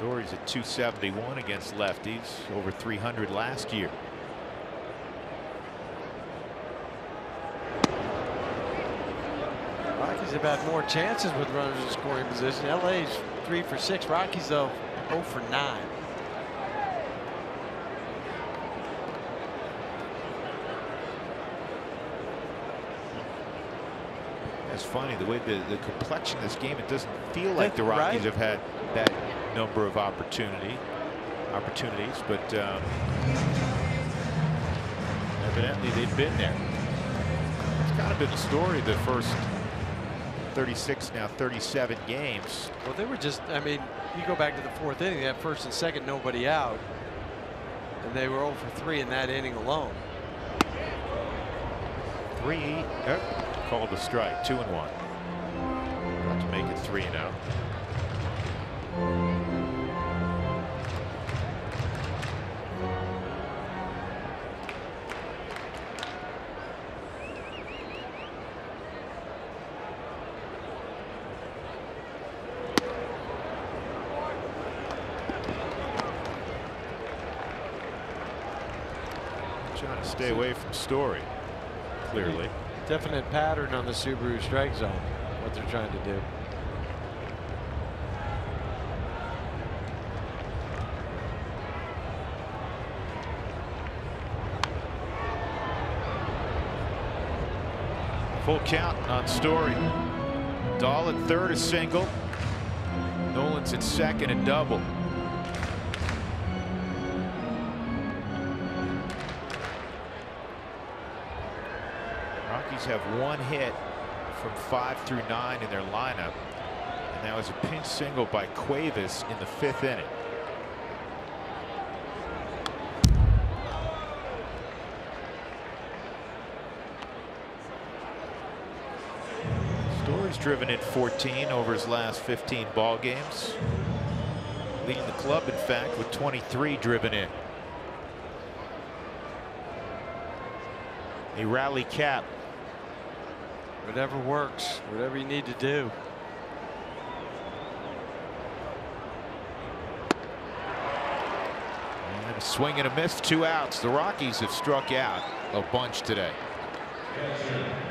Story's at 271 against lefties, over 300 last year. Rockies have had more chances with runners in scoring position. LA's 3 for 6. Rockies, though, 0 for 9. It's funny the way the complexion of this game. It doesn't feel like the Rockies have had that number of opportunities, but evidently they've been there. It's kind of been the story of the first 36, now 37 games. Well, they were just, I mean, you go back to the 4th inning, they had first and second, nobody out, and they were 0 for 3 in that inning alone. 3. Called a strike. 2-1. About to make it 3-0. Trying to stay away from Story. Clearly. Definite pattern on the Subaru strike zone, what they're trying to do. Full count on Story. Dahl at third, a single. Nolan's at second, a double. Rockies have 1 hit from 5 through 9 in their lineup, and that was a pinch single by Cuevas in the 5th inning. Story's driven in 14 over his last 15 ball games, leading the club in fact with 23 driven in. A rally cap. Whatever works, whatever you need to do. And a swing and a miss, 2 outs. The Rockies have struck out a bunch today.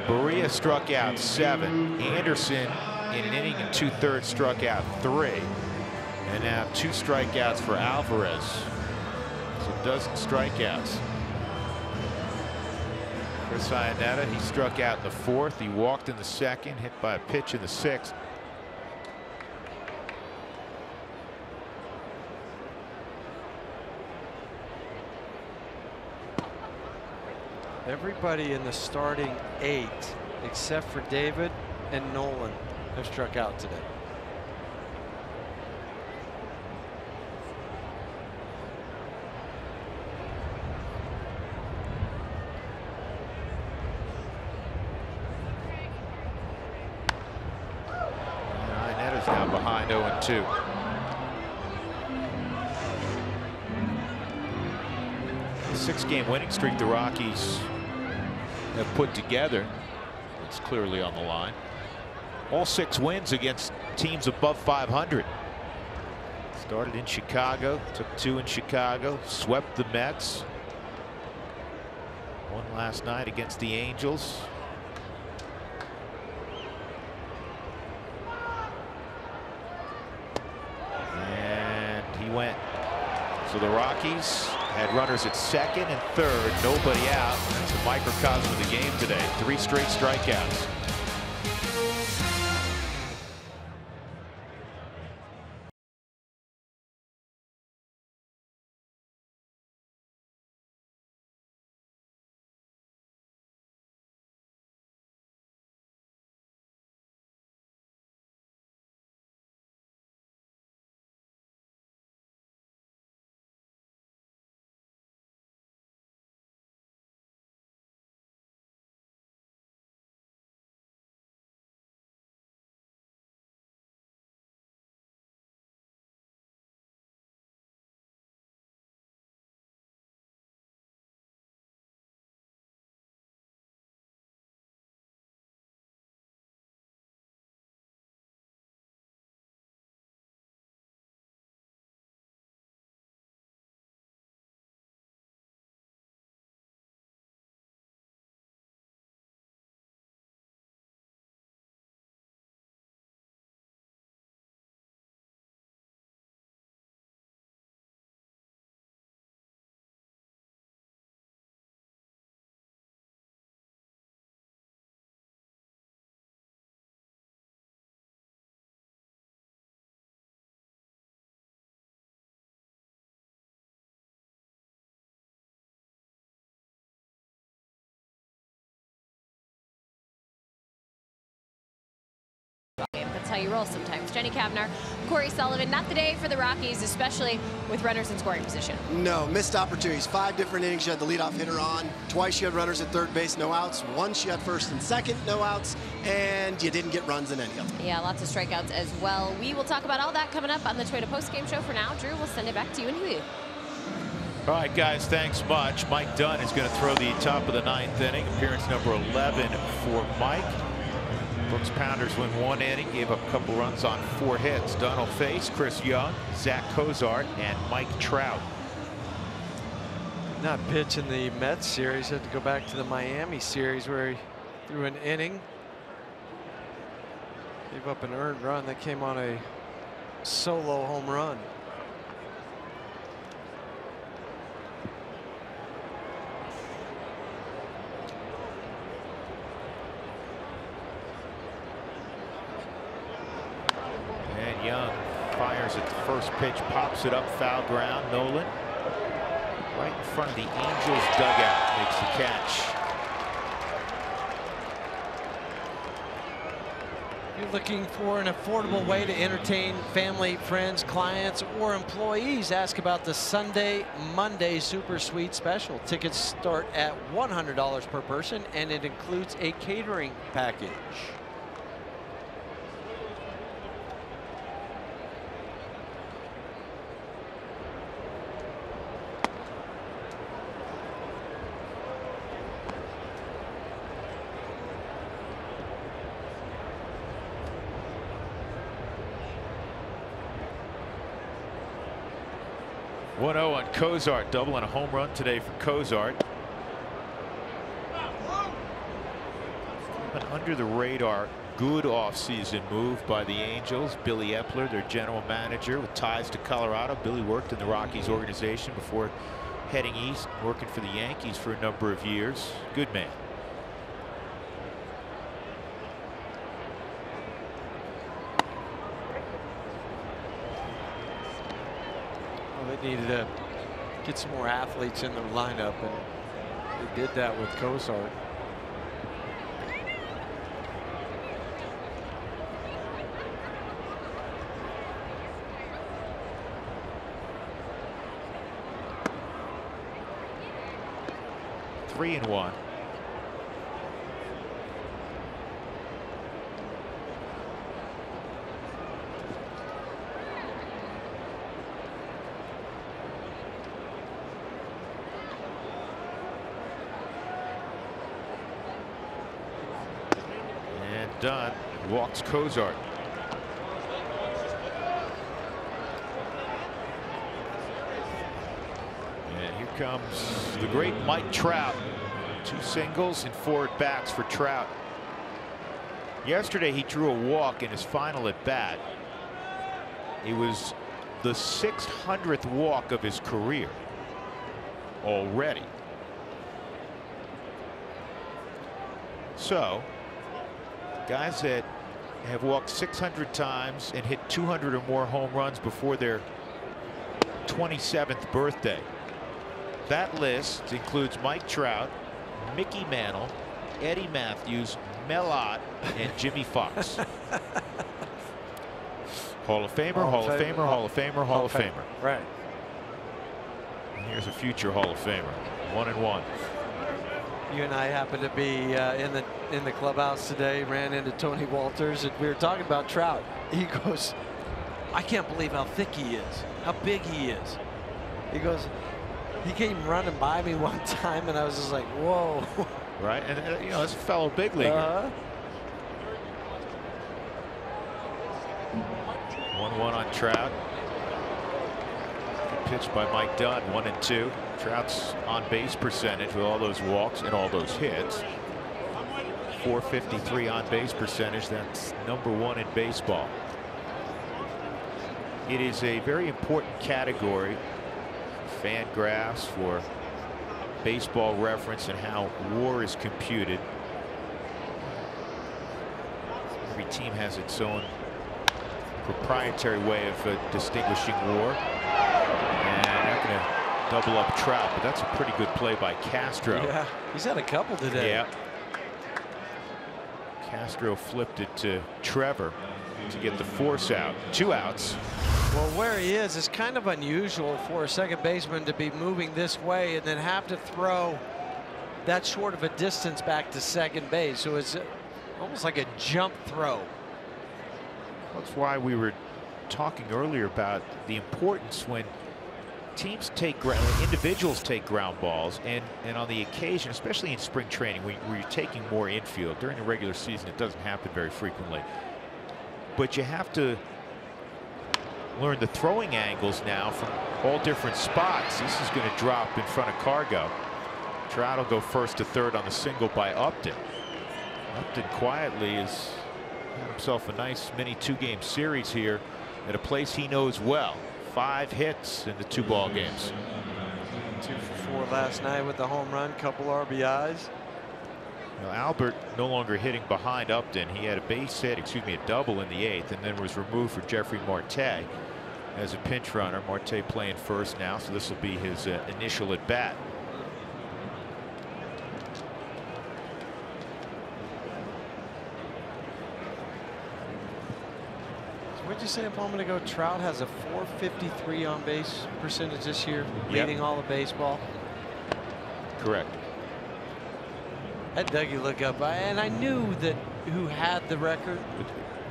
Berea struck out 7. Anderson in an inning and 2/3 struck out 3. And now 2 strikeouts for Alvarez. So a dozen strikeouts. Chris Iannetta, he struck out in the 4th. He walked in the 2nd, hit by a pitch in the 6th. Everybody in the starting 8, except for David and Nolan, have struck out today. Now behind 0-2. The 6-game winning streak the Rockies have put together, it's clearly on the line. All 6 wins against teams above 500. Started in Chicago, took 2 in Chicago, swept the Mets. Won last night against the Angels. Went. So the Rockies had runners at 2nd and 3rd, nobody out. That's a microcosm of the game today. 3 straight strikeouts. how you roll sometimes. Jenny Kavnar, Corey Sullivan, not the day for the Rockies, especially with runners in scoring position. No, missed opportunities. 5 different innings. She had the leadoff hitter on. Twice she had runners at third base, no outs. Once she had first and second, no outs. And you didn't get runs in any of them. Yeah, lots of strikeouts as well. We will talk about all that coming up on the Toyota postgame show. For now, Drew, we'll send it back to you and Hulu. All right, guys, thanks much. Mike Dunn is going to throw the top of the 9th inning. Appearance number 11 for Mike. Brooks Pounders win 1 inning, gave up a couple runs on 4 hits. Dunn will face Chris Young, Zach Cozart, and Mike Trout. Not pitch in the Mets series. Had to go back to the Miami series where he threw an inning. Gave up an earned run that came on a solo home run. Young fires at the first pitch, pops it up, foul ground. Nolan right in front of the Angels dugout makes the catch. You're looking for an affordable way to entertain family, friends, clients, or employees? Ask about the Sunday Monday Super Suite special. Tickets start at $100 per person, and it includes a catering package. .0 on Cozart, double and a home run today for Cozart. An under the radar good offseason move by the Angels. Billy Epler, their general manager with ties to Colorado. Billy worked in the Rockies organization before heading east, working for the Yankees for a number of years. Good man. They needed to get some more athletes in their lineup, and they did that with Cozart. Three and one. Dunn walks Cozart. And here comes the great Mike Trout. 2 singles and 4 at bats for Trout. Yesterday he drew a walk in his final at bat. It was the 600th walk of his career already. So guys that have walked 600 times and hit 200 or more home runs before their 27th birthday. That list includes Mike Trout, Mickey Mantle, Eddie Matthews, Mel Ott, and Jimmy Fox. Hall of Famer, Hall of Famer, Hall of Famer, Hall of Famer. Right. And here's a future Hall of Famer. 1 and 1. You and I happened to be in the clubhouse today, ran into Tony Walters, and we were talking about Trout. He goes, I can't believe how thick he is, how big he is. He goes, he came running by me one time, and I was just like, whoa. Right, and you know, that's a fellow big leaguer. 1-1 on Trout. Good pitch by Mike Dunn, 1 and 2. Trout's on base percentage with all those walks and all those hits. .453 on base percentage. That's #1 in baseball. It is a very important category. Fangraphs for Baseball Reference and how WAR is computed. Every team has its own proprietary way of distinguishing WAR. And they're going to double up Trout, but that's a pretty good play by Castro. Yeah, he's had a couple today. Yeah. Castro flipped it to Trevor. to get the force out. 2 outs. Well, where he is kind of unusual for a second baseman to be moving this way and then have to throw that short of a distance back to second base. So it's almost like a jump throw. That's why we were talking earlier about the importance when teams take individuals take ground balls, and on the occasion, especially in spring training, where you're taking more infield. During the regular season, it doesn't happen very frequently. But you have to learn the throwing angles now from all different spots. This is going to drop in front of Cargo. Trout will go first to third on the single by Upton. Upton quietly has had himself a nice mini 2-game series here at a place he knows well. 5 hits in the 2 ball games. 2 for 4 last night with the home run, couple RBIs. Well, Albert no longer hitting behind Upton. He had a base hit, a double in the 8th, and then was removed for Jeffrey Marte as a pinch runner. Marte playing first now, so this will be his initial at bat. What'd you say a moment ago? Trout has a .453 on base percentage this year, leading all of baseball. Correct. That Dougie look up, and I knew that who had the record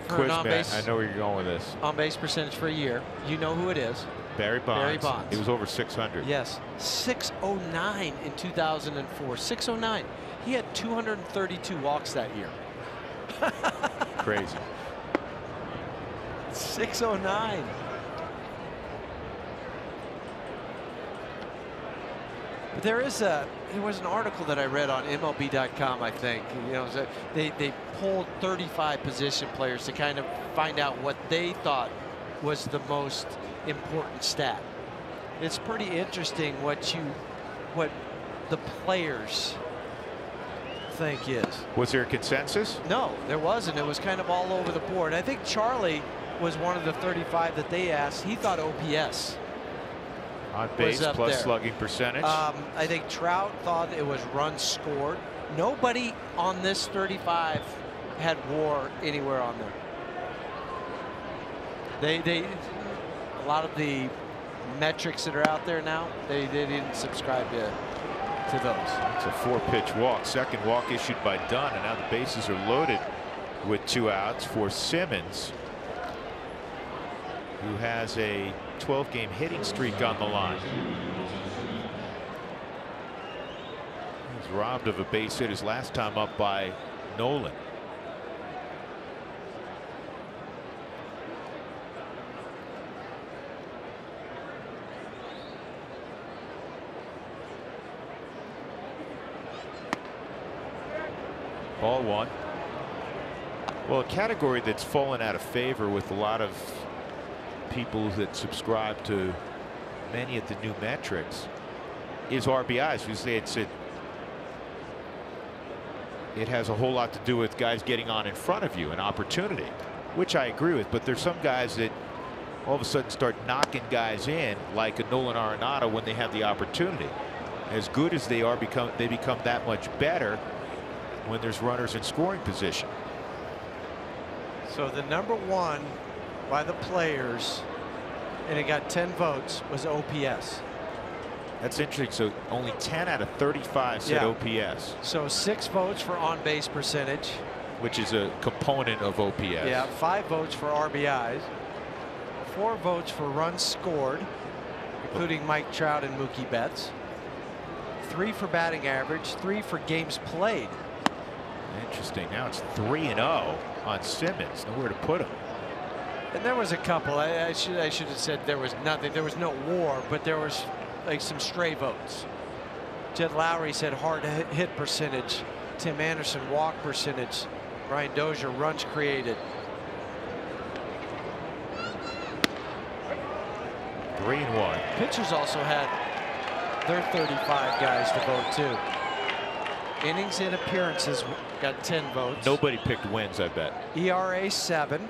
for an on-base. I know where you're going with this. On-base percentage for a year. You know who it is. Barry Bonds. Barry Bonds. It was over 600. Yes, 609 in 2004. 609. He had 232 walks that year. Crazy. 609. But there was an article that I read on MLB.com, I think. You know, they polled 35 position players to kind of find out what they thought was the most important stat. It's pretty interesting what the players think is. Was there a consensus? No, there wasn't. It was kind of all over the board. I think Charlie was one of the 35 that they asked. He thought OPS on base was up plus there. slugging percentage. I think Trout thought it was runs scored. Nobody on this 35 had WAR anywhere on there. A lot of the metrics that are out there now, they didn't subscribe to those. It's a 4-pitch walk. Second walk issued by Dunn, and now the bases are loaded with 2 outs for Simmons, who has a 12-game hitting streak on the line. He was robbed of a base hit his last time up by Nolan. Ball 1. Well, a category that's fallen out of favor with a lot of people that subscribe to many of the new metrics is RBIs, because it has a whole lot to do with guys getting on in front of you, an opportunity, which I agree with. But there's some guys that all of a sudden start knocking guys in, like a Nolan Arenado, when they have the opportunity. As good as they are, they become that much better when there's runners in scoring position. So the number 1 by the players, and it got 10 votes, was OPS. That's interesting. So only 10 out of 35 said OPS. So 6 votes for on-base percentage, which is a component of OPS. Yeah, 5 votes for RBIs, 4 votes for runs scored, including Mike Trout and Mookie Betts, 3 for batting average, 3 for games played. Interesting. Now it's 3-0 on Simmons. Nowhere to put him. And there was a couple. I should have said there was nothing. There was no WAR, but there was like some stray votes. Jed Lowry said hard hit percentage. Tim Anderson walk percentage. Brian Dozier runs created. 3-1. Pitchers also had their 35 guys to vote too. Innings and appearances got 10 votes. Nobody picked wins, I bet. ERA 7.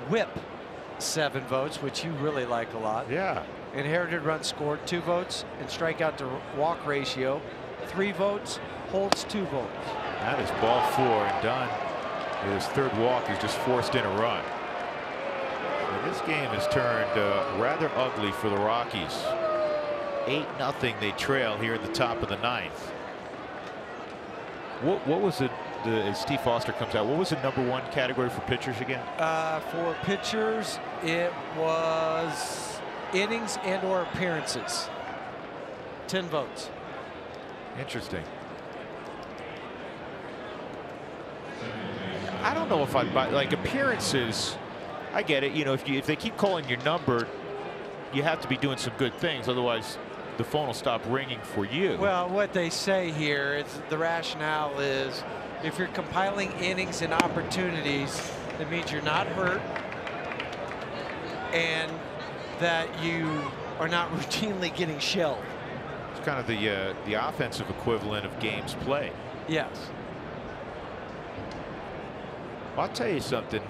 Whip 7 votes, which you really like a lot. Yeah. Inherited runs scored 2 votes, and strikeout to walk ratio 3 votes. Holds 2 votes. That is ball 4 and done. His third walk is just forced in a run. So this game has turned rather ugly for the Rockies. 8-0 they trail here at the top of the ninth. What was it? As Steve Foster comes out, what was the #1 category for pitchers again? For pitchers, it was innings and/or appearances. 10 votes. Interesting. I don't know if I'd buy, like, appearances. I get it. You know, if they keep calling your number, you have to be doing some good things. Otherwise, the phone will stop ringing for you. Well, what they say here is the rationale is if you're compiling innings and opportunities, it means you're not hurt and that you are not routinely getting shelled. It's kind of the offensive equivalent of games played. Yes. I'll tell you something.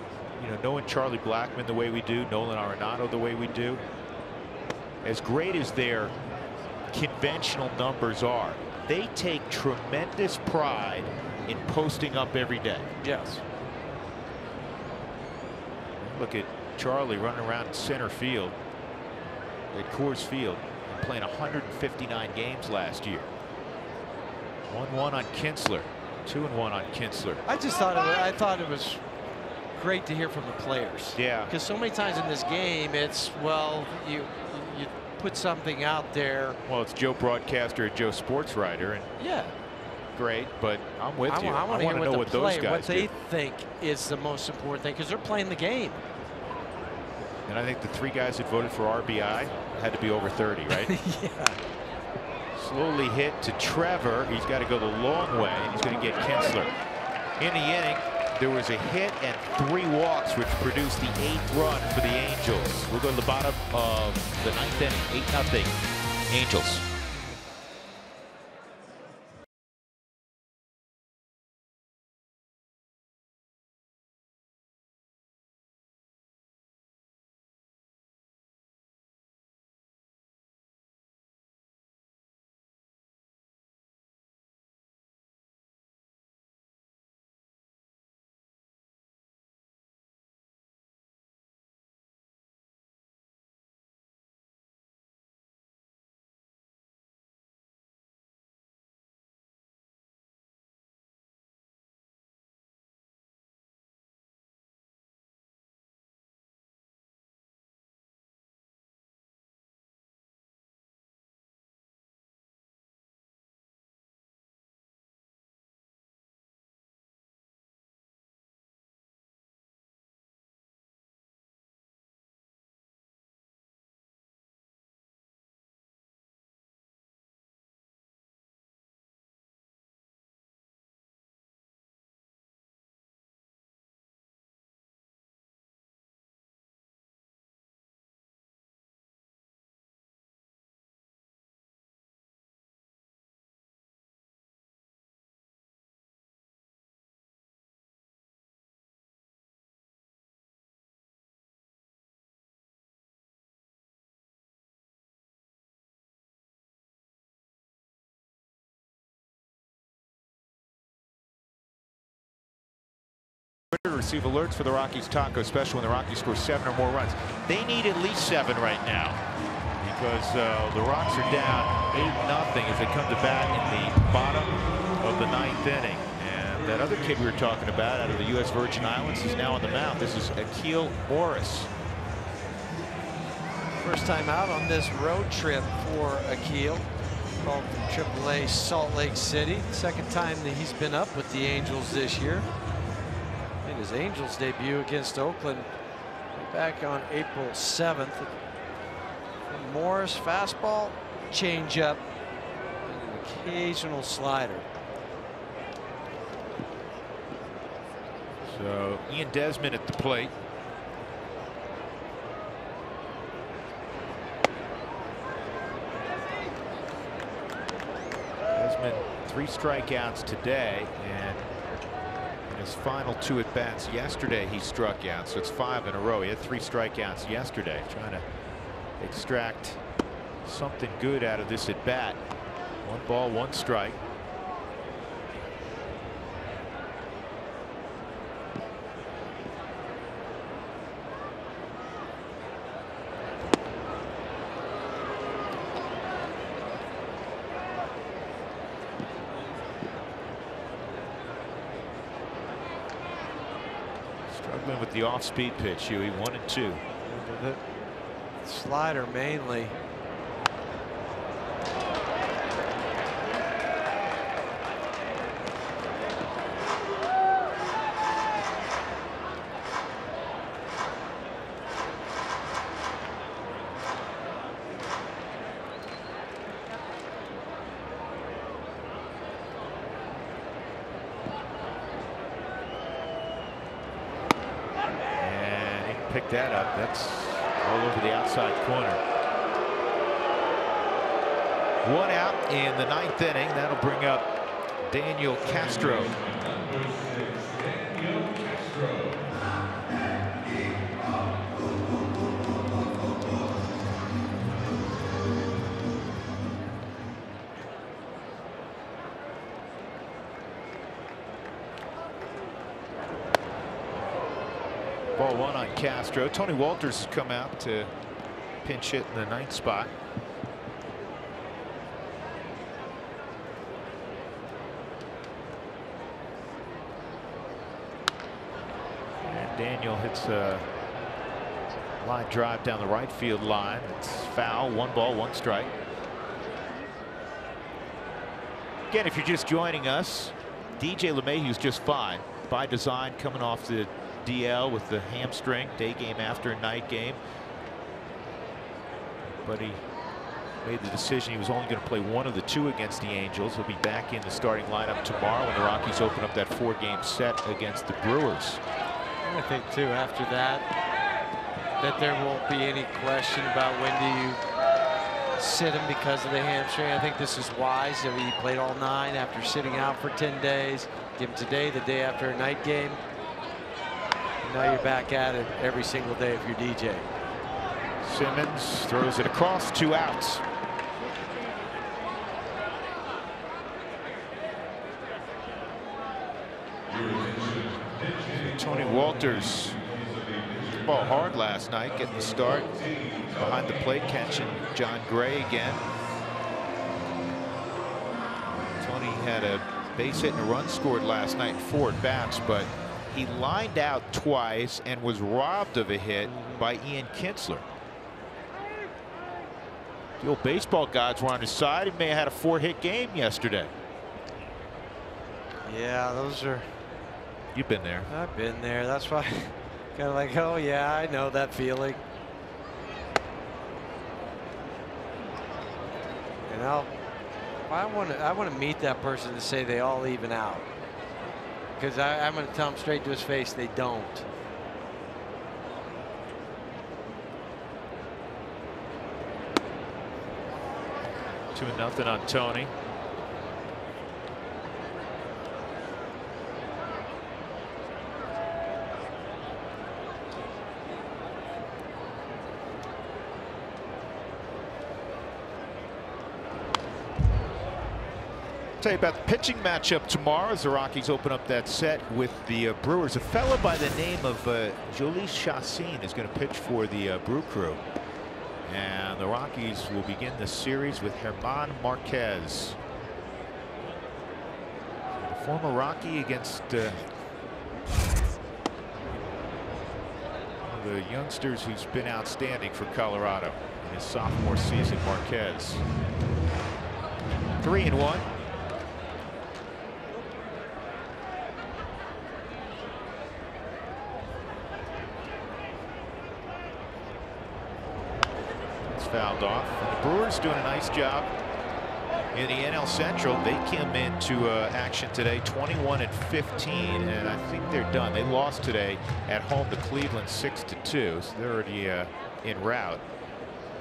You know, knowing Charlie Blackmon the way we do, Nolan Arenado the way we do, as great as their conventional numbers are, they take tremendous pride in posting up every day. Yes. Look at Charlie running around center field at Coors Field and playing 159 games last year. 1-1 on Kinsler, 2-1 on Kinsler. I thought it was great to hear from the players. Yeah. Because so many times in this game, it's, well, you put something out there. Well, it's Joe broadcaster, Joe sports writer, and yeah, great. But I'm with you. I want to know what those guys what they do. think is the most important thing, because they're playing the game. And I think the 3 guys that voted for RBI had to be over 30, right? Yeah. Slowly hit to Trevor. He's got to go the long way, and he's going to get Kinsler. In the inning, there was a hit and 3 walks, which produced the 8th run for the Angels. We'll go to the bottom of the 9th inning, 8-0 Angels. Receive alerts for the Rockies taco special when the Rockies score 7 or more runs. They need at least 7 right now because the Rocks are down 8-0 as they come to bat in the bottom of the 9th inning. And that other kid we were talking about out of the U.S. Virgin Islands is now on the mound. This is Akil Morris. First time out on this road trip for Akil, called from AAA Salt Lake City. Second time that he's been up with the Angels this year. His Angels debut against Oakland back on April 7th. And Morris, fastball, changeup, and an occasional slider. So Ian Desmond at the plate. Desmond 3 strikeouts today, and his final 2 at-bats yesterday he struck out, so it's 5 in a row. He had 3 strikeouts yesterday, trying to extract something good out of this at-bat. 1 ball, 1 strike. Struggling with the off-speed pitch, Huey. 1 and 2. The slider mainly. Pick that up. That's all over the outside corner. 1 out in the 9th inning. That'll bring up Daniel Castro. Ball 1 on Castro. Tony Walters has come out to pinch hit in the 9th spot. And Daniel hits a line drive down the right field line. It's foul. 1 ball, 1 strike. Again, if you're just joining us, DJ LeMahieu's just fine. By design, coming off the DL with the hamstring, day game after night game. But he made the decision he was only going to play 1 of the 2 against the Angels. He'll be back in the starting lineup tomorrow when the Rockies open up that 4-game set against the Brewers. I think too after that there won't be any question about when do you sit him because of the hamstring. I think this is wise. I mean, he played all 9 after sitting out for 10 days. Give him today, the day after a night game. Now you're back at it every single day if you're DJ. Simmons throws it across, 2 outs. Tony Walters hit the ball hard last night, getting the start behind the plate, catching John Gray again. Tony had a base hit and a run scored last night in 4 at-bats, but he lined out twice and was robbed of a hit by Ian Kinsler. The old baseball gods were on his side. He may have had a 4-hit game yesterday. Yeah, those are. You've been there. I've been there. That's why kind of like, oh yeah, I know that feeling. And I want to meet that person to say they all even out. Because I'm going to tell him straight to his face they don't. Two and nothing on Tony. Tell you about the pitching matchup tomorrow as the Rockies open up that set with the Brewers. A fella by the name of Jhoulys Chacín is going to pitch for the Brew Crew. And the Rockies will begin the series with Germán Marquez. The former Rocky against one of the youngsters who's been outstanding for Colorado in his sophomore season, Marquez. 3-1. Fouled off. And the Brewers doing a nice job in the NL Central. They came into action today 21-15, and I think they're done. They lost today at home to Cleveland 6-2, so they're already en route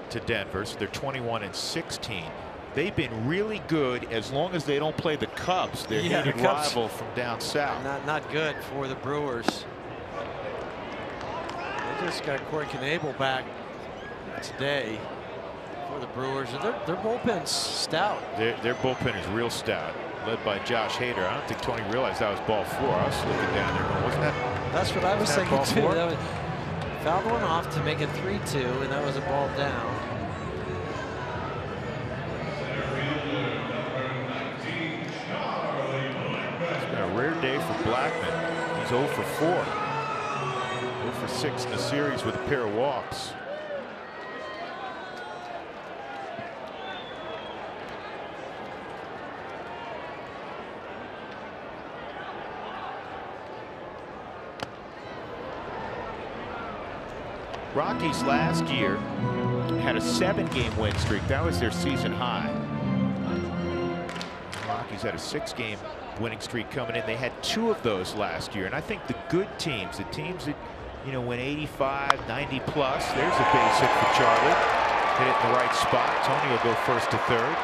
to Denver. So they're 21-16. They've been really good as long as they don't play the Cubs, their hated rival from down south. Not good for the Brewers. They just got Corey Knebel back today for the Brewers. Their bullpen's stout. Their bullpen is real stout, led by Josh Hader. I don't think Tony realized that was ball 4. I was looking down there, but wasn't that? That's what I was thinking ball too. 4? That was, fouled one off to make it 3-2, and that was a ball down. It's been a rare day for Blackman. He's 0 for 4. for 6 in the series with a pair of walks. Rockies last year had a 7-game win streak. That was their season high. Rockies had a 6-game winning streak coming in. They had 2 of those last year. And I think the good teams, the teams that, you know, win 85, 90 plus, there's a base hit for Charlie. Hit it in the right spot. Tony will go first to third.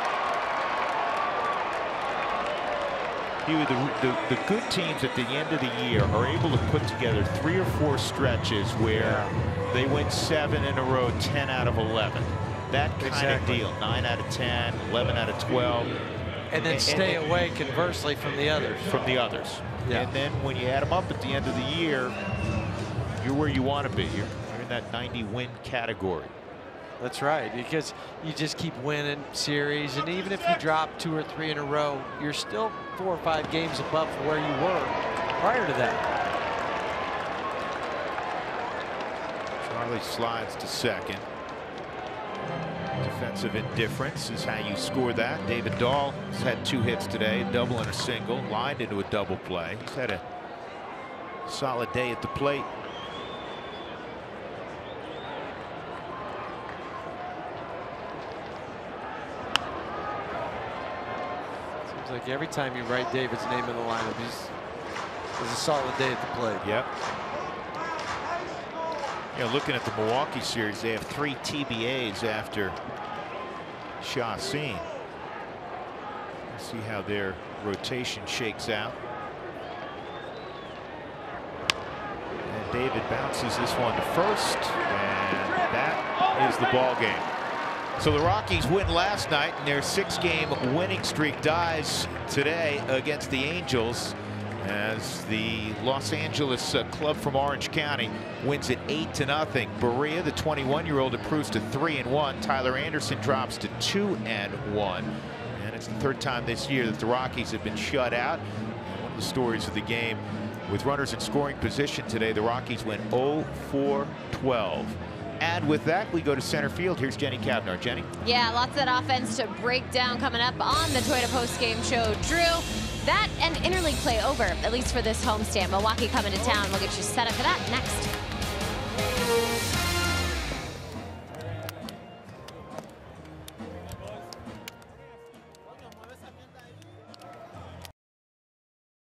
The good teams at the end of the year are able to put together 3 or 4 stretches where they win 7 in a row, 10 out of 11. That kind of deal, 9 out of 10, 11 out of 12. And then stay away conversely from the others. Yeah. And then when you add them up at the end of the year, you're where you want to be. You're in that 90 win category. That's right, because you just keep winning series, and even if you drop 2 or 3 in a row, you're still 4 or 5 games above where you were prior to that. Charlie slides to second. Defensive indifference is how you score that. David Dahl has had 2 hits today, a double and a single, lined into a double play. He's had a solid day at the plate. Like every time you write David's name in the lineup, it's a solid day at the plate. Yep. You know, looking at the Milwaukee series, they have 3 TBAs after Chacin. Let's see how their rotation shakes out. And David bounces this one to first, and that is the ball game. So the Rockies win last night, and their 6-game winning streak dies today against the Angels as the Los Angeles club from Orange County wins it 8-0. Berea, the 21-year-old, improves to 3-1. Tyler Anderson drops to 2-1. And it's the 3rd time this year that the Rockies have been shut out. And one of the stories of the game, with runners in scoring position today, the Rockies went 0-for-12. And with that, we go to center field. Here's Jenny Cavnar. Jenny? Yeah, lots of that offense to break down coming up on the Toyota Post-Game Show. Drew, that and interleague play over, at least for this homestand. Milwaukee coming to town. We'll get you set up for that next.